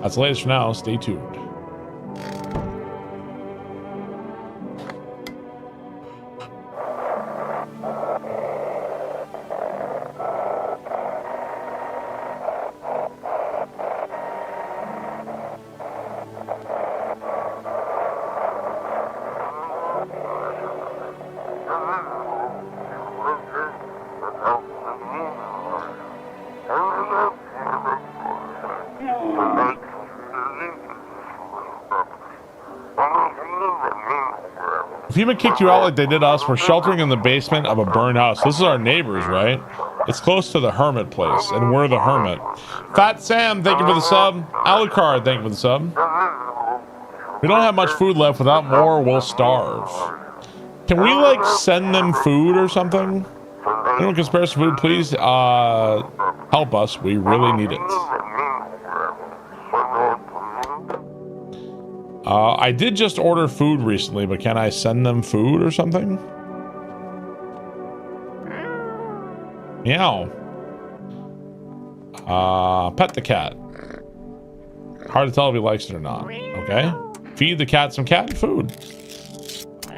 That's the latest for now. Stay tuned. If human kicked you out like they did us, we're sheltering in the basement of a burned house. This is our neighbors, right? It's close to the hermit place, and we're the hermit. Fat Sam, thank you for the sub. Alucard, thank you for the sub. We don't have much food left. Without more, we'll starve. Can we, like, send them food or something? Anyone can spare some food, please? Help us. We really need it. I did just order food recently, but can I send them food or something? Meow. Pet the cat. Hard to tell if he likes it or not. Okay. Feed the cat some cat food. A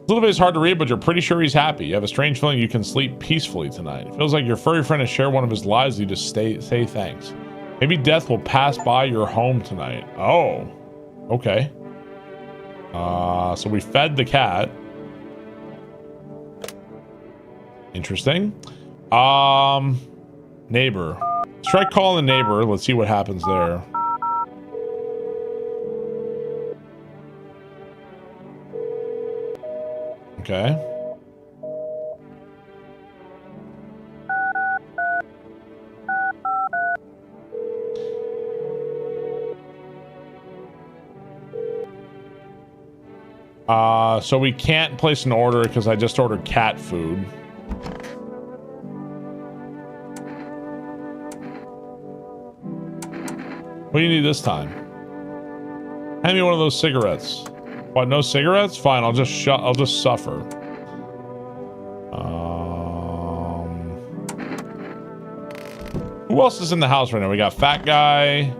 little bit is hard to read, but you're pretty sure he's happy. You have a strange feeling you can sleep peacefully tonight. It feels like your furry friend has shared one of his lives. You just say thanks. Maybe death will pass by your home tonight. Oh, okay. So we fed the cat. Interesting. Neighbor. Let's try calling the neighbor. Let's see what happens there. Okay. So we can't place an order because I just ordered cat food. What do you need this time? Hand me one of those cigarettes. What, no cigarettes? Fine, I'll just suffer. Who else is in the house right now? We got fat guy.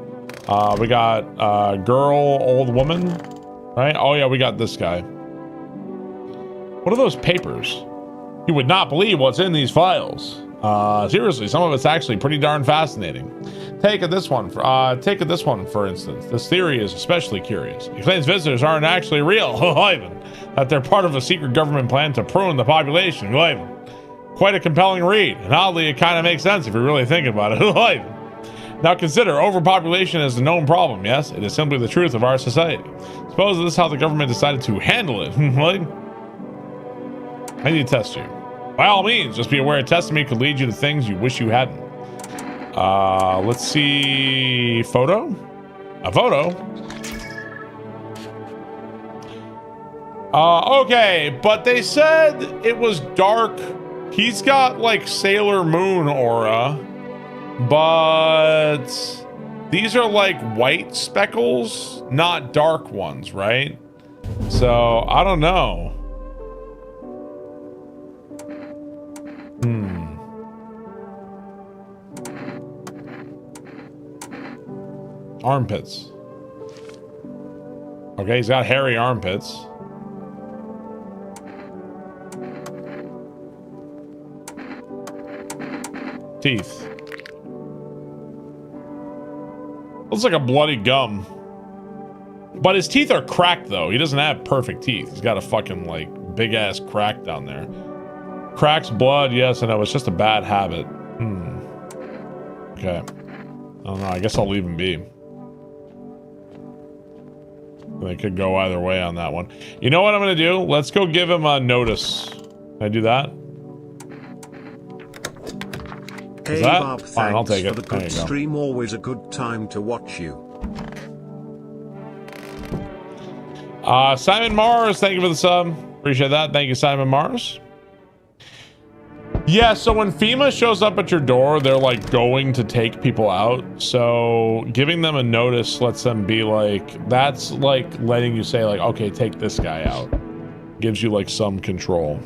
We got girl, old woman. Right? Oh yeah, we got this guy. What are those papers? You would not believe what's in these files. Seriously, some of it's actually pretty darn fascinating. Take this one for instance. This theory is especially curious. It claims visitors aren't actually real, that they're part of a secret government plan to prune the population. Quite a compelling read, and oddly, it kind of makes sense if you really think about it. Now consider, overpopulation is a known problem, yes? It is simply the truth of our society. Suppose this is how the government decided to handle it. I need to test you. By all means, just be aware testing me could lead you to things you wish you hadn't. Let's see... Photo? A photo? Okay, but they said it was dark. He's got, like, Sailor Moon aura. But these are like white speckles, not dark ones, right? So I don't know. Armpits. Okay, he's got hairy armpits. Teeth. Looks like a bloody gum. But his teeth are cracked, though. He doesn't have perfect teeth. He's got a fucking, like, big-ass crack down there. Cracks blood, yes, I know. It's just a bad habit. Okay. I don't know. I guess I'll leave him be. They could go either way on that one. You know what I'm going to do? Let's go give him a notice. Can I do that? Hey that? Bob, Fine, I'll take it. For the good stream, always a good time to watch you. Simon Mars, thank you for the sub. Appreciate that. Thank you, Simon Mars. Yeah, so when FEMA shows up at your door, they're like going to take people out. So giving them a notice lets them be like, that's like letting you say like, okay, take this guy out. Gives you like some control.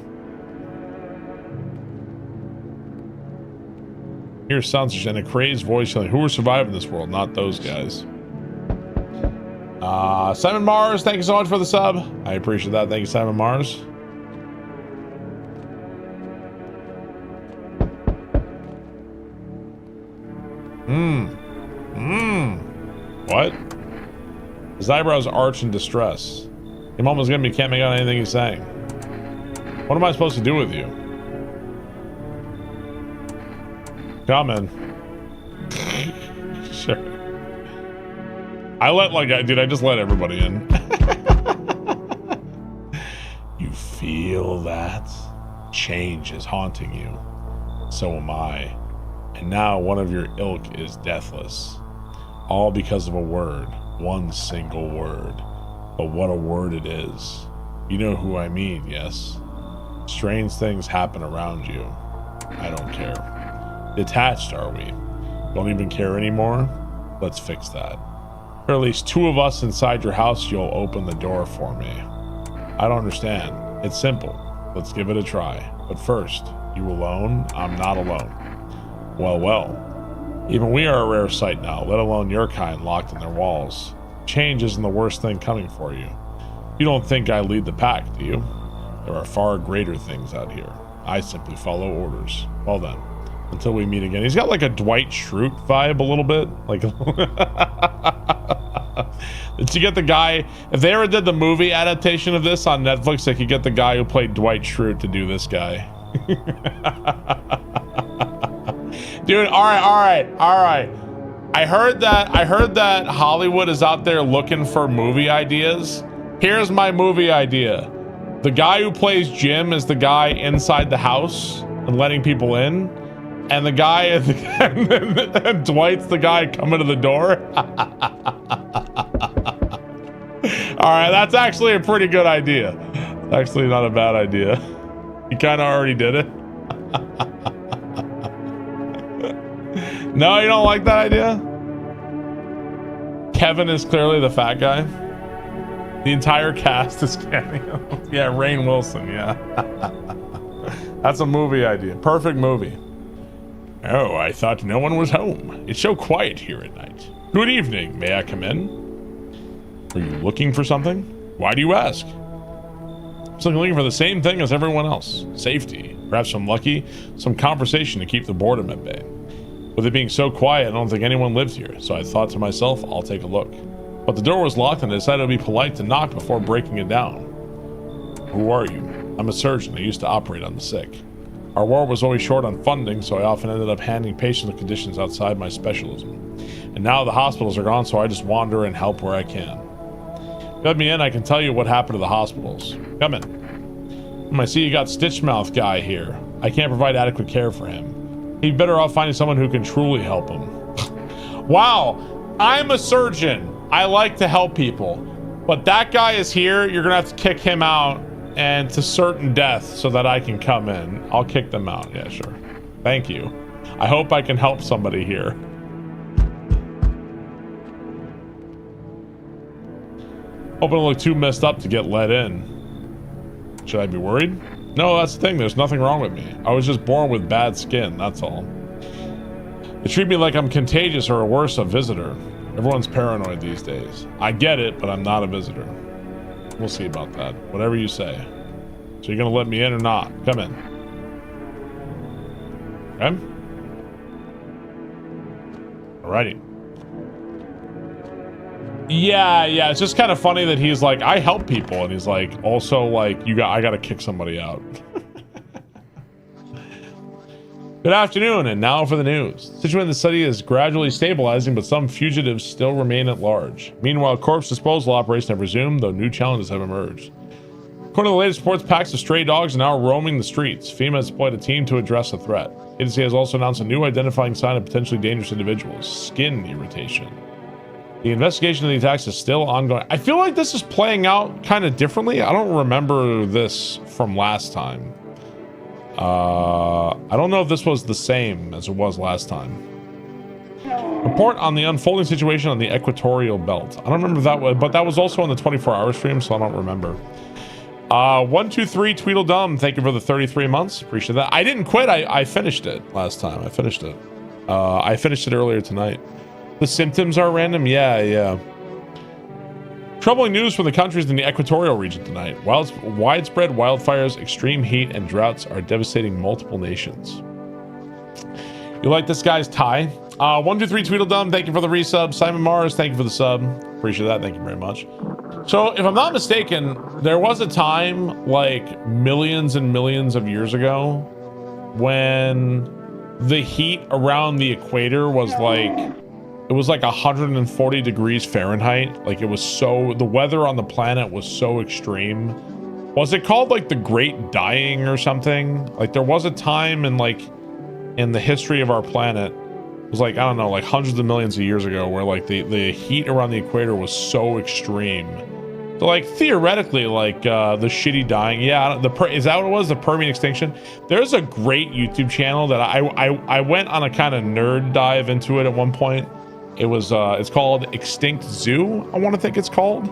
Here's sounds in a crazed voice like, who will survive in this world? Not those guys. Simon Mars, thank you so much for the sub. I appreciate that. Thank you, Simon Mars. What? His eyebrows arch in distress. Your mom was gonna be can't make out anything he's saying. What am I supposed to do with you? Come in. Sure. I just let everybody in. You feel that? Change is haunting you. So am I. And now one of your ilk is deathless. All because of a word. One single word. But what a word it is. You know who I mean, yes? Strange things happen around you. I don't care. Detached, are we? Don't even care anymore? Let's fix that. Or at least two of us inside your house, you'll open the door for me. I don't understand. It's simple. Let's give it a try. But first, you alone? I'm not alone. Well. Even we are a rare sight now, let alone your kind locked in their walls. Change isn't the worst thing coming for you. You don't think I lead the pack, do you? There are far greater things out here. I simply follow orders. Well then, until we meet again. He's got like a Dwight Schrute vibe a little bit. Like, did you get the guy? If they ever did the movie adaptation of this on Netflix, they could get the guy who played Dwight Schrute to do this guy. Dude, all right. I heard that Hollywood is out there looking for movie ideas. Here's my movie idea. The guy who plays Jim is the guy inside the house and letting people in. And the guy, and Dwight's the guy coming to the door. All right, that's actually a pretty good idea. It's actually not a bad idea. You kind of already did it. No, you don't like that idea? Kevin is clearly the fat guy. The entire cast is cameo. Yeah, Rainn Wilson, yeah. That's a movie idea. Perfect movie. Oh, I thought no one was home. It's so quiet here at night. Good evening. May I come in? Are you looking for something? Why do you ask? I'm looking for the same thing as everyone else. Safety. Perhaps I'm lucky. Some conversation to keep the boredom at bay. With it being so quiet, I don't think anyone lives here, so I thought to myself, I'll take a look. But the door was locked and I decided it would be polite to knock before breaking it down. Who are you? I'm a surgeon. I used to operate on the sick. Our ward was always short on funding, so I often ended up handling patients with conditions outside my specialism. And now the hospitals are gone, so I just wander and help where I can. Let me in, I can tell you what happened to the hospitals. Come in. I see you got Stitch Mouth guy here. I can't provide adequate care for him. He'd better off finding someone who can truly help him. Wow, I'm a surgeon. I like to help people. But that guy is here. You're going to have to kick him out and to certain death so that I can come in. I'll kick them out. Yeah, sure. Thank you. I hope I can help somebody here. Hoping to look too messed up to get let in. Should I be worried? No, that's the thing. There's nothing wrong with me. I was just born with bad skin, that's all. They treat me like I'm contagious or worse, a visitor. Everyone's paranoid these days. I get it, but I'm not a visitor. We'll see about that. Whatever you say. So you're gonna let me in or not? Come in. Okay? Alrighty. Yeah, it's just kind of funny that he's like, I help people, and he's like, also like, I gotta kick somebody out. Good afternoon, and now for the news. The situation in the city is gradually stabilizing, but some fugitives still remain at large. Meanwhile, corpse disposal operations have resumed, though new challenges have emerged. According to the latest reports, packs of stray dogs are now roaming the streets. FEMA has deployed a team to address the threat. The agency has also announced a new identifying sign of potentially dangerous individuals: skin irritation. The investigation of the attacks is still ongoing. I feel like this is playing out kind of differently. I don't remember this from last time. I don't know if this was the same as it was last time. Report on the unfolding situation on the equatorial belt. I don't remember that, but that was also on the 24-hour stream, so I don't remember. 123 Tweedledum, thank you for the 33 months. Appreciate that. I didn't quit. I finished it last time. I finished it. I finished it earlier tonight. The symptoms are random? Yeah. Troubling news from the countries in the equatorial region tonight. Widespread wildfires, extreme heat, and droughts are devastating multiple nations. You like this guy's tie? 123 Tweedledum, thank you for the resub. Simon Mars, thank you for the sub. Appreciate that. Thank you very much. So, if I'm not mistaken, there was a time, like, millions and millions of years ago, when the heat around the equator was like, it was like 140 degrees Fahrenheit. Like, it was so, the weather on the planet was so extreme. Was it called, like, the Great Dying or something? Like, there was a time in, like, in the history of our planet, it was like, I don't know, like hundreds of millions of years ago, where like the heat around the equator was so extreme. So like theoretically, like the shitty dying, yeah, is that what it was? The Permian extinction? There's a great YouTube channel that I went on a kind of nerd dive into it at one point. It was it's called Extinct Zoo, I want to think it's called.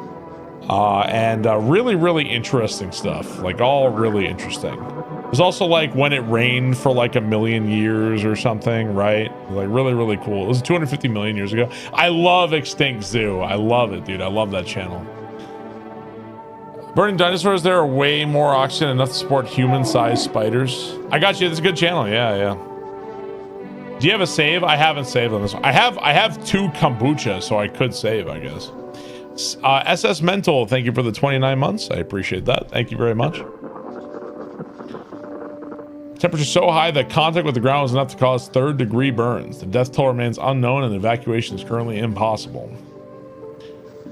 And really interesting stuff, like all really interesting. There's also like when it rained for like 1 million years or something, right? Like really cool. It was 250 million years ago. I love Extinct Zoo. I love it, dude. I love that channel. Burning dinosaurs, there are way more oxygen, enough to support human-sized spiders. I got you. This is a good channel. Yeah. Do you have a save? I haven't saved on this one. I have 2 kombucha, so I could save, I guess. SS Mental, thank you for the 29 months. I appreciate that. Thank you very much. Temperature so high that contact with the ground was enough to cause 3rd-degree burns. The death toll remains unknown and evacuation is currently impossible.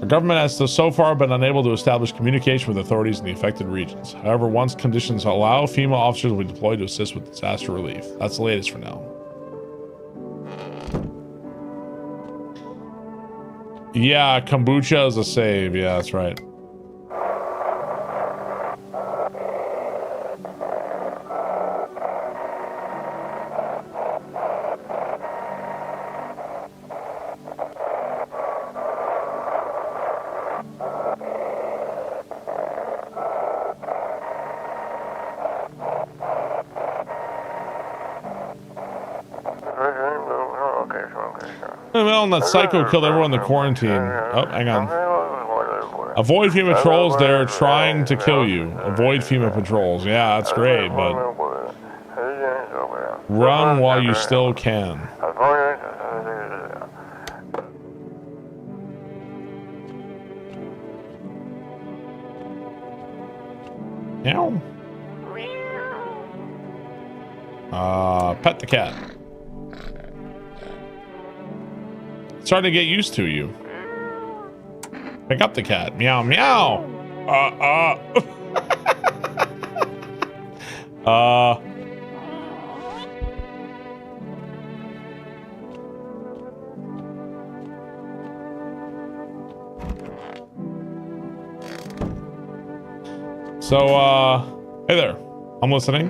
Our government has so far been unable to establish communication with authorities in the affected regions. However, once conditions allow, FEMA officers will be deployed to assist with disaster relief. That's the latest for now. Yeah, kombucha is a save. Yeah, that's right. And that psycho killed everyone in the quarantine. Oh, hang on. Avoid FEMA patrols. They're trying to kill you. Avoid FEMA patrols. Yeah, that's great, but run while you still can. Meow. Pet the cat. Starting to get used to you. Pick up the cat. Meow, meow. Hey there. I'm listening.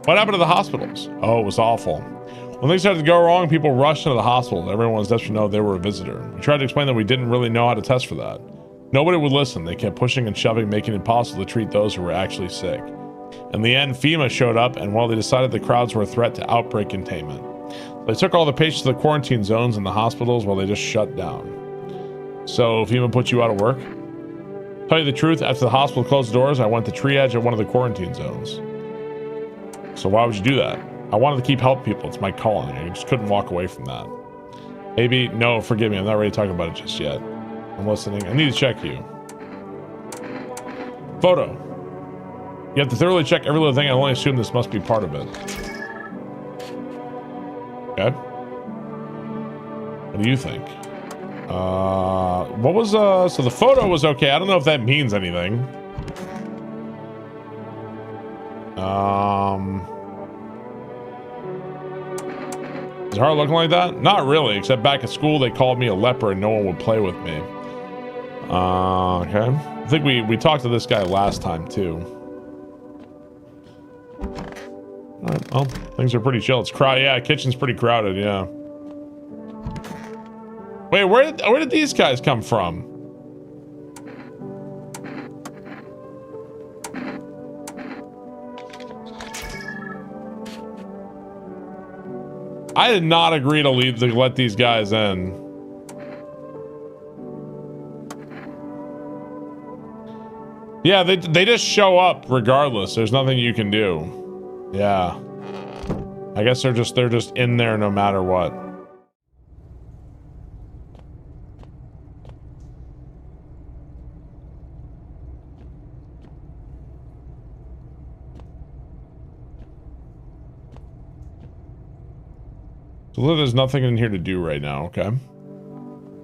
What happened to the hospitals? Oh, it was awful. When things started to go wrong, people rushed into the hospital. Everyone was desperate to know they were a visitor. We tried to explain that we didn't really know how to test for that. Nobody would listen. They kept pushing and shoving, making it impossible to treat those who were actually sick. In the end, FEMA showed up, and while they decided the crowds were a threat to outbreak containment, they took all the patients to the quarantine zones in the hospitals while they just shut down. So FEMA put you out of work? Tell you the truth, after the hospital closed the doors, I went to triage at one of the quarantine zones. So why would you do that? I wanted to keep helping people. It's my calling. I just couldn't walk away from that. Maybe, no, forgive me. I'm not ready to talk about it just yet. I'm listening. I need to check you. Photo. You have to thoroughly check every little thing. I only assume this must be part of it. Okay. What do you think? What was, so the photo was okay. I don't know if that means anything. Is Heart looking like that? Not really, except back at school they called me a leper and no one would play with me. Okay. I think we talked to this guy last time too. Alright, well, things are pretty chill. It's crowded. Yeah, kitchen's pretty crowded, yeah. Wait, where did these guys come from? I did not agree to let these guys in. Yeah, they just show up regardless. There's nothing you can do. Yeah. I guess they're just in there no matter what. So there's nothing in here to do right now, okay?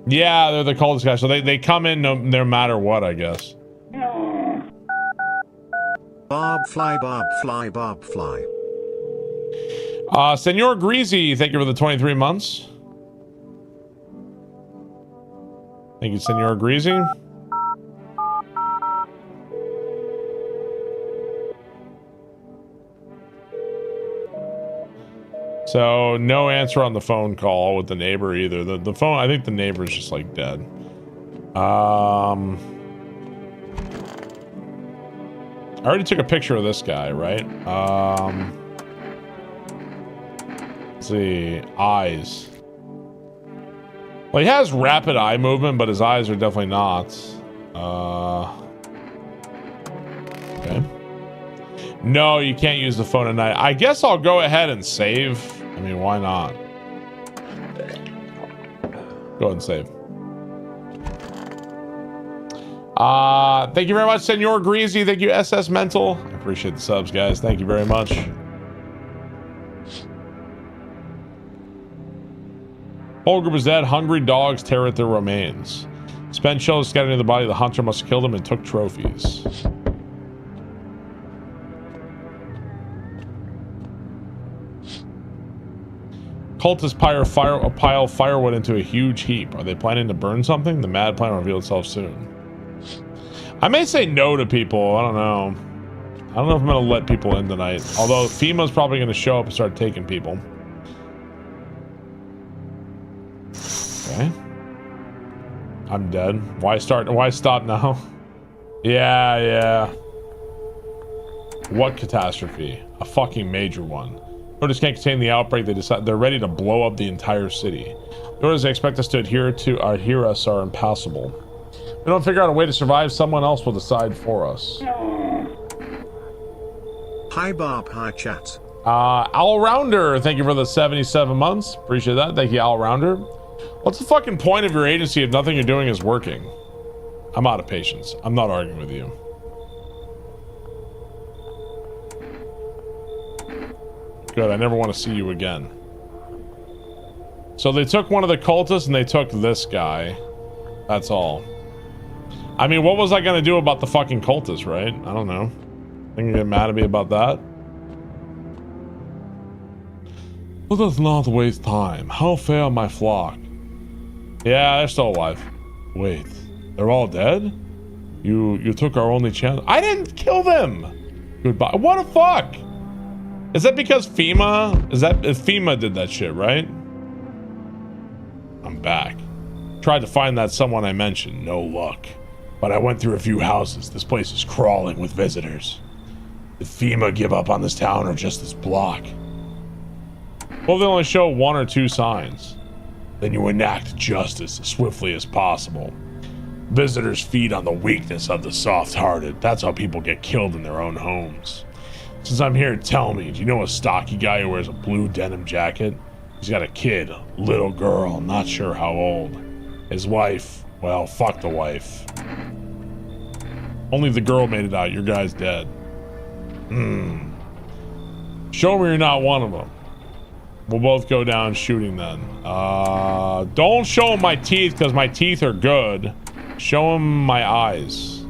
Yeah, they're the cultist guys, so they come in no matter what, I guess. Barb fly, barb fly, barb fly. Senor Greasy, thank you for the 23 months. Thank you, Senor Greasy. So no answer on the phone call with the neighbor either. The phone, I think the neighbor's just like dead. I already took a picture of this guy, right? Let's see, eyes. Well, he has rapid eye movement, but his eyes are definitely not. Okay. No, you can't use the phone at night. I guess I'll go ahead and save. I mean, why not? Go ahead and save. Thank you very much, Senor Greasy. Thank you, SS Mental. I appreciate the subs, guys. Thank you very much. Whole group is dead. Hungry dogs tear at their remains. Spent shells scattering the body. The hunter must have killed them and took trophies. Cultists pile firewood into a huge heap. Are they planning to burn something? The mad plan will reveal itself soon. I may say no to people. I don't know. I don't know if I'm going to let people in tonight. Although FEMA's probably going to show up and start taking people. Okay. I'm dead. Why stop now? Yeah. What catastrophe? A fucking major one. Orders can't contain the outbreak. They're ready to blow up the entire city. The orders they expect us to adhere us are impassable. If we don't figure out a way to survive, someone else will decide for us. Hi Barb, hi chat. All Rounder, thank you for the 77 months. Appreciate that. Thank you, All Rounder. What's the fucking point of your agency if nothing you're doing is working? I'm out of patience. I'm not arguing with you. Good, I never want to see you again. So they took one of the cultists and they took this guy. That's all. I mean, what was I gonna do about the fucking cultists, right? I don't know. Think you get mad at me about that? Let us not waste time. How fare my flock? Yeah, they're still alive. Wait, they're all dead? You took our only chance. I didn't kill them! Goodbye. What the fuck? Is that because FEMA? FEMA did that shit, right? I'm back. Tried to find that someone I mentioned. No luck. But I went through a few houses. This place is crawling with visitors. Did FEMA give up on this town or just this block? Well, they only show 1 or 2 signs. Then you enact justice as swiftly as possible. Visitors feed on the weakness of the soft-hearted. That's how people get killed in their own homes. Since I'm here, tell me, do you know a stocky guy who wears a blue denim jacket? He's got a kid, little girl, not sure how old. His wife, well, fuck the wife. Only the girl made it out, your guy's dead. Show me you're not one of them. We'll both go down shooting then. Don't show him my teeth, because my teeth are good. Show him my eyes.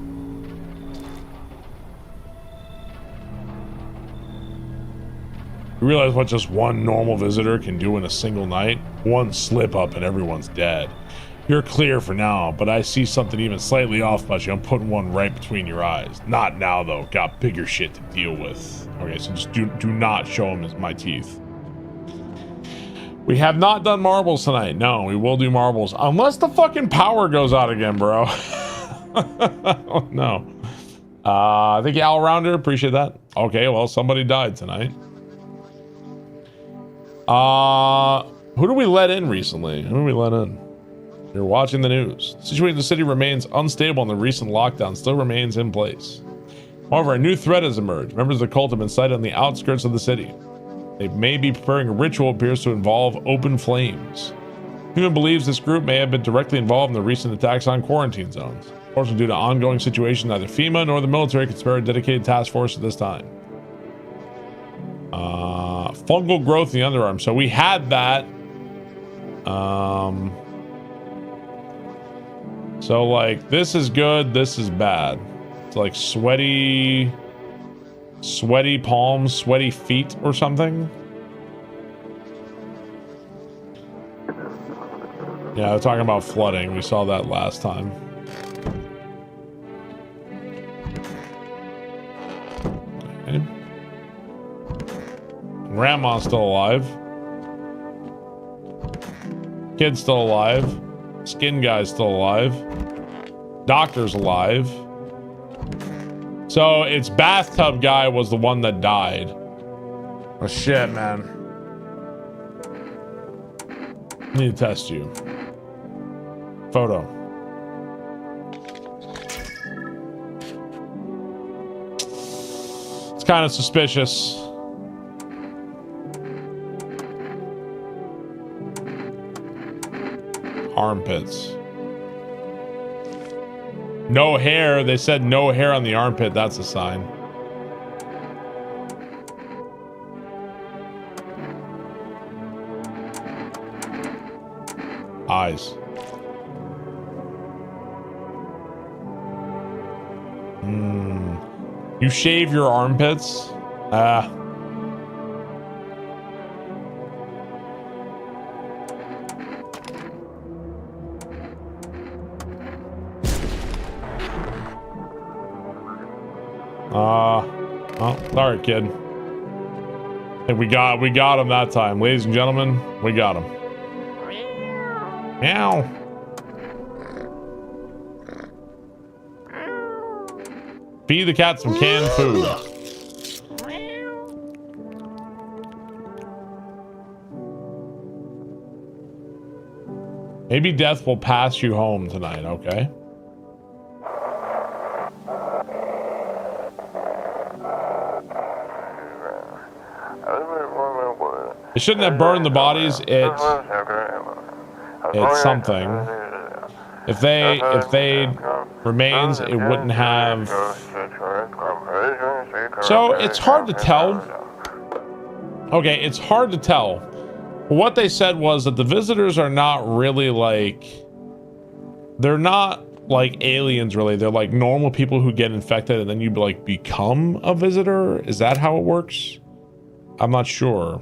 You realize what just one normal visitor can do in a single night? One slip up and everyone's dead. You're clear for now, but I see something even slightly off about you. I'm putting one right between your eyes. Not now, though. Got bigger shit to deal with. Okay, so just do not show him my teeth. We have not done marbles tonight. No, we will do marbles. Unless the fucking power goes out again, bro. Oh, no. Thank you, Al Rounder. Appreciate that. Okay, well, somebody died tonight. Who do we let in recently? Who do we let in? You're watching the news. The situation in the city remains unstable and the recent lockdown still remains in place. However, a new threat has emerged. Members of the cult have been sighted on the outskirts of the city. They may be preparing a ritual that appears to involve open flames. Human believes this group may have been directly involved in the recent attacks on quarantine zones. Unfortunately, due to ongoing situation, neither FEMA nor the military can spare a dedicated task force at this time. Fungal growth in the underarm. So we had that. So like this is good, this is bad. It's like sweaty palms, sweaty feet or something. Yeah, they're talking about flooding. We saw that last time. Okay. Grandma's still alive. Kid's still alive. Skin guy's still alive. Doctor's alive. So it's bathtub guy was the one that died. Oh shit, man. Need to test you. Photo. It's kind of suspicious. Armpits. No hair. They said no hair on the armpit. That's a sign. Eyes. You shave your armpits? Oh, sorry, kid. I think we got him that time. Ladies and gentlemen, we got him. Meow. Feed the cat some canned food. Maybe death will pass you home tonight, okay? It shouldn't have burned the bodies. It's something. If they remains, it wouldn't have. So it's hard to tell. Okay, it's hard to tell. What they said was that the visitors are not really like, they're not like aliens really. They're like normal people who get infected and then you like become a visitor. Is that how it works? I'm not sure.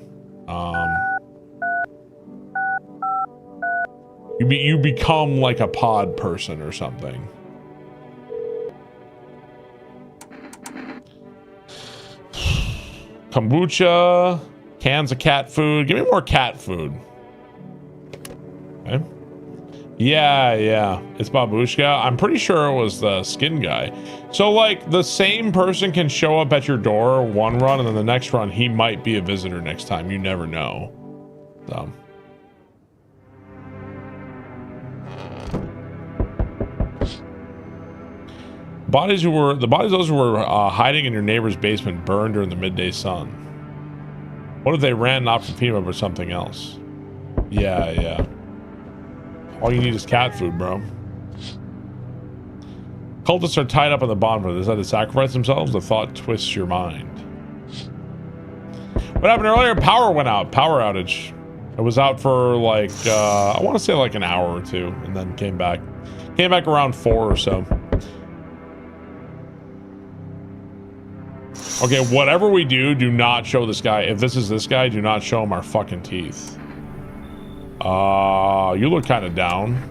You become like a pod person or something. Kombucha, cans of cat food. Give me more cat food. Okay. Yeah. It's Babushka. I'm pretty sure it was the skin guy. So like the same person can show up at your door one run and then the next run he might be a visitor next time. You never know. So. The bodies of those who were hiding in your neighbor's basement burned during the midday sun. What if they ran not from FEMA but something else? Yeah. All you need is cat food, bro. Cultists are tied up on the bonfire. They decide to sacrifice themselves. The thought twists your mind. What happened earlier? Power went out. Power outage. It was out for like, I want to say like an hour or two and then came back. Came back around 4 or so. Okay, whatever we do, do not show this guy. If this is this guy, do not show him our fucking teeth. You look kind of down.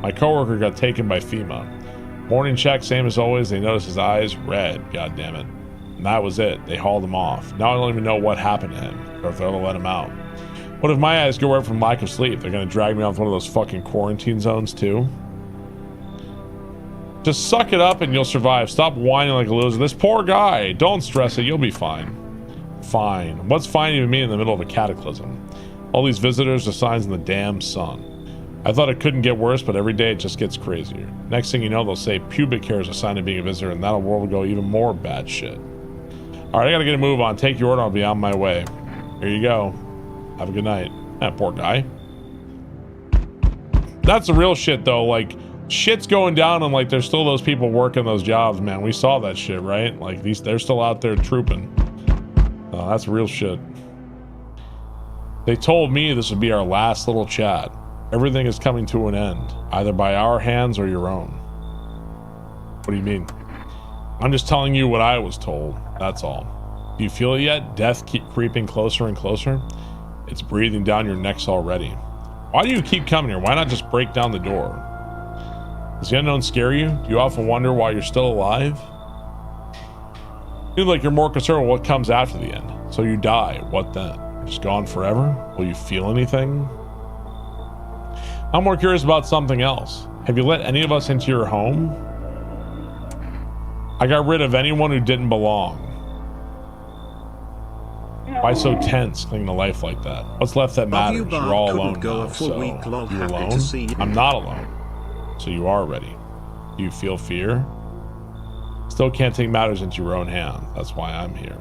My coworker got taken by FEMA. Morning check, same as always. They noticed his eyes red. God damn it. And that was it. They hauled him off. Now I don't even know what happened to him, or if they'll let him out. What if my eyes go red from lack of sleep? They're gonna drag me off one of those fucking quarantine zones too? Just suck it up and you'll survive. Stop whining like a loser. This poor guy. Don't stress it. You'll be fine. Fine. What's fine even mean in the middle of a cataclysm? All these visitors are signs in the damn sun. I thought it couldn't get worse, but every day it just gets crazier. Next thing you know, they'll say pubic hair is a sign of being a visitor, and that'll world will go even more bad shit. Alright, I gotta get a move on. Take your order, I'll be on my way. Here you go. Have a good night. That poor guy. That's the real shit though, like, shit's going down and like there's still those people working those jobs, man. We saw that shit, right? Like they're still out there trooping. That's real shit. They told me this would be our last little chat. Everything is coming to an end, either by our hands or your own. What do you mean? I'm just telling you what I was told, that's all. Do you feel it yet? Death keep creeping closer and closer? It's breathing down your necks already. Why do you keep coming here? Why not just break down the door? Does the unknown scare you? Do you often wonder why you're still alive? You seem like you're more concerned with what comes after the end. So you die, what then? You're just gone forever? Will you feel anything? I'm more curious about something else. Have you let any of us into your home? I got rid of anyone who didn't belong. Why so tense, clinging to life like that? What's left that matters? You're all alone now, so you alone? I'm not alone. So you are ready. Do you feel fear? Still can't take matters into your own hands. That's why I'm here.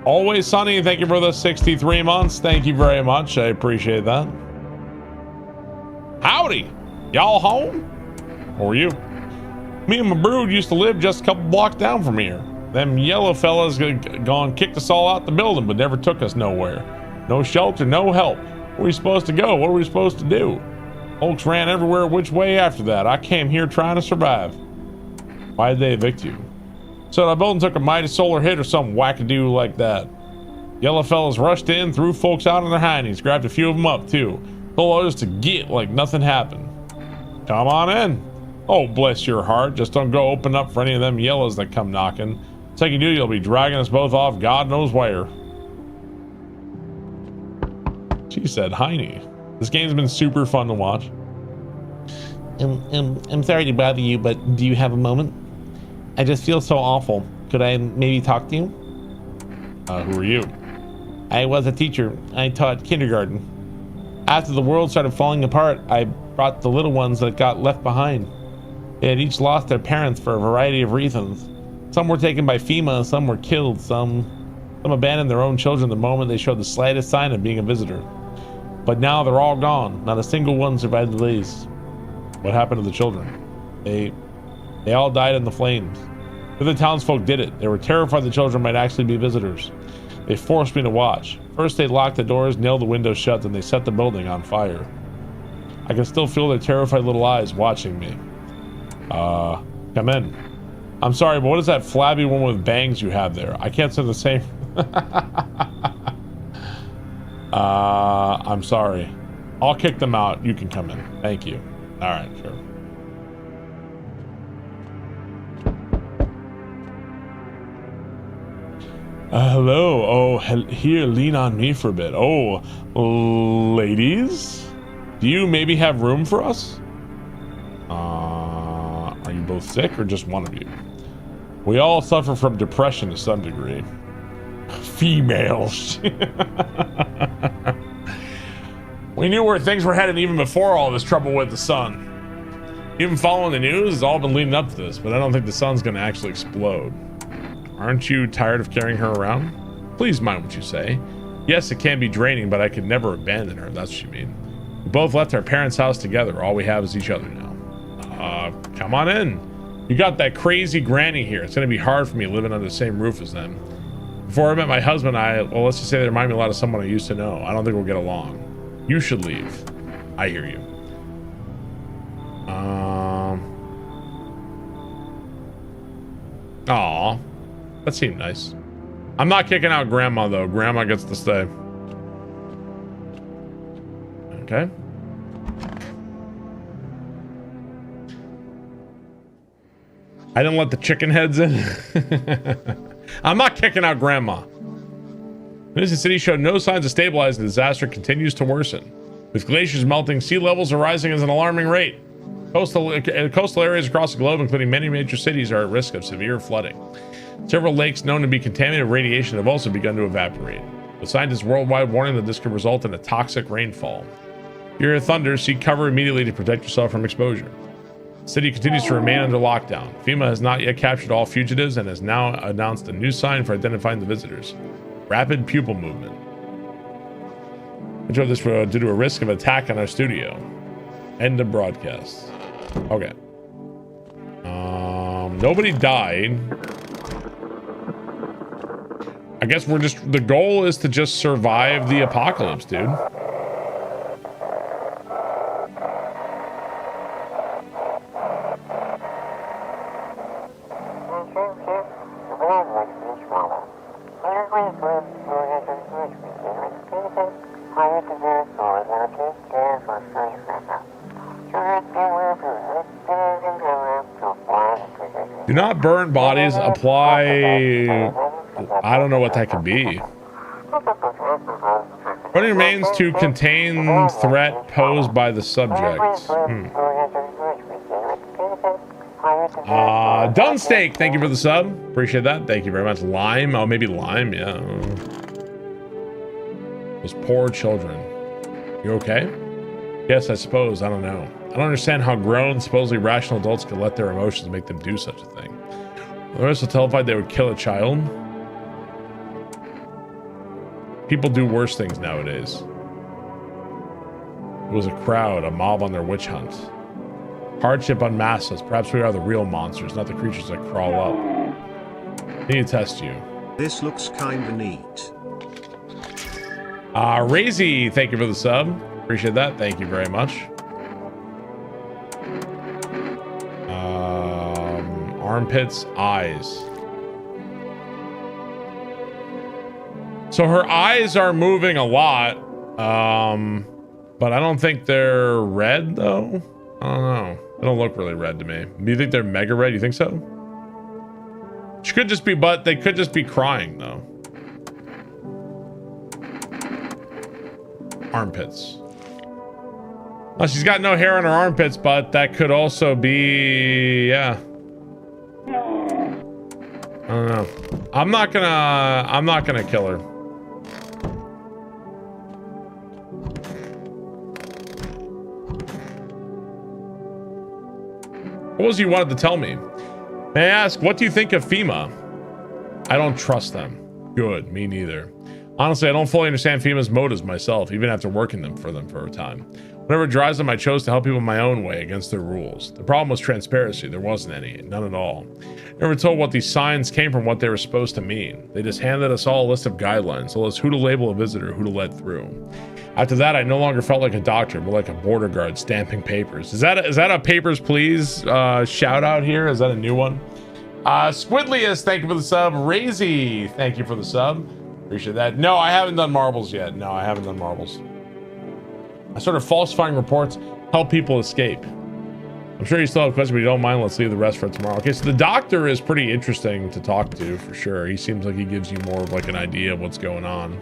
Always Sunny, thank you for the 63 months. Thank you very much. I appreciate that. Howdy. Y'all home? Or you? Me and my brood used to live just a couple blocks down from here. Them yellow fellas gone kicked us all out the building, but never took us nowhere. No shelter, no help. Where are we supposed to go? What are we supposed to do? Folks ran everywhere which way after that. I came here trying to survive. Why did they evict you? So the building took a mighty solar hit or some wackadoo like that. Yellow fellas rushed in, threw folks out on their hindies, grabbed a few of them up too. Told others to get like nothing happened. Come on in. Oh, bless your heart. Just don't go open up for any of them yellows that come knocking. Second you do, you'll be dragging us both off God knows where. She said, Heine. This game's been super fun to watch. I'm sorry to bother you, but do you have a moment? I just feel so awful. Could I maybe talk to you? Who are you? I was a teacher. I taught kindergarten. After the world started falling apart, I brought the little ones that got left behind. They had each lost their parents for a variety of reasons. Some were taken by FEMA, some were killed, some abandoned their own children the moment they showed the slightest sign of being a visitor. But now they're all gone. Not a single one survived the blaze. What happened to the children? They all died in the flames. The townsfolk did it. They were terrified the children might actually be visitors. They forced me to watch. First they locked the doors, nailed the windows shut, then they set the building on fire. I can still feel their terrified little eyes watching me. Come in. I'm sorry, but what is that flabby one with bangs you have there? I can't say the same. I'm sorry. I'll kick them out. You can come in. Thank you. All right, sure. Hello. Oh, here, lean on me for a bit. Oh, ladies, do you maybe have room for us? Are you both sick or just one of you? We all suffer from depression to some degree. Females. We knew where things were headed even before all this trouble with the sun. Even following the news has all been leading up to this, but I don't think the sun's going to actually explode. Aren't you tired of carrying her around? Please mind what you say. Yes, it can be draining, but I could never abandon her, that's what you mean. We both left our parents' house together. All we have is each other now. Come on in. You got that crazy granny here. It's going to be hard for me living under the same roof as them. Before I met my husband, well, let's just say they remind me a lot of someone I used to know. I don't think we'll get along. You should leave. I hear you. Aw, That seemed nice. I'm not kicking out Grandma, though. Grandma gets to stay. Okay. I didn't let the chicken heads in. I'm not kicking out Grandma. This city showed no signs of stabilizing. The disaster continues to worsen. With glaciers melting, sea levels are rising at an alarming rate. Coastal areas across the globe, including many major cities, are at risk of severe flooding. Several lakes known to be contaminated with radiation have also begun to evaporate, with scientists worldwide warning that this could result in a toxic rainfall. If you hear thunder, seek cover immediately to protect yourself from exposure. The city continues to remain under lockdown. FEMA has not yet captured all fugitives and has now announced a new sign for identifying the visitors. Rapid pupil movement. Which of this due to a risk of attack on our studio. End of broadcast. Okay. Nobody died. I guess we're just, the goal is to just survive the apocalypse, dude. Do not burn bodies. Apply. I don't know what that could be. Running remains to contain threat posed by the subject. Dunsteak, thank you for the sub. Appreciate that. Thank you very much. Lime. Oh, maybe lime. Yeah. Those poor children. You okay? Yes, I suppose. I don't know. I don't understand how grown, supposedly rational adults could let their emotions make them do such a thing. The rest were terrified they would kill a child. People do worse things nowadays. It was a crowd, a mob on their witch hunt. Hardship unmasked us. Perhaps we are the real monsters, not the creatures that crawl up. Need to test you. This looks kinda neat. Razy, thank you for the sub. Appreciate that. Thank you very much. Armpits, eyes. So her eyes are moving a lot. But I don't think they're red though. I don't know. They don't look really red to me. Do you think they're mega red? You think so? She could just be, but they could just be crying though. Armpits. Well, she's got no hair on her armpits, but that could also be, yeah. I don't know. I'm not gonna kill her. What was you wanted to tell me? May I ask, what do you think of FEMA? I don't trust them. Good, me neither. Honestly, I don't fully understand FEMA's motives myself, even after working for them for a time. Whenever it drives them, I chose to help people my own way against their rules. The problem was transparency. There wasn't any. None at all. Never told what these signs came from, what they were supposed to mean. They just handed us all a list of guidelines, told us who to label a visitor, who to let through. After that, I no longer felt like a doctor, but like a border guard stamping papers. Is that a Papers, Please shout out here? Is that a new one? Squidlius, thank you for the sub. Razy, thank you for the sub. Appreciate that. No, I haven't done marbles yet. No, I haven't done marbles. I started falsifying reports, help people escape. I'm sure you still have questions, but you don't mind. Let's leave the rest for tomorrow. Okay, so the doctor is pretty interesting to talk to for sure. He seems like he gives you more of like an idea of what's going on.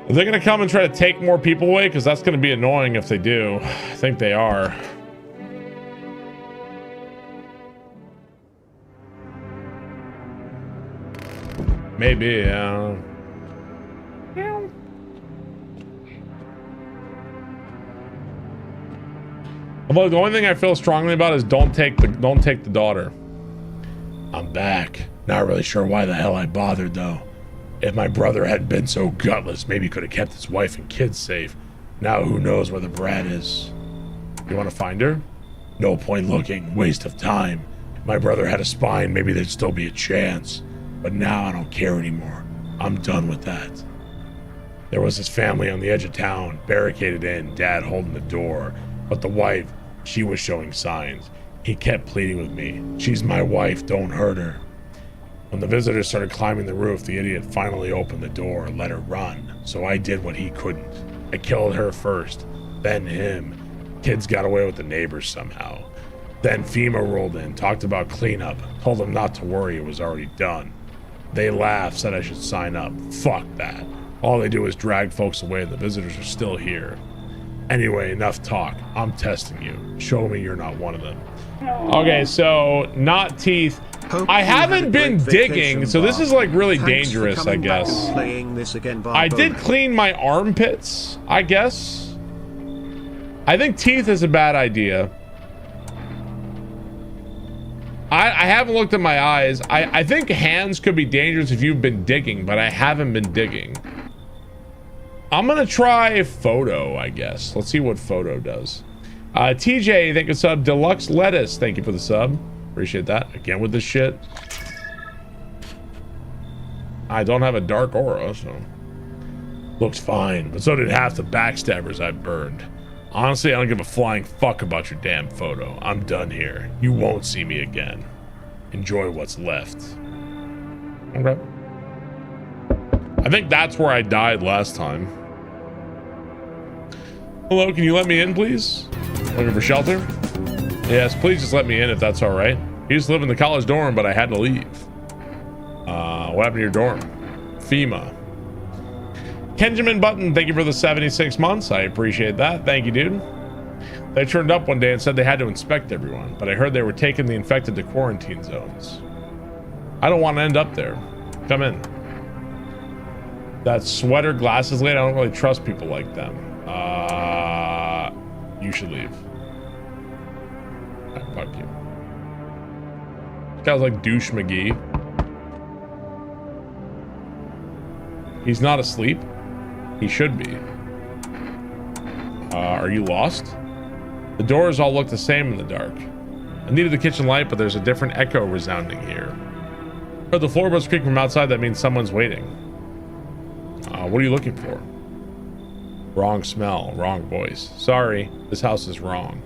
Are they going to come and try to take more people away? Because that's going to be annoying if they do. I think they are. Maybe, yeah. Although the only thing I feel strongly about is don't take the daughter. I'm back. Not really sure why the hell I bothered though. If my brother hadn't been so gutless, maybe he could have kept his wife and kids safe. Now who knows where the brat is? You want to find her? No point looking. Waste of time. If my brother had a spine, maybe there'd still be a chance. But now I don't care anymore. I'm done with that. There was his family on the edge of town, barricaded in, Dad holding the door. But the wife, she was showing signs. He kept pleading with me. She's my wife, don't hurt her. When the visitors started climbing the roof, the idiot finally opened the door and let her run. So I did what he couldn't. I killed her first, then him. Kids got away with the neighbors somehow. Then FEMA rolled in, talked about cleanup, told them not to worry, it was already done. They laughed, said I should sign up. Fuck that. All they do is drag folks away and the visitors are still here. Anyway, enough talk. I'm testing you. Show me you're not one of them. Okay, so not teeth. I haven't been digging, so this is like really dangerous, I guess. I did clean my armpits, I guess. I think teeth is a bad idea. I haven't looked at my eyes. I think hands could be dangerous if you've been digging, but I haven't been digging. I'm gonna try photo, I guess. Let's see what photo does. TJ, thank you for the sub. Deluxe Lettuce, thank you for the sub. Appreciate that. Again with this shit. I don't have a dark aura, so. Looks fine, but so did half the backstabbers I burned. Honestly, I don't give a flying fuck about your damn photo. I'm done here. You won't see me again. Enjoy what's left. Okay. I think that's where I died last time. Hello, can you let me in, please? Looking for shelter? Yes, please just let me in if that's all right. I used to live in the college dorm, but I had to leave. What happened to your dorm? FEMA. Kenjamin Button, thank you for the 76 months. I appreciate that. Thank you, dude. They turned up one day and said they had to inspect everyone, but I heard they were taking the infected to quarantine zones. I don't want to end up there. Come in. That sweater glasses lady, I don't really trust people like them. You should leave. Right, fuck you. This guy's like douche McGee. He's not asleep. He should be. Are you lost? The doors all look the same in the dark. I needed the kitchen light, but there's a different echo resounding here. But the floorboards creak from outside, that means someone's waiting. What are you looking for? Wrong smell, wrong voice. Sorry, this house is wrong.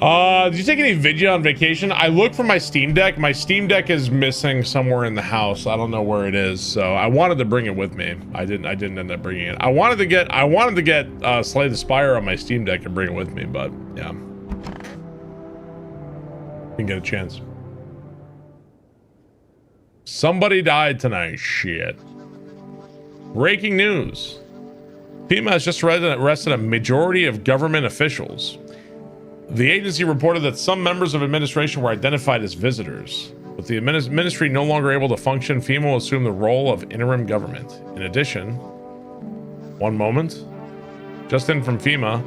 Did you take any video on vacation? I looked for my Steam Deck. My Steam Deck is missing somewhere in the house. I don't know where it is. So I wanted to bring it with me. I didn't end up bringing it. I wanted to get Slay the Spire on my Steam Deck and bring it with me, but yeah. Didn't get a chance. Somebody died tonight. Shit. Breaking news. FEMA has just arrested a majority of government officials. The agency reported that some members of administration were identified as visitors. With the ministry no longer able to function, FEMA will assume the role of interim government. In addition, one moment, just in from FEMA,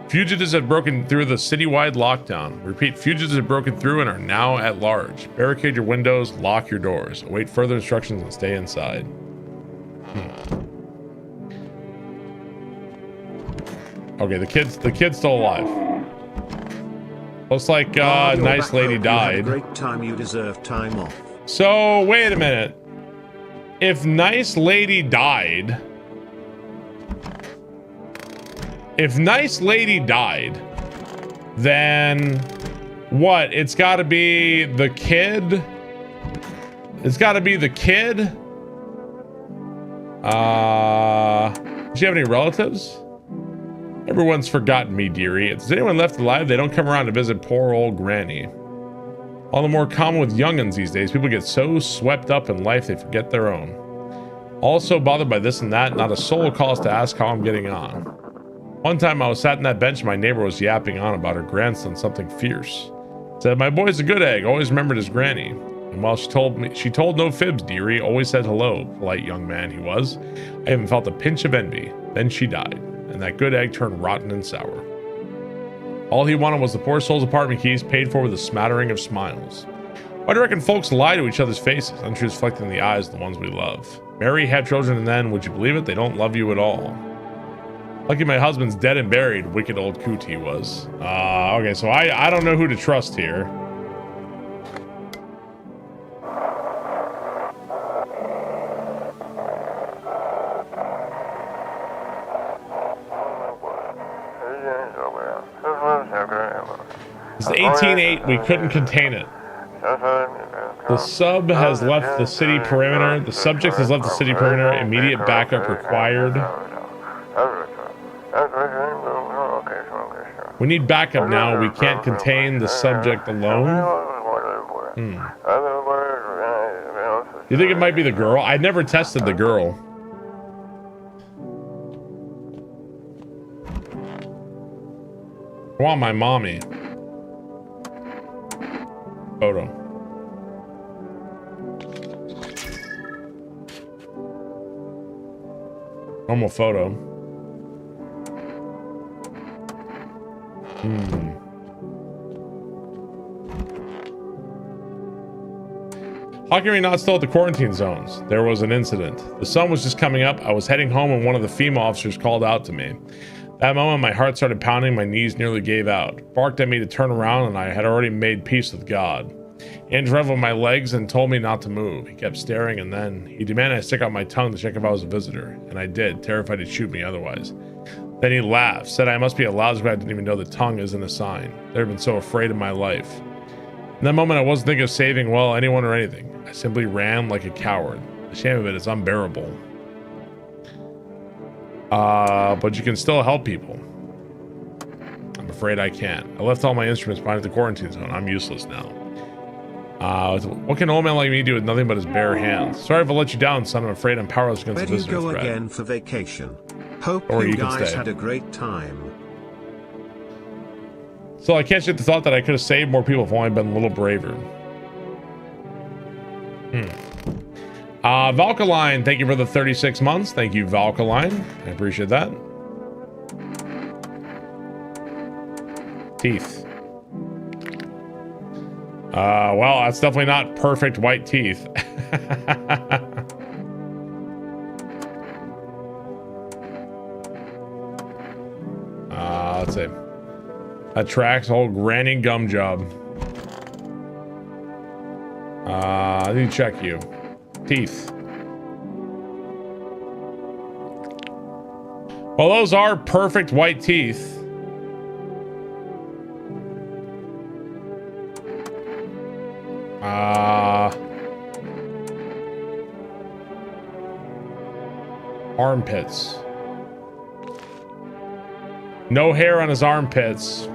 fugitives have broken through the citywide lockdown. Repeat, fugitives have broken through and are now at large. Barricade your windows, lock your doors. Await further instructions and stay inside. Okay, the kid's still alive. Looks like nice lady died. Great time, you deserve time off. So wait a minute. If nice lady died, then what? It's got to be the kid. It's got to be the kid. Does she have any relatives? Everyone's forgotten me, dearie. If there's anyone left alive, they don't come around to visit poor old granny. All the more common with young'uns these days. People get so swept up in life they forget their own. Also bothered by this and that, not a soul calls to ask how I'm getting on. One time I was sat in that bench and my neighbor was yapping on about her grandson, something fierce. Said, my boy's a good egg, always remembered his granny. And while she told no fibs, dearie, always said hello, polite young man he was. I even felt a pinch of envy. Then she died. And that good egg turned rotten and sour. All he wanted was the poor soul's apartment keys paid for with a smattering of smiles. Why do you reckon folks lie to each other's faces? Untruths reflected in the eyes of the ones we love. Marry, have children, and then, would you believe it, they don't love you at all. Lucky my husband's dead and buried, wicked old coot he was. Okay, so I don't know who to trust here. 18-8, we couldn't contain it. The sub has left the city perimeter. The subject has left the city perimeter. Immediate backup required. We need backup now. We can't contain the subject alone. You think it might be the girl? I never tested the girl. I want my mommy. Photo. Normal photo. How can we not still at the quarantine zones? There was an incident. The sun was just coming up. I was heading home and one of the female officers called out to me. That moment, my heart started pounding. My knees nearly gave out. Barked at me to turn around, and I had already made peace with God. He interrupted my legs and told me not to move. He kept staring, and then he demanded I stick out my tongue to check if I was a visitor. And I did, terrified he'd shoot me otherwise. Then he laughed, said I must be a lousy, I didn't even know the tongue isn't a sign. I've never been so afraid in my life. In that moment, I wasn't thinking of saving, well, anyone or anything. I simply ran like a coward. The shame of it is unbearable. But you can still help people. I'm afraid I can't. I left all my instruments behind at the quarantine zone. I'm useless now. What can an old man like me do with nothing but his bare hands? Sorry if I let you down, son. I'm afraid I'm powerless against the visitor Where do you go threat. again for vacation? Hope Or you you can guys stay. had a great time. So I can't shake the thought that I could have saved more people if I only been a little braver. Valkaline, thank you for the 36 months. Thank you, Valkaline. I appreciate that. Teeth. Well, that's definitely not perfect white teeth. Let's see. That tracks whole granny gum job. I need to check you. Teeth. Well, those are perfect white teeth. Armpits. No hair on his armpits.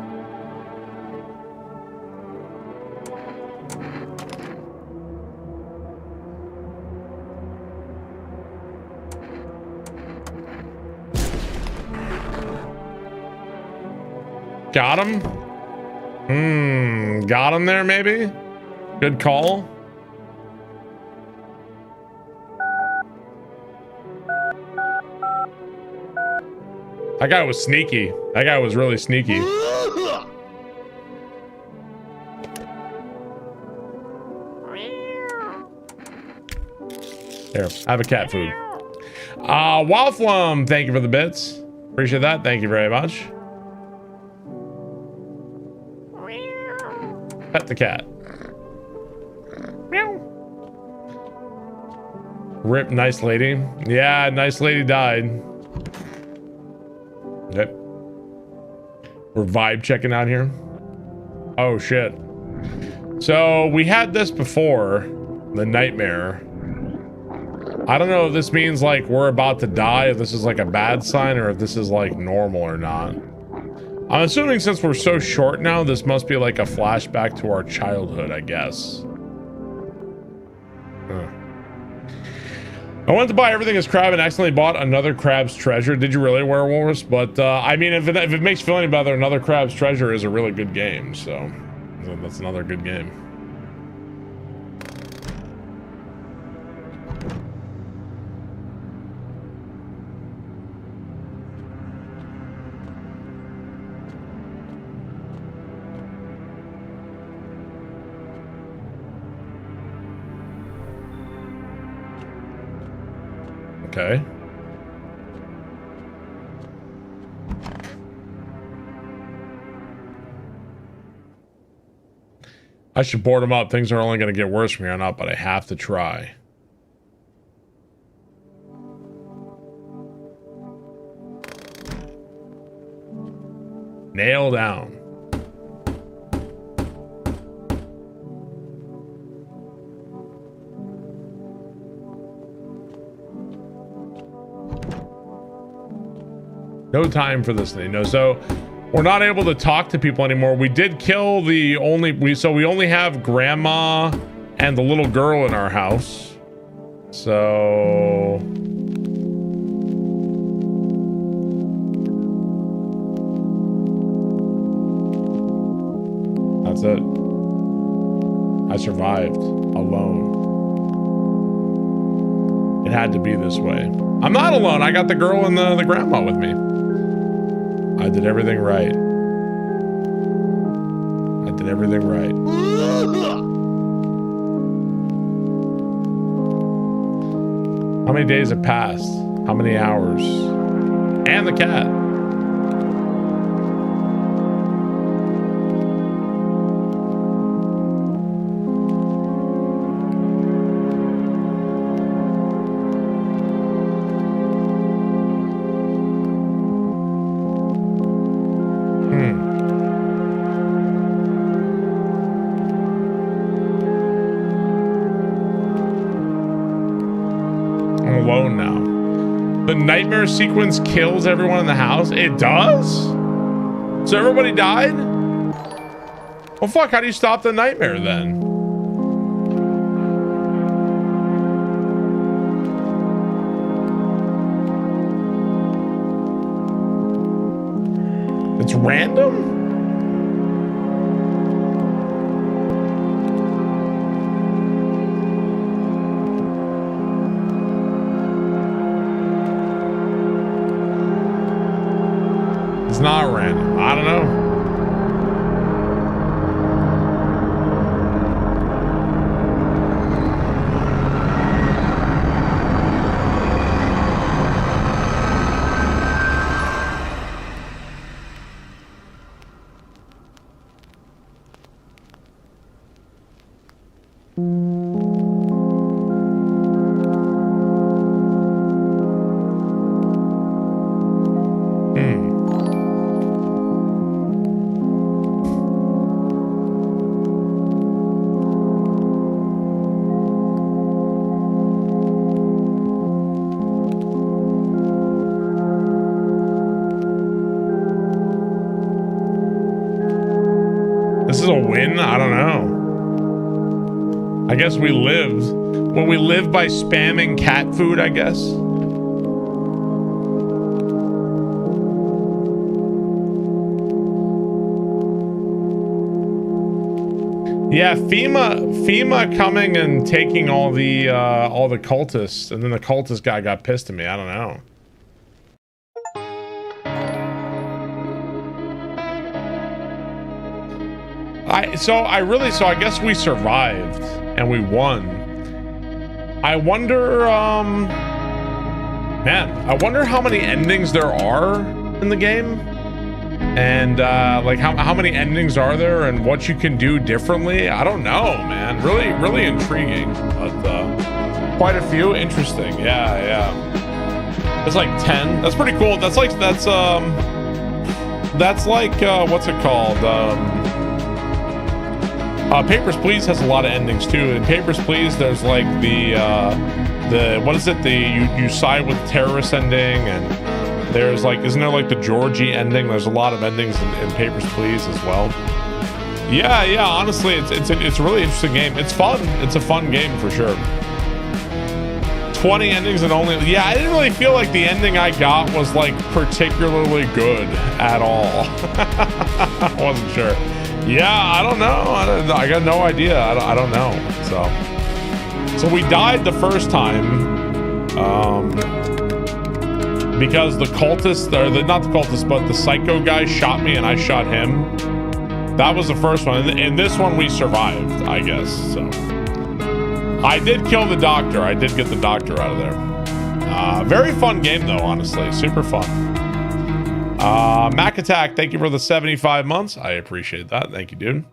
Got him? Got him there, maybe? Good call. That guy was sneaky. That guy was really sneaky. Here, have a cat food. Wildflum, thank you for the bits. Appreciate that. Thank you very much. Pet the cat. Rip, nice lady. Yeah, nice lady died. Yep. We're vibe checking out here. Oh shit. So we had this before, the nightmare. I don't know if this means like we're about to die, if this is like a bad sign, or if this is like normal or not. I'm assuming since we're so short now, this must be like a flashback to our childhood, I guess. I wanted to buy everything as crab and accidentally bought another crab's treasure. Did you really, werewolves? But I mean, if it makes you feel any better, another crab's treasure is a really good game. So that's another good game. Okay. I should board them up. Things are only going to get worse from here on out, but I have to try. Nail down. No time for listening. No, so we're not able to talk to people anymore. We did kill the only we only have grandma and the little girl in our house. So that's it. I survived alone. It had to be this way. I'm not alone. I got the girl and the grandma with me. I did everything right. I did everything right. How many days have passed? How many hours? And the cat. The nightmare sequence kills everyone in the house. It does? So everybody died? Well, fuck, how do you stop the nightmare then? It's random? It's not random. I don't know. This is a win? I don't know. I guess we lived. Well, we lived by spamming cat food, I guess. Yeah, FEMA coming and taking all the cultists, and then the cultist guy got pissed at me. I don't know. So I guess we survived and we won. I wonder, man, I wonder how many endings there are in the game, and like how many endings are there, and what you can do differently. I don't know, man. Really intriguing, but quite a few. Interesting. Yeah. It's like 10. That's pretty cool. That's like what's it called? Papers, Please has a lot of endings too. In Papers, Please, there's like the what is it? You side with terrorist ending, and there's like, isn't there like the Georgie ending? There's a lot of endings in Papers, Please as well. Yeah. Honestly, it's a really interesting game. It's fun. It's a fun game for sure. 20 endings and only. Yeah, I didn't really feel like the ending I got was like particularly good at all. I wasn't sure. Yeah, I don't know. I got no idea. I don't know. So we died the first time because the cultist, not the cultist, but the psycho guy shot me and I shot him. That was the first one. In this one, we survived, I guess. So I did kill the doctor. I did get the doctor out of there. Very fun game, though, honestly. Super fun. Mac Attack, thank you for the 75 months. I appreciate that. Thank you, dude.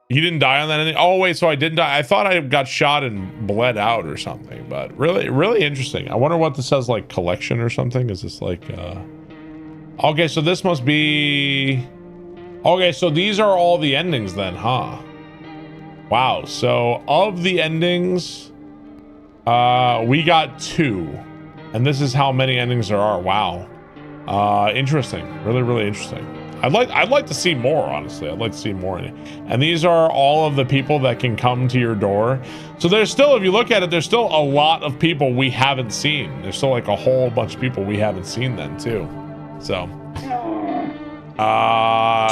You didn't die on that ending? Oh, wait, so I didn't die. I thought I got shot and bled out or something, but really interesting. I wonder what this says, like collection or something. Is this like, okay, so this must be, okay, so these are all the endings then, huh? Wow, so of the endings, we got 2, and this is how many endings there are. Wow. Interesting. Really, really interesting. I'd like to see more, honestly. I'd like to see more. And these are all of the people that can come to your door. So there's still, if you look at it, there's still a lot of people we haven't seen. There's still like a whole bunch of people we haven't seen then too. So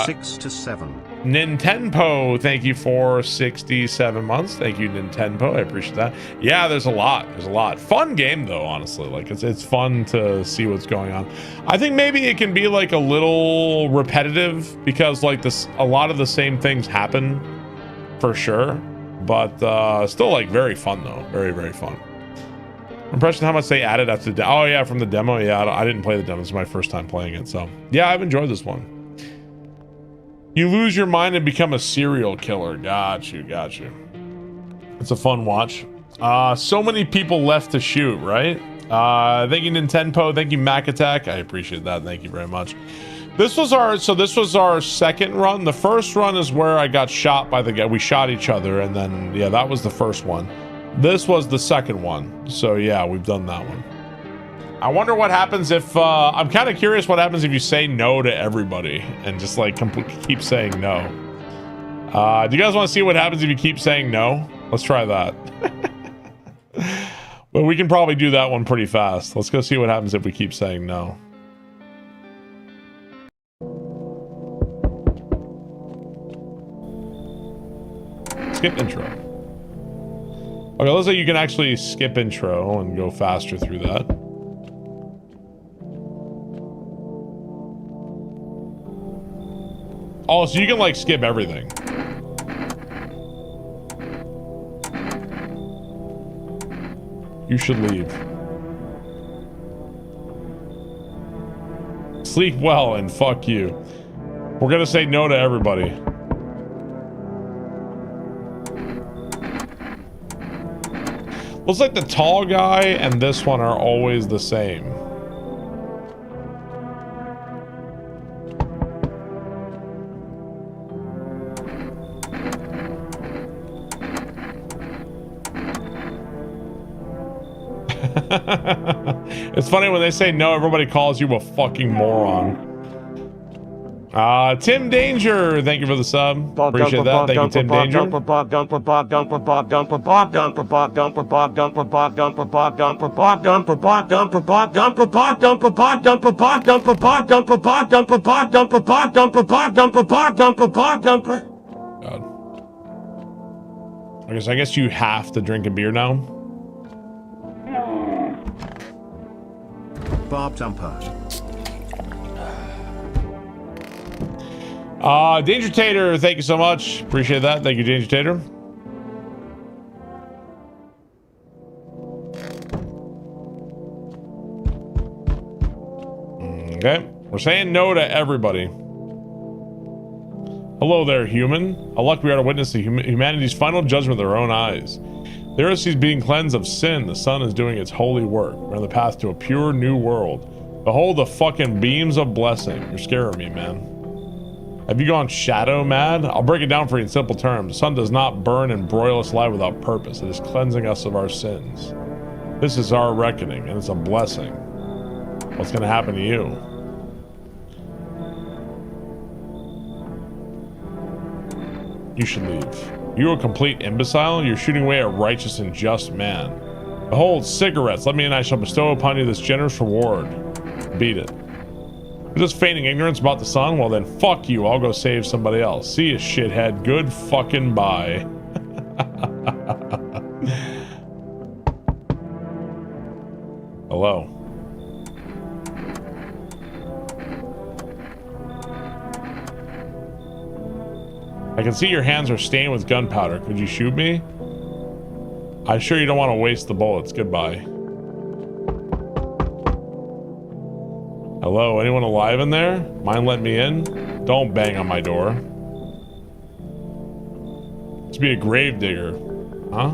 6 to 7. Nintendo, thank you for 67 months. Thank you, Nintendo. I appreciate that. Yeah, there's a lot. There's a lot. Fun game though, honestly. Like it's fun to see what's going on. I think maybe it can be like a little repetitive because like a lot of the same things happen for sure. But still like very fun though. Very, very fun. Impression how much they added after the oh yeah, from the demo. Yeah, I didn't play the demo. This is my first time playing it. So yeah, I've enjoyed this one. You lose your mind and become a serial killer. Got you. It's a fun watch. So many people left to shoot, right? Thank you, Nintendo. Thank you, Mac Attack. I appreciate that. Thank you very much. This was our second run. The first run is where I got shot by the guy. We shot each other, and then yeah, that was the first one. This was the second one. So yeah, we've done that one. I wonder what happens if I'm kind of curious what happens if you say no to everybody and just like keep saying no. Do you guys want to see what happens if you keep saying no? Let's try that. Well, we can probably do that one pretty fast. Let's go see what happens if we keep saying no. Skip intro. Okay, looks like you can actually skip intro and go faster through that. Oh, so you can like skip everything. You should leave. Sleep well and fuck you. We're gonna say no to everybody. Looks like the tall guy and this one are always the same. It's funny when they say no, everybody calls you a fucking moron. Tim Danger, thank you for the sub. Appreciate that. Thank you, Tim Danger. God. I guess you have to drink a beer now. Bob Dumper. Danger Tater, thank you so much. Appreciate that. Thank you, Danger Tater. Okay, we're saying no to everybody. Hello there, human. How lucky we are to witness humanity's final judgment with our own eyes. The earth is being cleansed of sin. The sun is doing its holy work. We're on the path to a pure new world. Behold the fucking beams of blessing. You're scaring me, man. Have you gone shadow mad? I'll break it down for you in simple terms. The sun does not burn and broil us alive without purpose. It is cleansing us of our sins. This is our reckoning, and it's a blessing. What's going to happen to you? You should leave. You a complete imbecile? You're shooting away a righteous and just man. Behold, cigarettes. Let me and I shall bestow upon you this generous reward. Beat it. You're just feigning ignorance about the sun? Well then, fuck you. I'll go save somebody else. See you, shithead. Good fucking bye. Hello. I can see your hands are stained with gunpowder. Could you shoot me? I'm sure you don't want to waste the bullets. Goodbye. Hello, anyone alive in there? Mind letting me in? Don't bang on my door. Let's be a grave digger. Huh?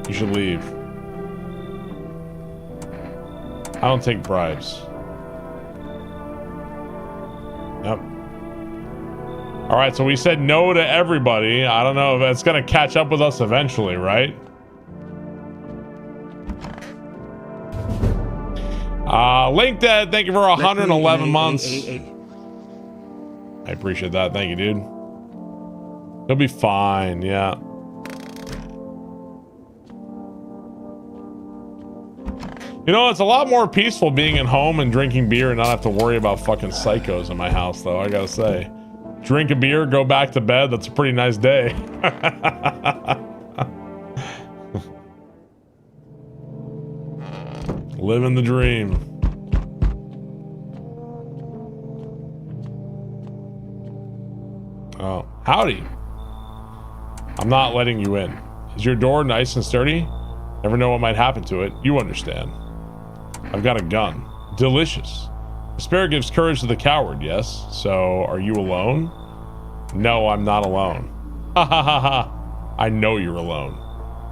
You should leave. I don't take bribes. Yep. All right, so we said no to everybody. I don't know if it's gonna catch up with us eventually, right? Link Dead, thank you for 111 months. I appreciate that. Thank you, dude. He'll be fine. Yeah. You know, it's a lot more peaceful being at home and drinking beer and not have to worry about fucking psychos in my house, though, I gotta say. Drink a beer, go back to bed. That's a pretty nice day. Living the dream. Oh, howdy. I'm not letting you in. Is your door nice and sturdy? Never know what might happen to it. You understand. I've got a gun. Delicious. Despair gives courage to the coward, yes? So, are you alone? No, I'm not alone. Ha ha ha ha. I know you're alone.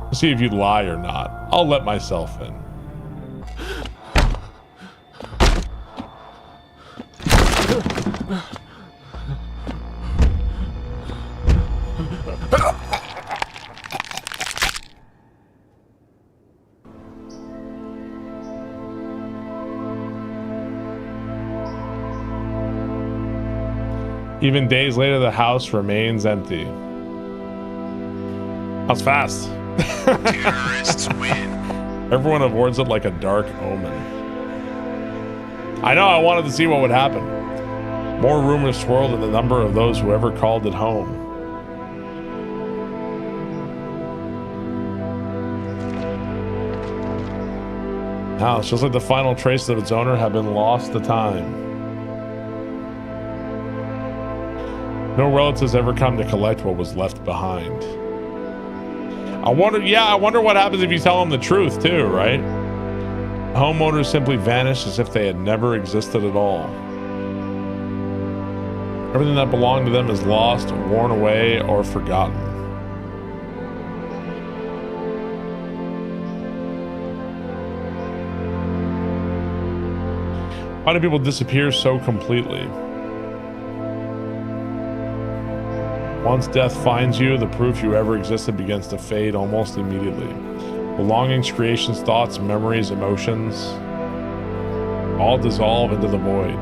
Let's see if you lie or not. I'll let myself in. Even days later, the house remains empty. That was fast. Terrorists win. Everyone avoids it like a dark omen. I know, I wanted to see what would happen. More rumors swirled in the number of those who ever called it home. Now, it's just like the final traces of its owner have been lost to time. No relatives ever come to collect what was left behind. I wonder what happens if you tell them the truth too, right? Homeowners simply vanish as if they had never existed at all. Everything that belonged to them is lost, worn away, or forgotten. Why do people disappear so completely? Once death finds you, the proof you ever existed begins to fade almost immediately. Belongings, creations, thoughts, memories, emotions, all dissolve into the void.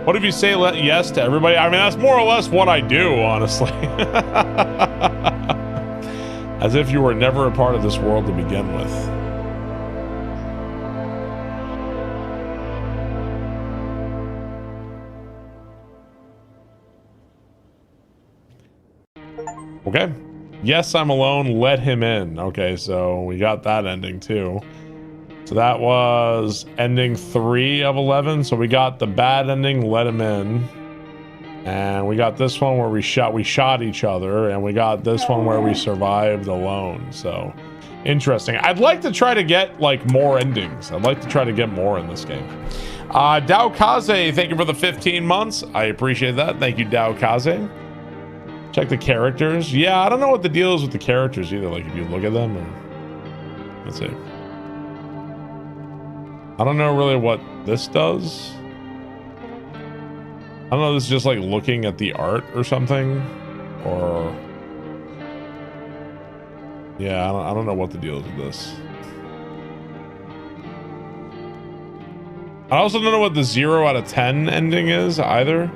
What if you say yes to everybody? I mean, that's more or less what I do, honestly. As if you were never a part of this world to begin with. Okay. Yes, I'm alone. Let him in. Okay, so we got that ending too. So that was ending 3 of 11. So we got the bad ending, let him in. And we got this one where we shot each other, and we got this one where we survived alone. So interesting. I'd like to try to get like more endings. I'd like to try to get more in this game. Dao Kaze, thank you for the 15 months. I appreciate that. Thank you, Dao Kaze. Check the characters. Yeah, I don't know what the deal is with the characters either. Like if you look at them, or let's see. I don't know really what this does. I don't know. This is just like looking at the art or something, or yeah, I don't know what the deal is with this. I also don't know what the 0 out of 10 ending is either.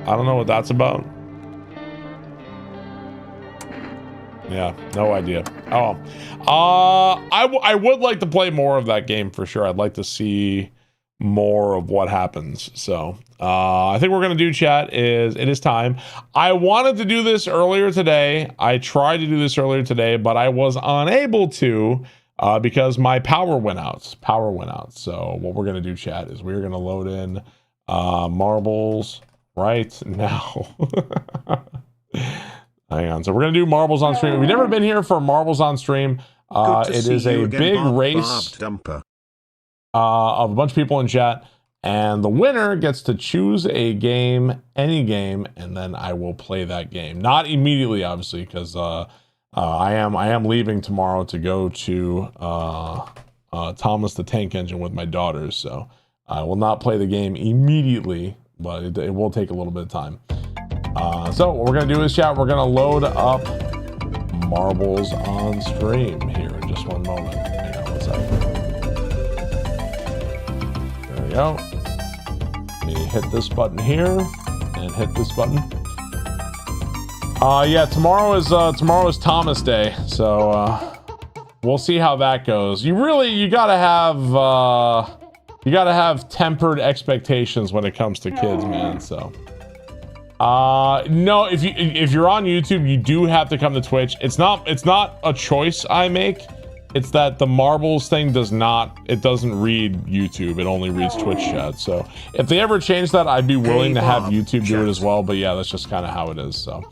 I don't know what that's about. Yeah, no idea. Oh, I would like to play more of that game for sure. I'd like to see more of what happens. So I think we're gonna do, chat, is it is time. I wanted to do this earlier today. I tried to do this earlier today, but I was unable to because my power went out. So what we're gonna do, chat, is we're gonna load in marbles right now. Hang on. So we're going to do marbles on stream. We've never been here for marbles on stream. It is a big race of a bunch of people in chat. And the winner gets to choose a game, any game, and then I will play that game. Not immediately, obviously, because I am leaving tomorrow to go to Thomas the Tank Engine with my daughters. So I will not play the game immediately, but it will take a little bit of time. So what we're going to do is, chat, we're going to load up marbles on stream here in just one moment. Hang on one second. we go. Let me hit this button here and hit this button. Yeah, tomorrow is Thomas Day, so we'll see how that goes. You gotta have tempered expectations when it comes to kids, man. So no, if you're on YouTube, you do have to come to Twitch. It's not a choice I make. It's that the marbles thing doesn't read YouTube. It only reads Twitch chat. So if they ever change that, I'd be willing to have YouTube do it as well. But yeah, that's just kind of how it is. So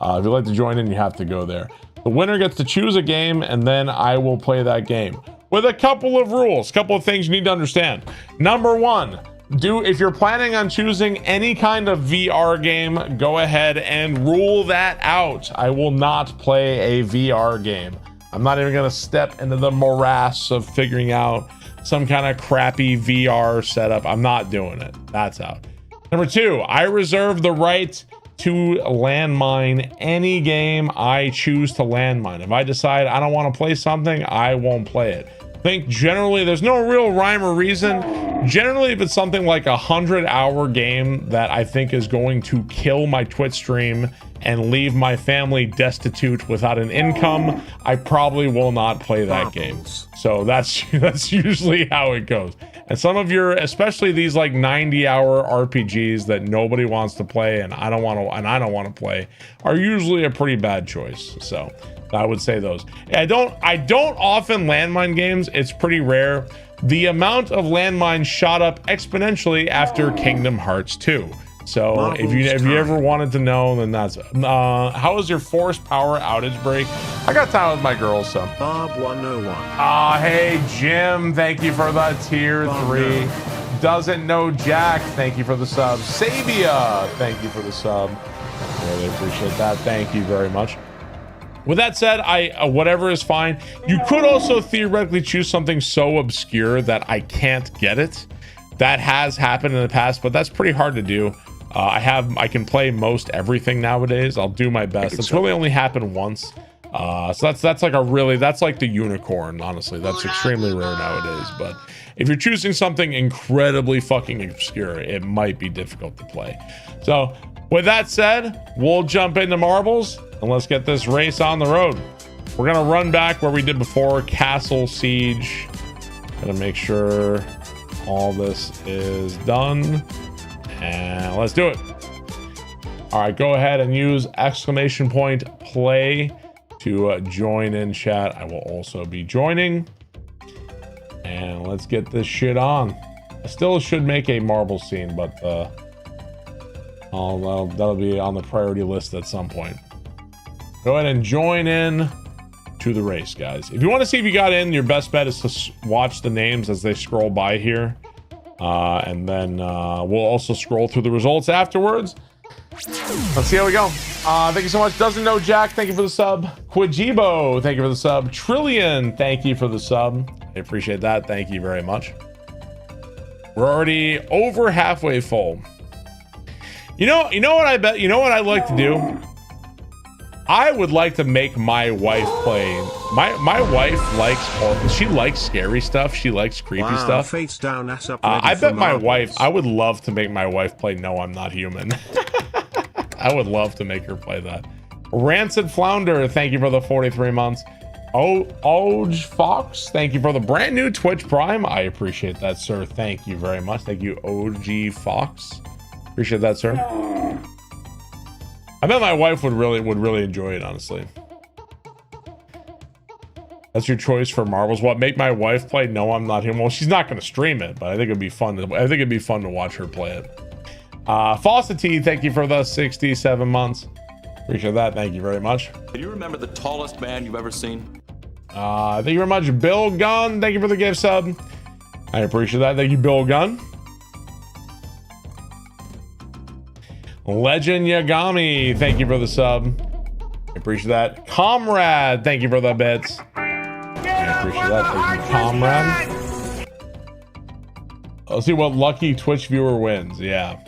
if you'd like to join in, you have to go there. The winner gets to choose a game, and then I will play that game with a couple of rules, couple of things you need to understand. Number one, if you're planning on choosing any kind of VR game, go ahead and rule that out. I will not play a VR game. I'm not even going to step into the morass of figuring out some kind of crappy VR setup. I'm not doing it. That's out. Number two, I reserve the right to landmine any game I choose to landmine. If I decide I don't want to play something, I won't play it. I think generally there's no real rhyme or reason. Generally, if it's something like a 100-hour game that I think is going to kill my Twitch stream and leave my family destitute without an income, I probably will not play that game. So that's usually how it goes. And some of your, especially these like 90-hour RPGs that nobody wants to play and I don't want to play, are usually a pretty bad choice. So I would say those. I don't often landmine games. It's pretty rare. The amount of landmines shot up exponentially after Kingdom Hearts 2. So if you ever wanted to know, then that's how was your forced power outage break? I got time with my girls, so. Bob 101. Hey Jim, thank you for the tier 3. Doesn't know Jack, thank you for the sub. Sabia, thank you for the sub. Really appreciate that. Thank you very much. With that said, whatever is fine. You could also theoretically choose something so obscure that I can't get it. That has happened in the past, but that's pretty hard to do. I can play most everything nowadays. I'll do my best. It's really only happened once. So that's like the unicorn, honestly. That's extremely rare nowadays. But if you're choosing something incredibly fucking obscure, it might be difficult to play. So with that said, we'll jump into marbles and let's get this race on the road. We're gonna run back where we did before, Castle Siege. Gonna make sure all this is done. And let's do it. All right, go ahead and use !play to join in chat. I will also be joining. And let's get this shit on. I still should make a marble scene, but that'll be on the priority list at some point. Go ahead and join in to the race, guys. If you want to see if you got in, your best bet is to watch the names as they scroll by here. And then we'll also scroll through the results afterwards. Let's see how we go. Thank you so much. Doesn't know Jack, thank you for the sub. Quijibo, thank you for the sub. Trillion, thank you for the sub. I appreciate that. Thank you very much. We're already over halfway full. You know what I bet? You know what I'd like to do? I would like to make my wife play. My wife likes she likes scary stuff. She likes creepy stuff. Face down, ass up, I bet my wife. I would love to make my wife play No, I'm Not Human. I would love to make her play that. Rancid Flounder, thank you for the 43 months. Outage Fox, thank you for the brand new Twitch Prime. I appreciate that, sir. Thank you very much. Thank you, OG Fox. Appreciate that, sir. I bet my wife would really enjoy it, honestly. That's your choice for marbles. What, make my wife play No, I'm Not Human? Well, she's not going to stream it, but I think it'd be fun. I think it'd be fun to watch her play it. Fawcett, thank you for the 67 months. Appreciate that. Thank you very much. Do you remember the tallest man you've ever seen? Thank you very much, Bill Gunn. Thank you for the gift sub. I appreciate that. Thank you, Bill Gunn. Legend Yagami, thank you for the sub. I appreciate that. Comrade, thank you for the bits. I appreciate that. Thank you, Comrade. Let's see what lucky Twitch viewer wins. Yeah.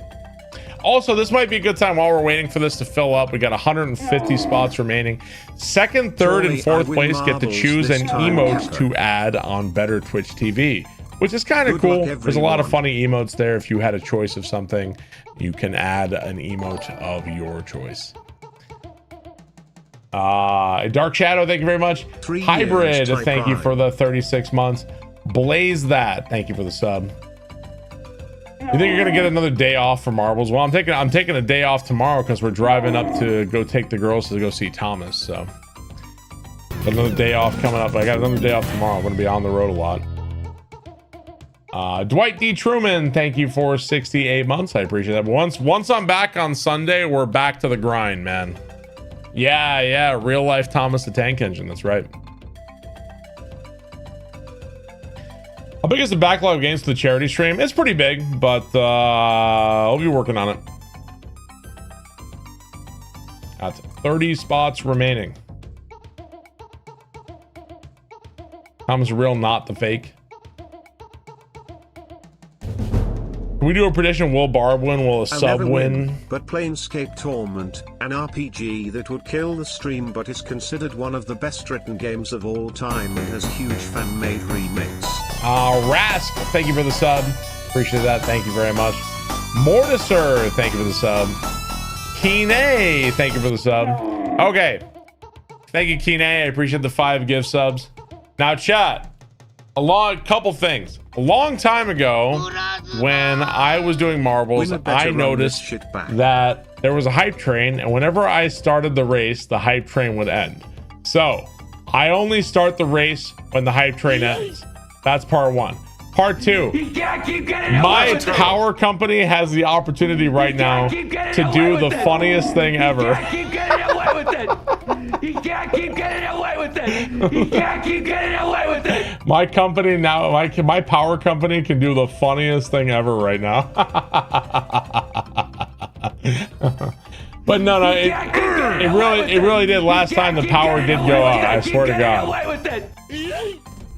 Also, this might be a good time while we're waiting for this to fill up. We got 150 spots remaining. Second, third, and fourth place get to choose an emote to add on Better Twitch TV. which is kind of Good luck, cool. There's a lot of everyone. funny emotes there. If you had a choice of something, you can add an emote of your choice. Dark Shadow, thank you very much. 3 years, Hybrid, type thank you I. for the 36 months. Blaze that, thank you for the sub. You think you're gonna get another day off for marbles? Well, I'm taking a day off tomorrow because we're driving up to go take the girls to go see Thomas. So got another day off coming up. I got another day off tomorrow. I'm gonna be on the road a lot. Dwight D. Truman, thank you for 68 months. I appreciate that. But once I'm back on Sunday, we're back to the grind, man. Yeah, real life Thomas the Tank Engine. That's right. How big is the backlog of games for the charity stream? It's pretty big, but I'll be working on it. That's 30 spots remaining. Thomas real, not the fake. Can we do a prediction? Will Barb win? Will a I'll sub never win? But Planescape Torment, an RPG that would kill the stream but is considered one of the best written games of all time and has huge fan-made remakes. Rask, thank you for the sub. Appreciate that. Thank you very much. Mortiser, thank you for the sub. Kine, thank you for the sub. Okay. Thank you, Kine. I appreciate the 5 gift subs. Now, chat. Couple things. A long time ago, when I was doing marbles, Winner better I run noticed this shit back. that there was a hype train, and whenever I started the race, the hype train would end. So, I only start the race when the hype train ends. That's part 1. Part 2, my power company has the opportunity right now to do the funniest thing ever. Keep getting away with it. You can't keep getting away with it. You can't keep getting away with it. My company now, my power company can do the funniest thing ever right now. But no, it really did. Last time the power did go out. I swear to God.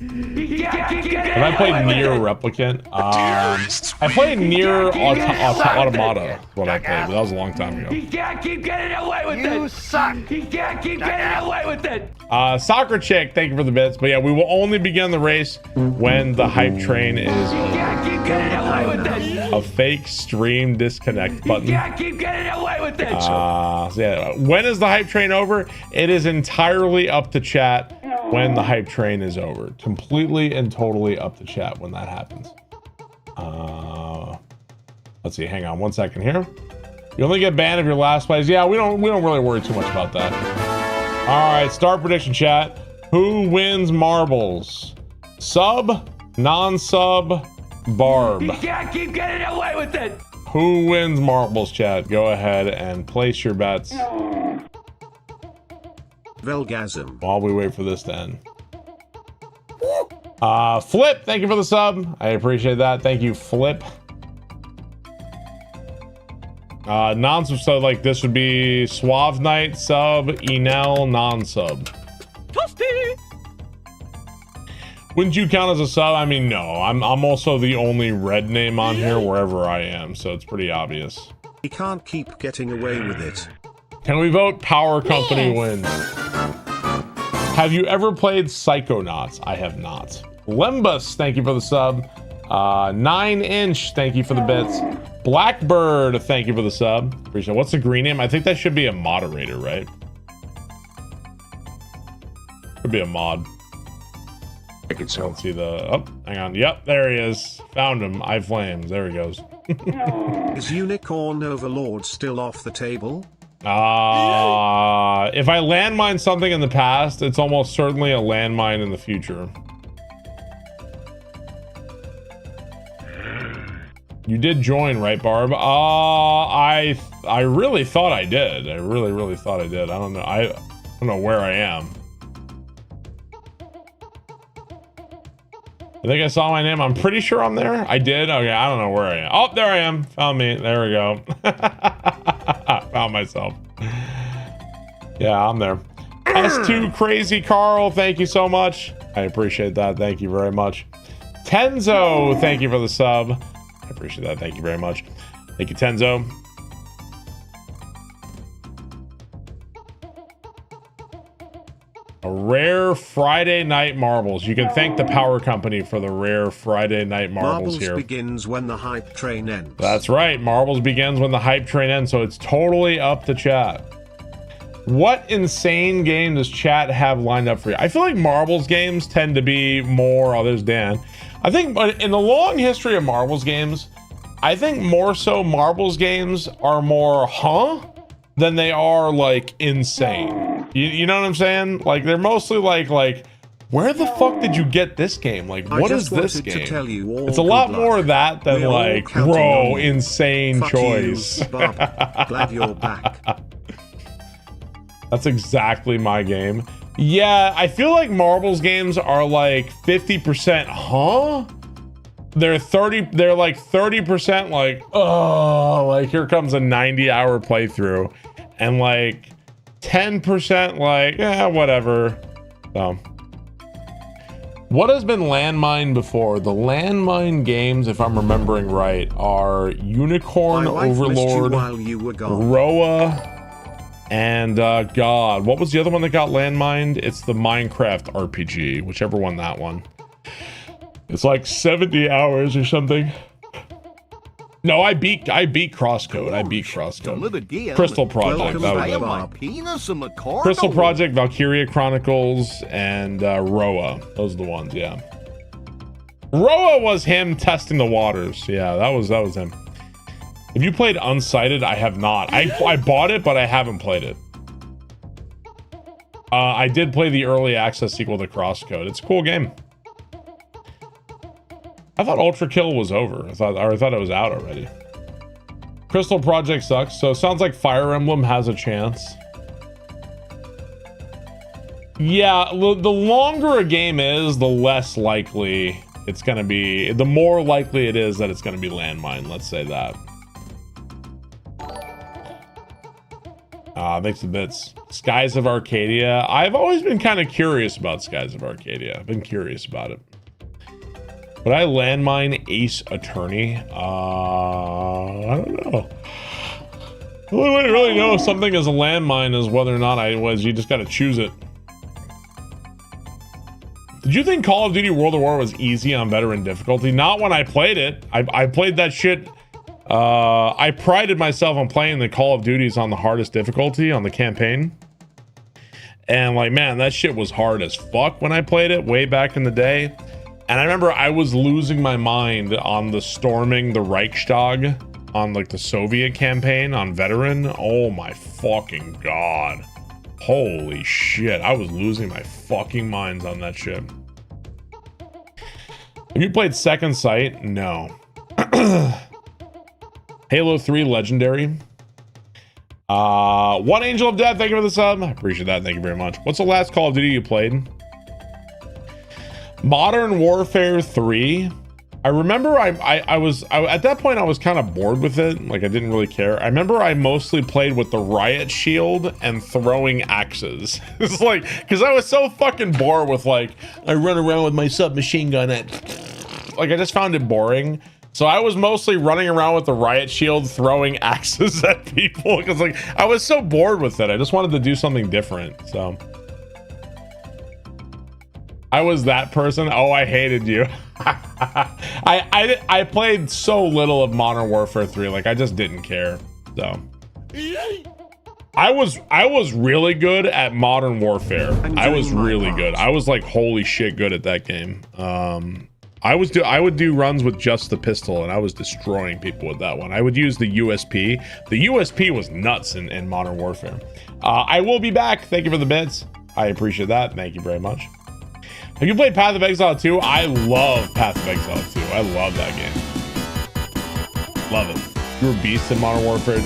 Have I played Nier Replicant? I played Nier Automata. What I played, but that was a long time ago. You can't keep getting away with it. You suck. You can't keep getting away with it. Soccer Chick, thank you for the bits. But yeah, we will only begin the race when the hype train is over. Can't keep getting away with it. A fake stream disconnect button. Can't keep getting away with it. So yeah, when is the hype train over? It is entirely up to chat when the hype train is over. Completely and totally up to chat when that happens. Let's see. Hang on 1 second here. You only get banned if your last plays. Yeah, we don't really worry too much about that. All right, start prediction chat. Who wins marbles? Sub, non-sub, Barb. You can't keep getting away with it. Who wins marbles, chat? Go ahead and place your bets Velgasm. while we wait for this to end. Flip, thank you for the sub. I appreciate that. Thank you, Flip. Non-sub, so like this would be Suave Knight sub, Enel non-sub. Toasty. Wouldn't you count as a sub? I mean, no. I'm also the only red name on here wherever I am, so it's pretty obvious. He can't keep getting away with it. Can we vote Power Company wins? Have you ever played Psychonauts? I have not. Limbus, thank you for the sub. 9 Inch, thank you for the bits. Blackbird, thank you for the sub. Appreciate it. What's the green name? I think that should be a moderator, right? Could be a mod. I can I don't see the... Oh, hang on. Yep, there he is. Found him. iFlames. There he goes. Is Unicorn Overlord still off the table? If I landmine something in the past, it's almost certainly a landmine in the future. You did join, right, Barb? I really thought I did. I really thought I did. I don't know. I don't know where I am. I think I saw my name. I'm pretty sure I'm there. I did. Okay, I don't know where I am. Oh, there I am. Found me. There we go. Found myself. Yeah, I'm there. S2 Crazy Carl, thank you so much. I appreciate that. Thank you very much. Tenzo, thank you for the sub. I appreciate that. Thank you very much. Thank you, Tenzo. A rare Friday night marbles. You can thank the power company for the rare Friday night marbles here. Marbles begins when the hype train ends. That's right. Marbles begins when the hype train ends, so it's totally up to chat. What insane game does chat have lined up for you? I feel like Marbles games tend to be more... Oh, there's Dan. I think in the long history of Marbles games, I think more so Marbles games are more than they are like insane. You know what I'm saying? Like they're mostly like where the fuck did you get this game? Like what is this game? It's a lot more of that than like bro insane choice. You, Bob. Glad you're back. That's exactly my game. Yeah, I feel like Marbles games are like 50% they're like 30% like, oh, like here comes a 90-hour playthrough, and like 10% like, whatever. So what has been landmine before? The landmine games, if I'm remembering right, are Unicorn Overlord, Roa, and God, what was the other one that got landmined? It's the Minecraft RPG, whichever one that one. It's like 70 hours or something. No, I beat Crosscode. I beat Crosscode. Crystal Project. That was it. Crystal Project, Valkyria Chronicles, and Roa. Those are the ones, yeah. Roa was him testing the waters. Yeah, that was him. Have you played Unsighted? I have not. I bought it, but I haven't played it. I did play the early access sequel to Crosscode. It's a cool game. I thought Ultra Kill was over. I thought it was out already. Crystal Project sucks, so it sounds like Fire Emblem has a chance. Yeah, the longer a game is, the less likely it's gonna be. The more likely it is that it's gonna be landmine. Let's say that. Thanks to bits. Skies of Arcadia. I've always been kind of curious about Skies of Arcadia. I've been curious about it. Would I landmine Ace Attorney? I don't know. The only way to really know if something is a landmine is whether or not you just gotta choose it. Did you think Call of Duty World at War was easy on veteran difficulty? Not when I played it. I played that shit. I prided myself on playing the Call of Duties on the hardest difficulty on the campaign. And like, man, that shit was hard as fuck when I played it way back in the day. And I remember I was losing my mind on the storming the Reichstag on like the Soviet campaign on veteran. Oh my fucking God. Holy shit. I was losing my fucking minds on that shit. Have you played Second Sight? No. Halo 3 Legendary. One Angel of Death, thank you for the sub. I appreciate that. Thank you very much. What's the last Call of Duty you played? Modern Warfare 3. I remember I was at that point I was kind of bored with it. Like I didn't really care. I remember I mostly played with the riot shield and throwing axes. It's like, because I was so fucking bored with like, I run around with my submachine gun at, like I just found it boring. So I was mostly running around with the riot shield throwing axes at people because like I was so bored with it. I just wanted to do something different. So I was that person. Oh, I hated you. I played so little of Modern Warfare 3. Like I just didn't care. So I was really good at Modern Warfare. I was really good. I was like holy shit good at that game. I would do runs with just the pistol and I was destroying people with that one. I would use the USP. The USP was nuts in Modern Warfare. I will be back. Thank you for the bits. I appreciate that. Thank you very much. Have you played Path of Exile 2? I love Path of Exile 2. I love that game. Love it. You were beast in Modern Warfare 2.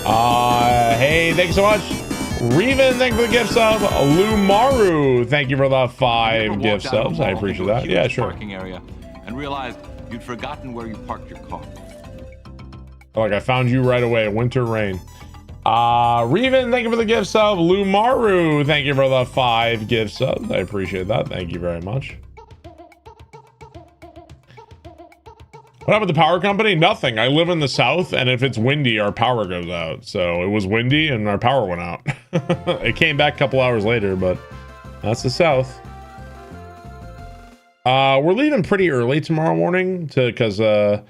Hey, thank you so much. Reven, thank you for the gift sub. Lumaru, thank you for the 5 gift subs. I appreciate that. Yeah, sure. Parking area and realized you'd forgotten where you parked your car. Like I found you right away. Winter rain. Reven, thank you for the gift sub. Lumaru, thank you for the 5 gift subs. I appreciate that. Thank you very much. What happened with the power company? Nothing. I live in the south, and if it's windy, our power goes out. So it was windy, and our power went out. It came back a couple hours later, but that's the south. We're leaving pretty early tomorrow morning because we're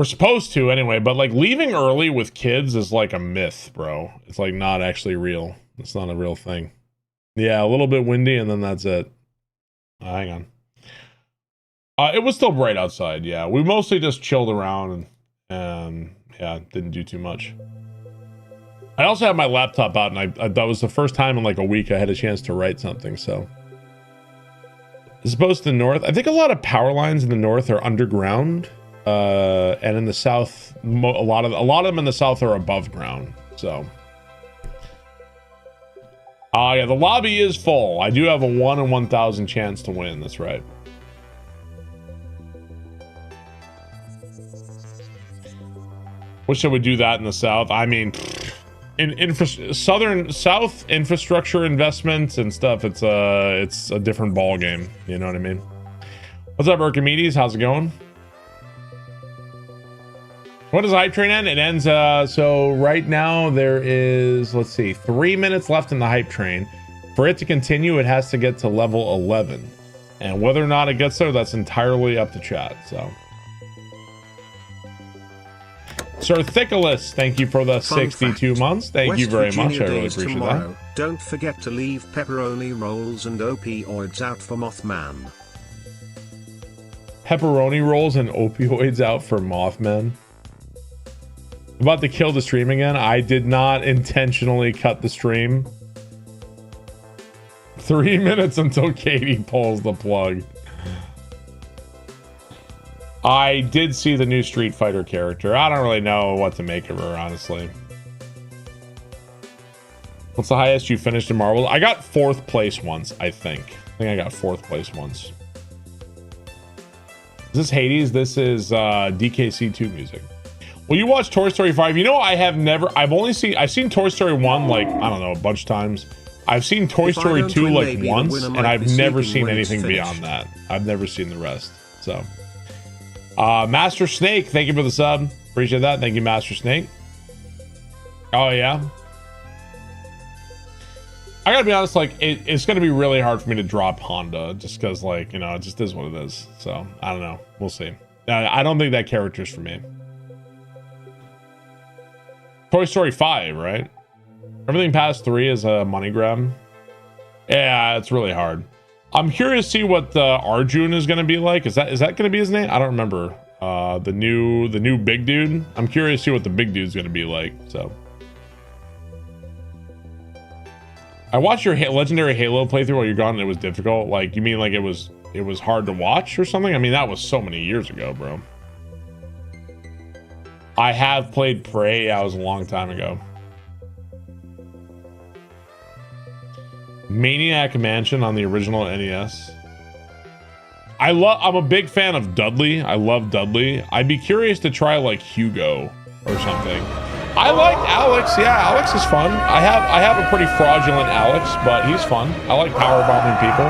supposed to anyway. But like leaving early with kids is like a myth, bro. It's like not actually real. It's not a real thing. Yeah, a little bit windy, and then that's it. Hang on. It was still bright outside, yeah. We mostly just chilled around and yeah, didn't do too much. I also had my laptop out, and that was the first time in like a week I had a chance to write something, so. As opposed to the north, I think a lot of power lines in the north are underground, and in the south, a lot of them in the south are above ground, so. Yeah, the lobby is full. I do have a 1 in 1,000 chance to win, that's right. Wish I would do that in the south. I mean, in south infrastructure investments and stuff, it's a different ball game. You know what I mean? What's up, Archimedes? How's it going? What does hype train end? It ends. So right now there is, let's see, 3 minutes left in the hype train. For it to continue, it has to get to level 11, and whether or not it gets there, that's entirely up to chat. So. Sir Thickless, thank you for the 62 months. Thank you very much. I really appreciate that. Don't forget to leave pepperoni rolls and opioids out for Mothman. Pepperoni rolls and opioids out for Mothman. I'm about to kill the stream again. I did not intentionally cut the stream. 3 minutes until Katie pulls the plug. I did see the new Street Fighter character. I don't really know what to make of her, honestly. What's the highest you finished in Marvel? I got 4th place once, I think. I got 4th place once. Is this Hades? This is DKC2 music. Well, you watched Toy Story 5. You know, I've seen Toy Story 1 like, I don't know, a bunch of times. I've seen Toy Story 2 like once, and I've never seen anything beyond that. I've never seen the rest, so. Master Snake, thank you for the sub. Appreciate that. Thank you, Master Snake. Oh, yeah. I gotta be honest, like, it's gonna be really hard for me to drop Honda just because, like, you know, it just is what it is. So, I don't know. We'll see. I don't think that character's for me. Toy Story 5, right? Everything past 3 is a money grab. Yeah, it's really hard. I'm curious to see what Arjun is going to be like. Is that going to be his name? I don't remember. The new big dude. I'm curious to see what the big dude's going to be like. So, I watched your legendary Halo playthrough while you're gone, and it was difficult. Like, you mean like it was hard to watch or something? I mean, that was so many years ago, bro. I have played Prey. That was a long time ago. Maniac Mansion on the original NES. I'm a big fan of Dudley. I love Dudley. I'd be curious to try like Hugo or something. I like Alex. Yeah, Alex is fun. I have a pretty fraudulent Alex, but he's fun. I like powerbombing people.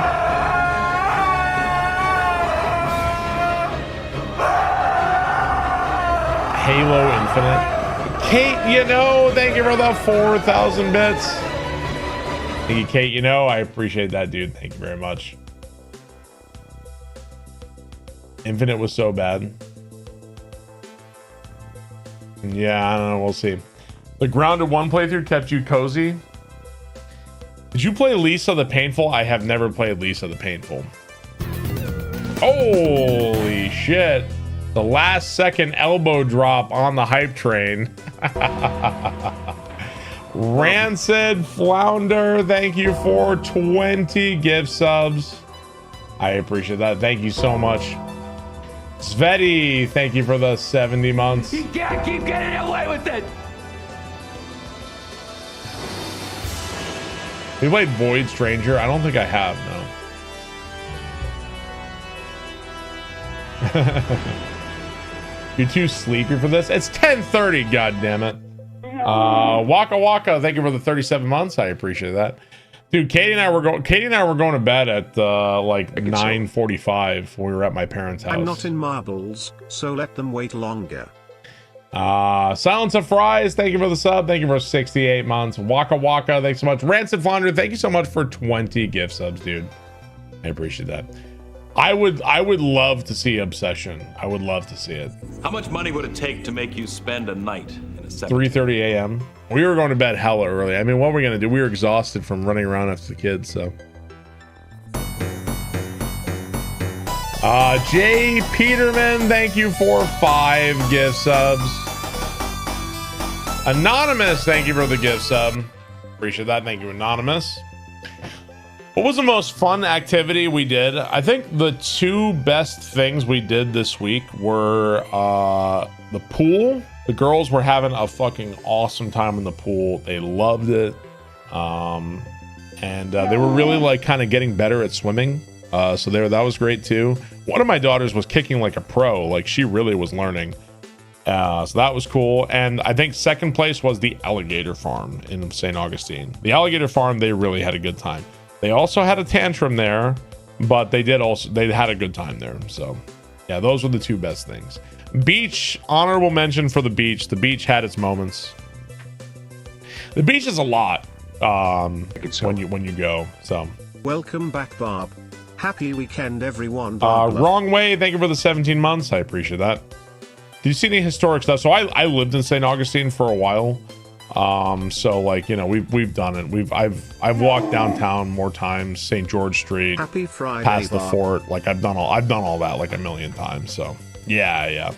Halo Infinite. Kate, you know, thank you for the 4,000 bits. Thank you, Kate. You know, I appreciate that, dude. Thank you very much. Infinite was so bad. Yeah, I don't know. We'll see. The Grounded 1 playthrough kept you cozy. Did you play Lisa the Painful? I have never played Lisa the Painful. Holy shit. The last second elbow drop on the hype train. Rancid Flounder, thank you for 20 gift subs. I appreciate that. Thank you so much. Sveti, thank you for the 70 months. You can't keep getting away with it. You played Void Stranger? I don't think I have, no. You're too sleepy for this? It's 10:30, goddammit. Waka Waka, thank you for the 37 months. I appreciate that. Dude, Katie and I were going to bed at like 9:45 when we were at my parents' house. I'm not in marbles, so let them wait longer. Silence of Fries, thank you for the sub. Thank you for 68 months. Waka Waka, thanks so much. Rancid Flounder, thank you so much for 20 gift subs, dude. I appreciate that. I would love to see Obsession. I would love to see it. How much money would it take to make you spend a night in a cemetery? 3:30 a.m. We were going to bed hella early. I mean, what were we gonna do? We were exhausted from running around after the kids, so. Jay Peterman, thank you for 5 gift subs. Anonymous, thank you for the gift sub. Appreciate that. Thank you, Anonymous. What was the most fun activity we did? I think the 2 best things we did this week were the pool. The girls were having a fucking awesome time in the pool. They loved it. And they were really like kind of getting better at swimming. So that was great too. One of my daughters was kicking like a pro. Like she really was learning. So that was cool. And I think second place was the alligator farm in St. Augustine. The alligator farm, they really had a good time. They also had a tantrum there, but they had a good time there. So yeah, those were the 2 best things. Beach, honorable mention for the beach. The beach had its moments. The beach is a lot when you go. So welcome back, Bob. Happy weekend, everyone. Wrong way. Thank you for the 17 months. I appreciate that. Did you see any historic stuff? So I lived in St. Augustine for a while. So like, you know, we've done it. I've walked downtown more times, St. George Street, Happy Friday, past the Bob. fort. Like I've done all that like a million times. So yeah.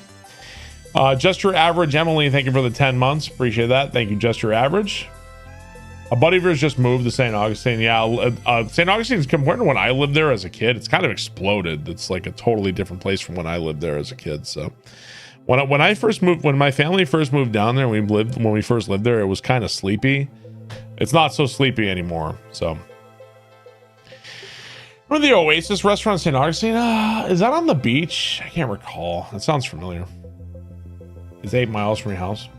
Just Your Average, Emily, thank you for the 10 months. Appreciate that. Thank you, Just Your Average. A buddy of yours just moved to St. Augustine. Yeah, St. Augustine's compared to when I lived there as a kid, it's kind of exploded. It's like a totally different place from when I lived there as a kid. So when my family first moved down there, when we first lived there, it was kind of sleepy. It's not so sleepy anymore. So remember the Oasis restaurant in St. Augustine? Is that on the beach? I can't recall. That sounds familiar. It's 8 miles from your house.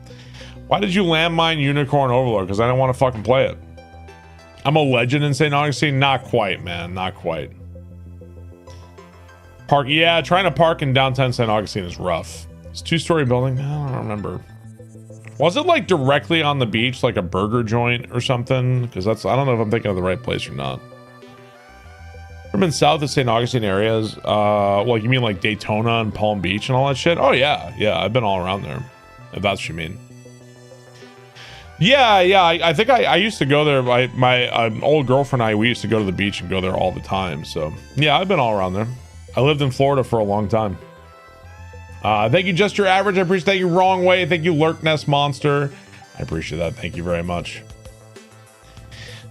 Why did you landmine Unicorn Overlord? Because I don't want to fucking play it. I'm a legend in St. Augustine. Not quite, man. Not quite. Yeah, trying to park in downtown St. Augustine is rough. It's a 2-story building. I don't remember. Was it like directly on the beach, like a burger joint or something? Because I don't know if I'm thinking of the right place or not. I've been south of St. Augustine areas. Like you mean like Daytona and Palm Beach and all that shit? Oh yeah. I've been all around there. If that's what you mean. Yeah. I think I used to go there. My old girlfriend and I, we used to go to the beach and go there all the time. So yeah, I've been all around there. I lived in Florida for a long time. Thank you, Just Your Average. I appreciate that. You Wrong Way. Thank you, Lurk Nest Monster. I appreciate that. Thank you very much.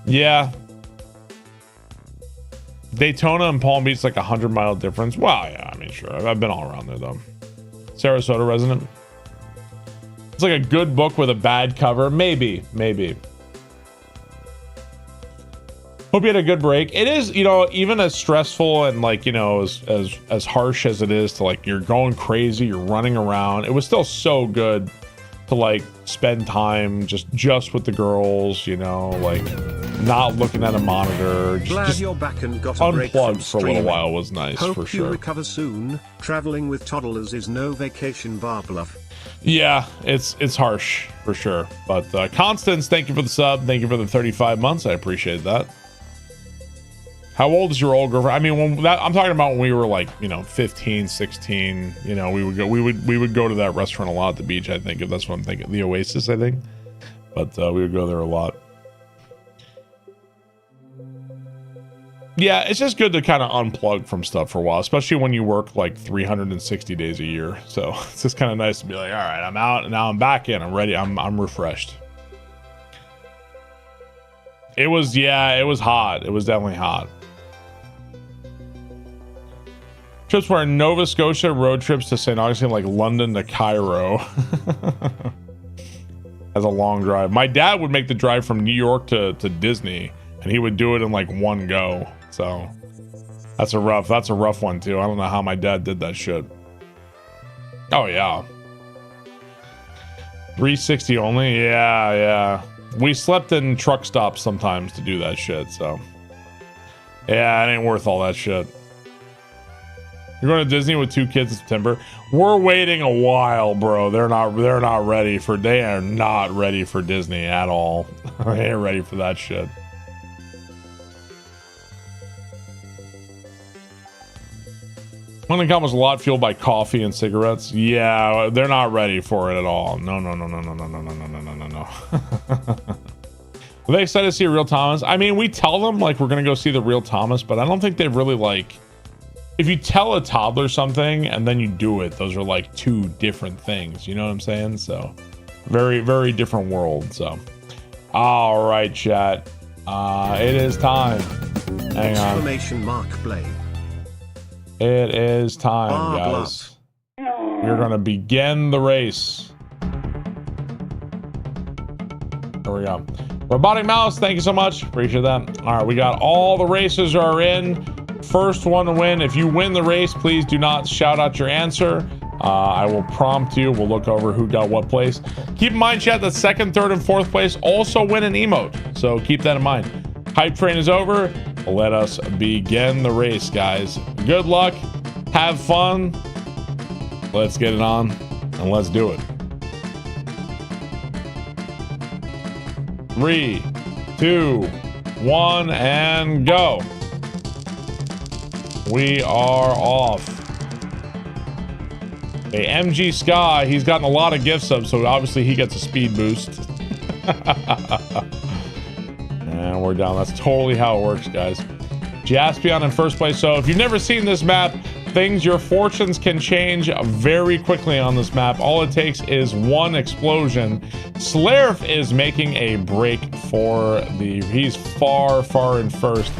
Yeah. Daytona and Palm Beach, like 100-mile difference. Well, yeah, I mean, sure. I've been all around there though. Sarasota resident. It's like a good book with a bad cover. Maybe. Hope you had a good break. It is, you know, even as stressful and like, you know, as harsh as it is to like, you're going crazy, you're running around. It was still so good to like spend time just with the girls, you know, like not looking at a monitor. Glad you're back and got a break from unplugged for a little streaming. while was nice. Hope for you sure. recover soon. Traveling with toddlers is no vacation, Barbluff. Yeah, it's harsh for sure. But Constance, thank you for the sub. Thank you for the 35 months. I appreciate that. How old is your old girlfriend? I mean, I'm talking about when we were like, you know, 15, 16. You know, we would go to that restaurant a lot at the beach. I think if that's what I'm thinking, the Oasis, I think. But we would go there a lot. Yeah, it's just good to kind of unplug from stuff for a while, especially when you work like 360 days a year. So it's just kind of nice to be like, all right, I'm out and now I'm back in. I'm ready. I'm refreshed. It was hot. It was definitely hot. Trips were in Nova Scotia, road trips to St. Augustine, like London to Cairo. That's a long drive. My dad would make the drive from New York to Disney, and he would do it in like one go. So that's a rough one too. I don't know how my dad did that shit. Oh yeah. 360 only? Yeah. We slept in truck stops sometimes to do that shit, so. Yeah, it ain't worth all that shit. You're going to Disney with 2 kids in September. We're waiting a while, bro. They are not ready for Disney at all. They ain't ready for that shit. When it comes a lot fueled by coffee and cigarettes, yeah, they're not ready for it at all. No. Are they excited to see a real Thomas? I mean, we tell them like we're gonna go see the real Thomas, but I don't think they've really like. If you tell a toddler something and then you do it, those are like 2 different things. You know what I'm saying? So, very, very different world. So, all right, chat. It is time. Hang on. Exclamation mark play. It is time, guys. We're gonna begin the race. There we go. Robotic Mouse, thank you so much. Appreciate that. All right, we got all the races are in. First one to win. If you win the race, please do not shout out your answer. I will prompt you. We'll look over who got what place. Keep in mind, chat, that 2nd, 3rd, and 4th place also win an emote. So keep that in mind. Hype train is over. Let us begin the race, guys. Good luck. Have fun. Let's get it on and let's do it. 3, 2, 1, and go. We are off. A MG Sky, he's gotten a lot of gift subs, so obviously he gets a speed boost. And we're down. That's totally how it works, guys. Jaspion in first place. So if you've never seen this map, your fortunes can change very quickly on this map. All it takes is 1 explosion. Slarf is making a break for he's far in first.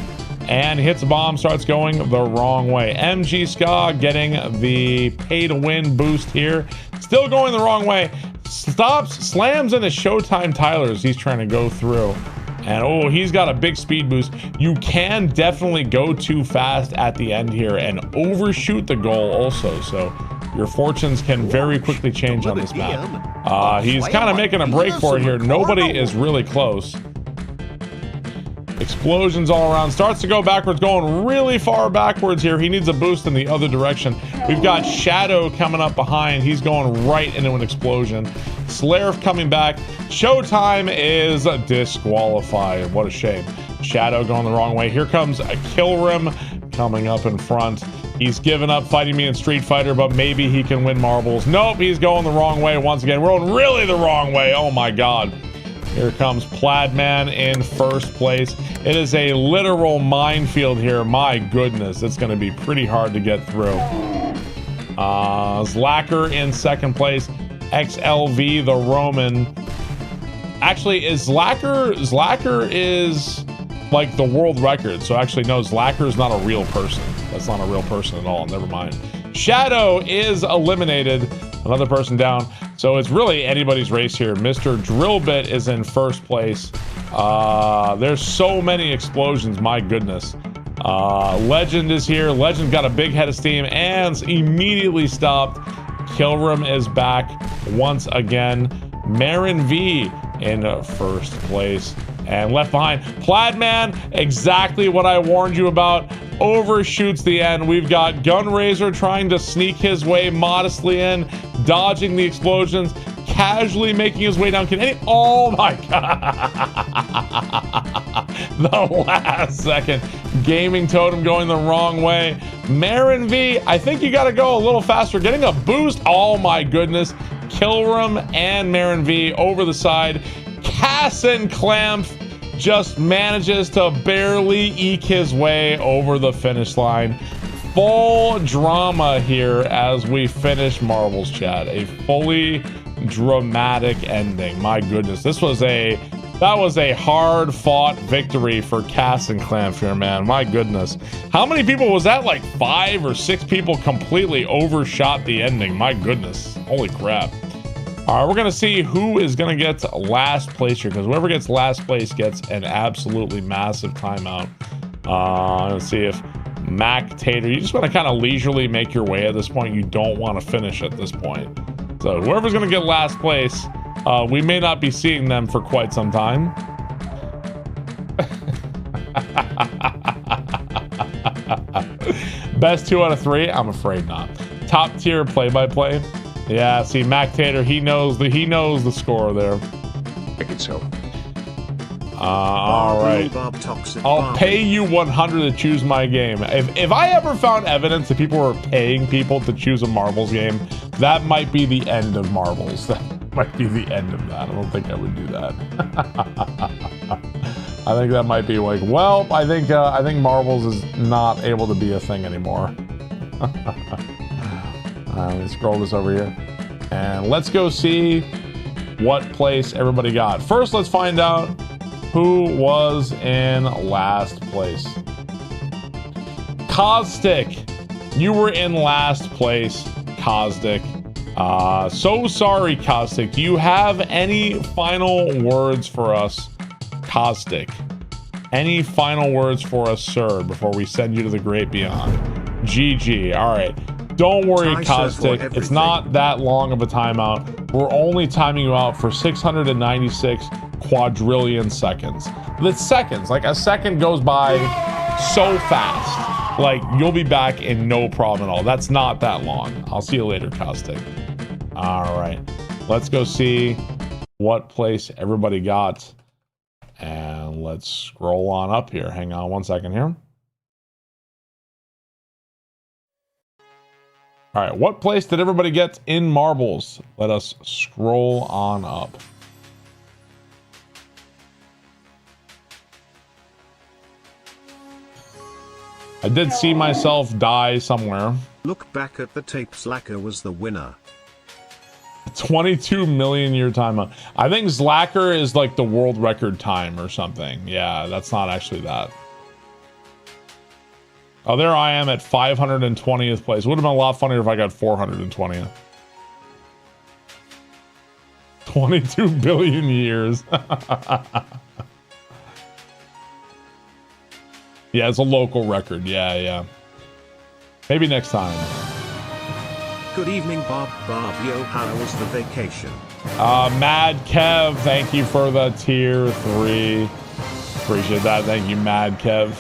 And hits a bomb, starts going the wrong way. MG Ska getting the pay to win boost here. Still going the wrong way. Stops, slams into Showtime Tyler's. He's trying to go through. And oh, he's got a big speed boost. You can definitely go too fast at the end here and overshoot the goal also. So your fortunes can very quickly change on this map. He's kind of making a break for it here. Nobody is really close. Explosions all around. Starts to go backwards, going really far backwards here. He needs a boost in the other direction. We've got Shadow coming up behind. He's going right into an explosion. Slarf coming back. Showtime is disqualified. What a shame. Shadow going the wrong way. Here comes a Kilrim coming up in front. He's given up fighting me in Street Fighter, but maybe he can win marbles. Nope, he's going the wrong way once again. We're going really the wrong way. Oh my God. Here comes Plaidman in first place. It is a literal minefield here. My goodness, it's going to be pretty hard to get through. Zlacker in second place. XLV, the Roman. Actually, is Zlacker is like the world record. So actually, no, Zlacker is not a real person. That's not a real person at all. Never mind. Shadow is eliminated. Another person down. So it's really anybody's race here. Mr. Drillbit is in first place. There's so many explosions. My goodness. Legend is here. Legend got a big head of steam and immediately stopped. Kilrim is back once again. Marin V in first place. And left behind, Plaidman, exactly what I warned you about, overshoots the end. We've got Gunraiser trying to sneak his way modestly in, dodging the explosions, casually making his way down. Oh my God. The last second. Gaming Totem going the wrong way. Marin V, I think you got to go a little faster. Getting a boost. Oh my goodness. Kilrim and Marin V over the side. Cassin Clamp just manages to barely eke his way over the finish line. Full drama here as we finish Marbles, chat. A fully dramatic ending. My goodness, that was a hard fought victory for Cassin Clamp here, man. My goodness. How many people was that? Like 5 or 6 people completely overshot the ending. My goodness. Holy crap. All right, we're going to see who is going to get last place here, because whoever gets last place gets an absolutely massive timeout. Let's see if Mac Tater, you just want to kind of leisurely make your way at this point. You don't want to finish at this point. So whoever's going to get last place, We may not be seeing them for quite some time. Best 2 out of 3? I'm afraid not. Top tier play-by-play? Yeah, see, Mac Tater, he knows the score there. Reckon so. All right. I'll pay you 100 to choose my game. If I ever found evidence that people were paying people to choose a marbles game, that might be the end of marbles. That might be the end of that. I don't think I would do that. I think that might be like, well, I think marbles is not able to be a thing anymore. Let me scroll this over here, and let's go see what place everybody got. First, let's find out who was in last place. Caustic, you were in last place, Caustic. So sorry, Caustic. Do you have any final words for us, Caustic? Any final words for us, sir, before we send you to the great beyond? GG. All right. Don't worry, Caustic. It's not that long of a timeout. We're only timing you out for 696 quadrillion seconds. That's seconds. Like, a second goes by so fast. Like, you'll be back in no problem at all. That's not that long. I'll see you later, Caustic. All right. Let's go see what place everybody got. And let's scroll on up here. Hang on one second here. All right, what place did everybody get in marbles? Let us scroll on up. I did see myself die somewhere. Look back at the tape. Slacker was the winner. 22 million year timeout. I think Slacker is like the world record time or something. Yeah, that's not actually that. Oh, there I am at 520th place. Would have been a lot funnier if I got 420th. 22 billion years. Yeah, it's a local record. Yeah. Maybe next time. Good evening, Bob. Barbio, how was the vacation? Mad Kev, thank you for the tier 3. Appreciate that. Thank you, Mad Kev.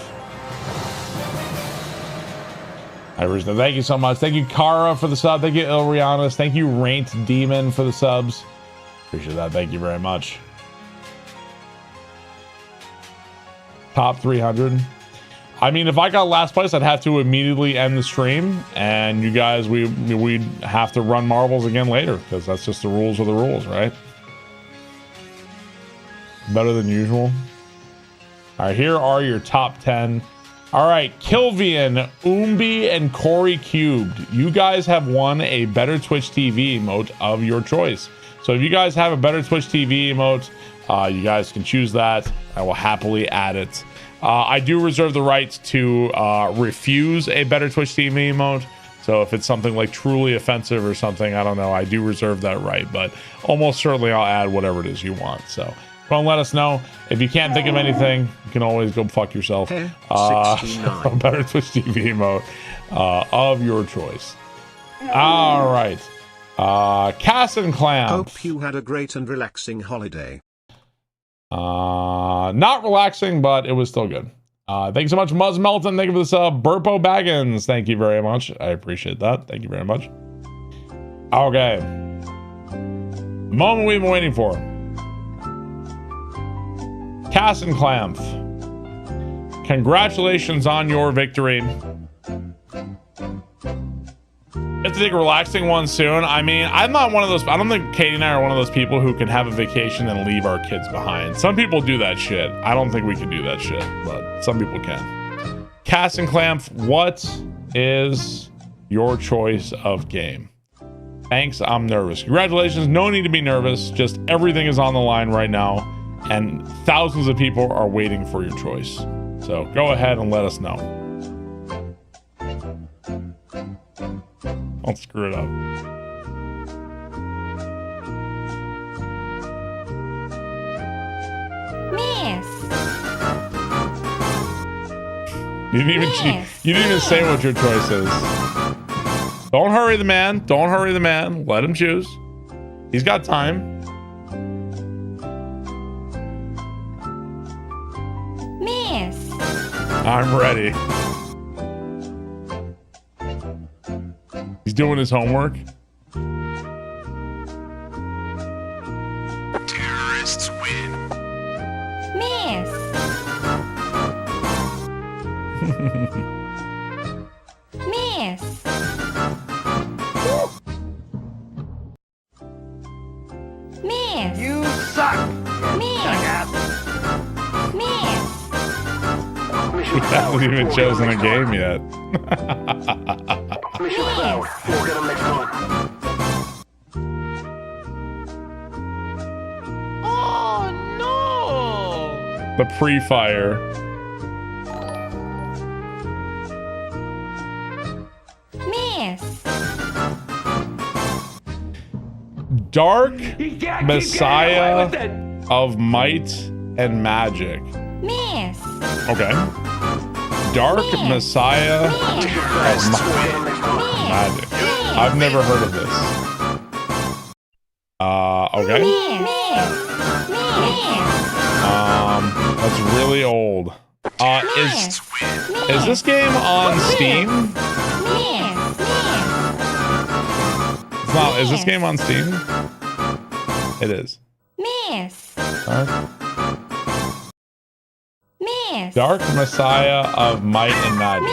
I appreciate that. Thank you so much. Thank you, Kara, for the sub. Thank you, Ilrianis. Thank you, Raint Demon, for the subs. Appreciate that. Thank you very much. Top 300. I mean, if I got last place, I'd have to immediately end the stream, and you guys, we'd have to run marbles again later, because that's just the rules of the rules, right? Better than usual. All right, here are your top 10. All right, Kilvian, Umbi, and Corey Cubed. You guys have won a Better Twitch TV emote of your choice. So if you guys have a Better Twitch TV emote, you guys can choose that. I will happily add it. I do reserve the right to refuse a Better Twitch TV emote. So if it's something like truly offensive or something, I don't know, I do reserve that right. But almost certainly I'll add whatever it is you want. So don't let us know. If you can't think of anything, you can always go fuck yourself. A Better Twitch TV emote of your choice. All right. Cass and Clamp. Hope you had a great and relaxing holiday. Not relaxing, but it was still good. Thank you so much, Muzz Melton. Thank you for this, Burpo Baggins. Thank you very much. I appreciate that. Thank you very much. Okay. The moment we've been waiting for. Cass and Clamp. Congratulations on your victory. You have to take a relaxing one soon. I mean, I'm not one of those. I don't think Katie and I are one of those people who can have a vacation and leave our kids behind. Some people do that shit. I don't think we can do that shit, but some people can. Cass and Clamp, what is your choice of game? Thanks, I'm nervous. Congratulations, no need to be nervous. Just everything is on the line right now, and thousands of people are waiting for your choice. So go ahead and let us know. Don't screw it up. Miss. You didn't even say what your choice is. Don't hurry the man. Don't hurry the man. Let him choose. He's got time. I'm ready. He's doing his homework. Terrorists win. Miss. Miss. Miss. You suck. Miss. Miss. He hasn't even chosen a game yet. Oh no! The pre-fire. Miss. Dark He can't keep Messiah getting away with it. of Might and Magic. Miss. Okay. Dark Miss. Messiah of Might and Magic. I've never heard of this. Okay. That's really old. Is this game on Steam? It's not. Is this game on Steam? It is. Miss. Miss. Dark Messiah of Might and Magic.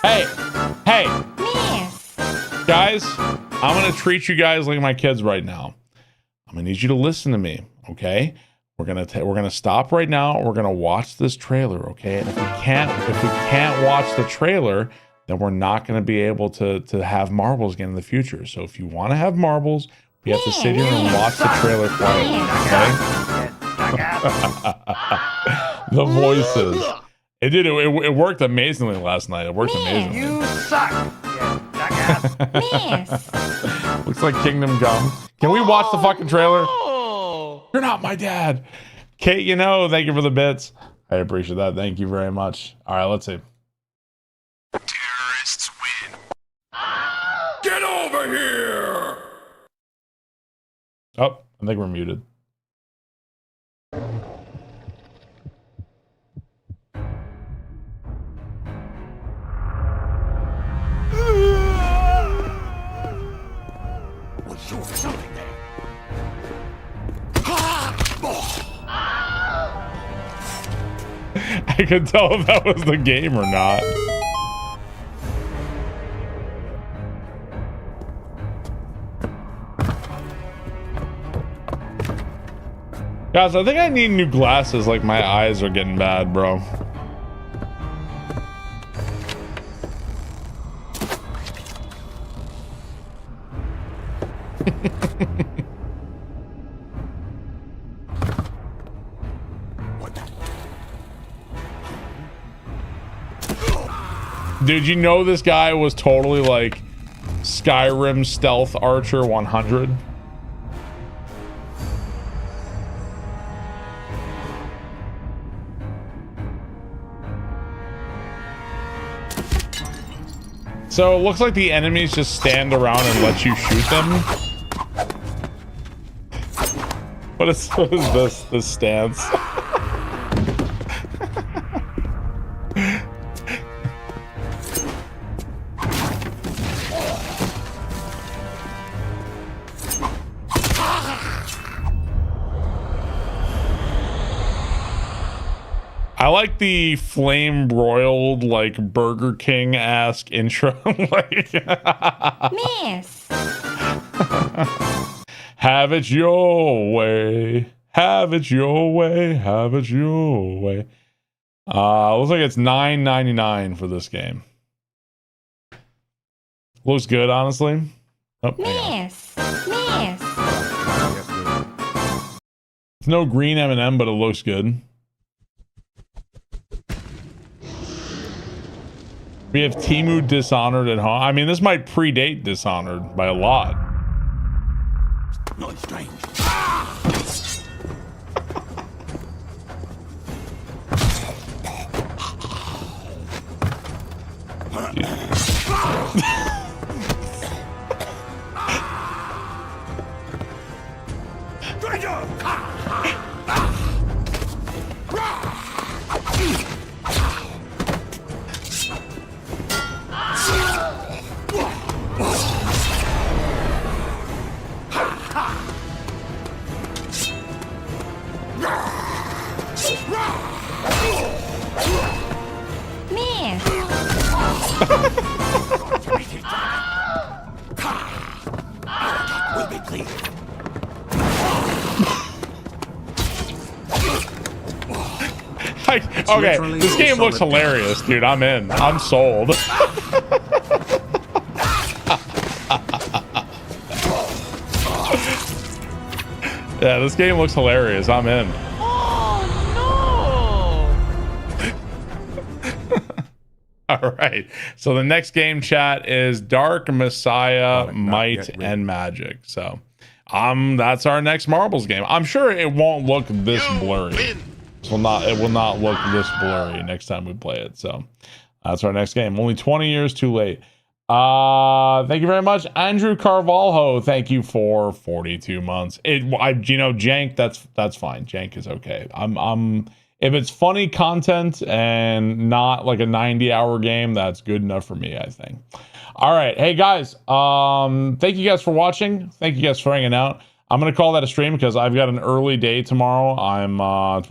Hey, Miss. guys, I'm gonna treat you guys like my kids right now. I'm gonna need you to listen to me, okay? We're gonna stop right now. We're gonna watch this trailer, okay? And if we can't watch the trailer, then we're not gonna be able to have marbles again in the future. So if you want to have marbles, we have to sit here and watch the trailer quietly, okay? The voices. It worked amazingly last night. It worked amazingly. You suck. Looks like Kingdom Come. Can we watch the fucking trailer? You're not my dad. Kate, thank you for the bits. I appreciate that. Thank you very much. All right, let's see. Terrorists win. Get over here! Oh, I think we're muted. I could tell if that was the game or not. Guys, I think I need new glasses. Like, my eyes are getting bad, bro. Dude, this guy was totally like Skyrim Stealth Archer 100? So it looks like the enemies just stand around and let you shoot them. What is this stance? I like the flame broiled, like Burger King-esque intro. Like, Miss. have it your way. Have it your way. Have it your way. Looks like it's $9.99 for this game. Looks good, honestly. Oh, Miss. Miss. It's no green M&M, but it looks good. We have Temu Dishonored at home. I mean, this might predate Dishonored by a lot. Not strange. Like, okay, literally this game looks solid. hilarious, dude. I'm in. I'm sold. Yeah, this game looks hilarious. I'm in. All right. So the next game, chat, is Dark Messiah, Might and Magic. So that's our next Marbles game. I'm sure it won't look this blurry. It will not look this blurry next time we play it. So that's our next game. Only 20 years too late. Thank you very much, Andrew Carvalho. Thank you for 42 months. Jank, that's fine. Jank is okay. I'm if it's funny content and not like a 90-hour game, that's good enough for me, I think. All right. Hey guys, thank you guys for watching. Thank you guys for hanging out. I'm gonna call that a stream because I've got an early day tomorrow.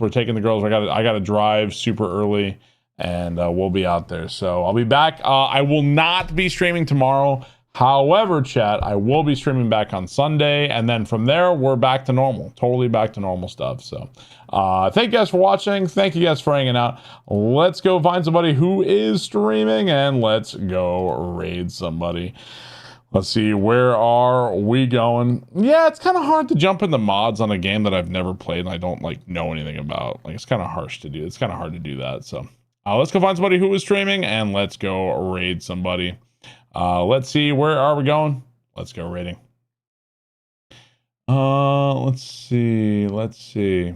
We're taking the girls. I gotta drive super early, and we'll be out there. So I'll be back. I will not be streaming tomorrow. However, chat, I will be streaming back on Sunday, and then from there we're back to normal, totally back to normal stuff. So thank you guys for watching. Thank you guys for hanging out. Let's go find somebody who is streaming, and let's go raid somebody. Let's see, where are we going? Yeah, it's kind of hard to jump into mods on a game that I've never played and I don't like know anything about. Like, it's kind of harsh to do. It's kind of hard to do that. So let's go find somebody who is streaming, and let's go raid somebody. Let's see, where are we going? Let's go raiding. Let's see.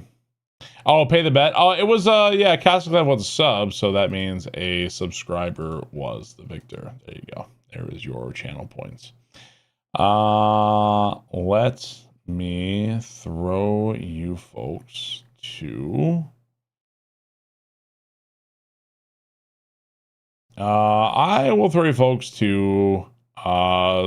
Oh, pay the bet. Oh, it was yeah, Castleclave was a sub, so that means a subscriber was the victor. There you go. There is your channel points. Let me throw you folks to I will throw you folks to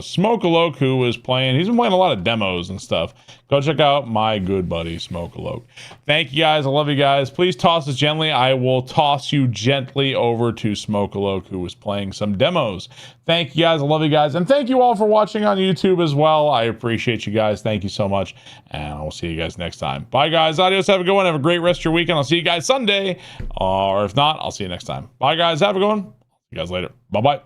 Smoke-a-Loke, who is playing. He's been playing a lot of demos and stuff. Go check out my good buddy Smoke-a-Loke. Thank you guys. I love you guys. Please toss us gently. I will toss you gently over to Smoke-a-Loke, who is playing some demos. Thank you guys. I love you guys. And thank you all for watching on YouTube as well. I appreciate you guys. Thank you so much. And I'll see you guys next time. Bye, guys. Adios. Have a good one. Have a great rest of your weekend. I'll see you guys Sunday. Or if not, I'll see you next time. Bye, guys. Have a good one. See you guys later. Bye-bye.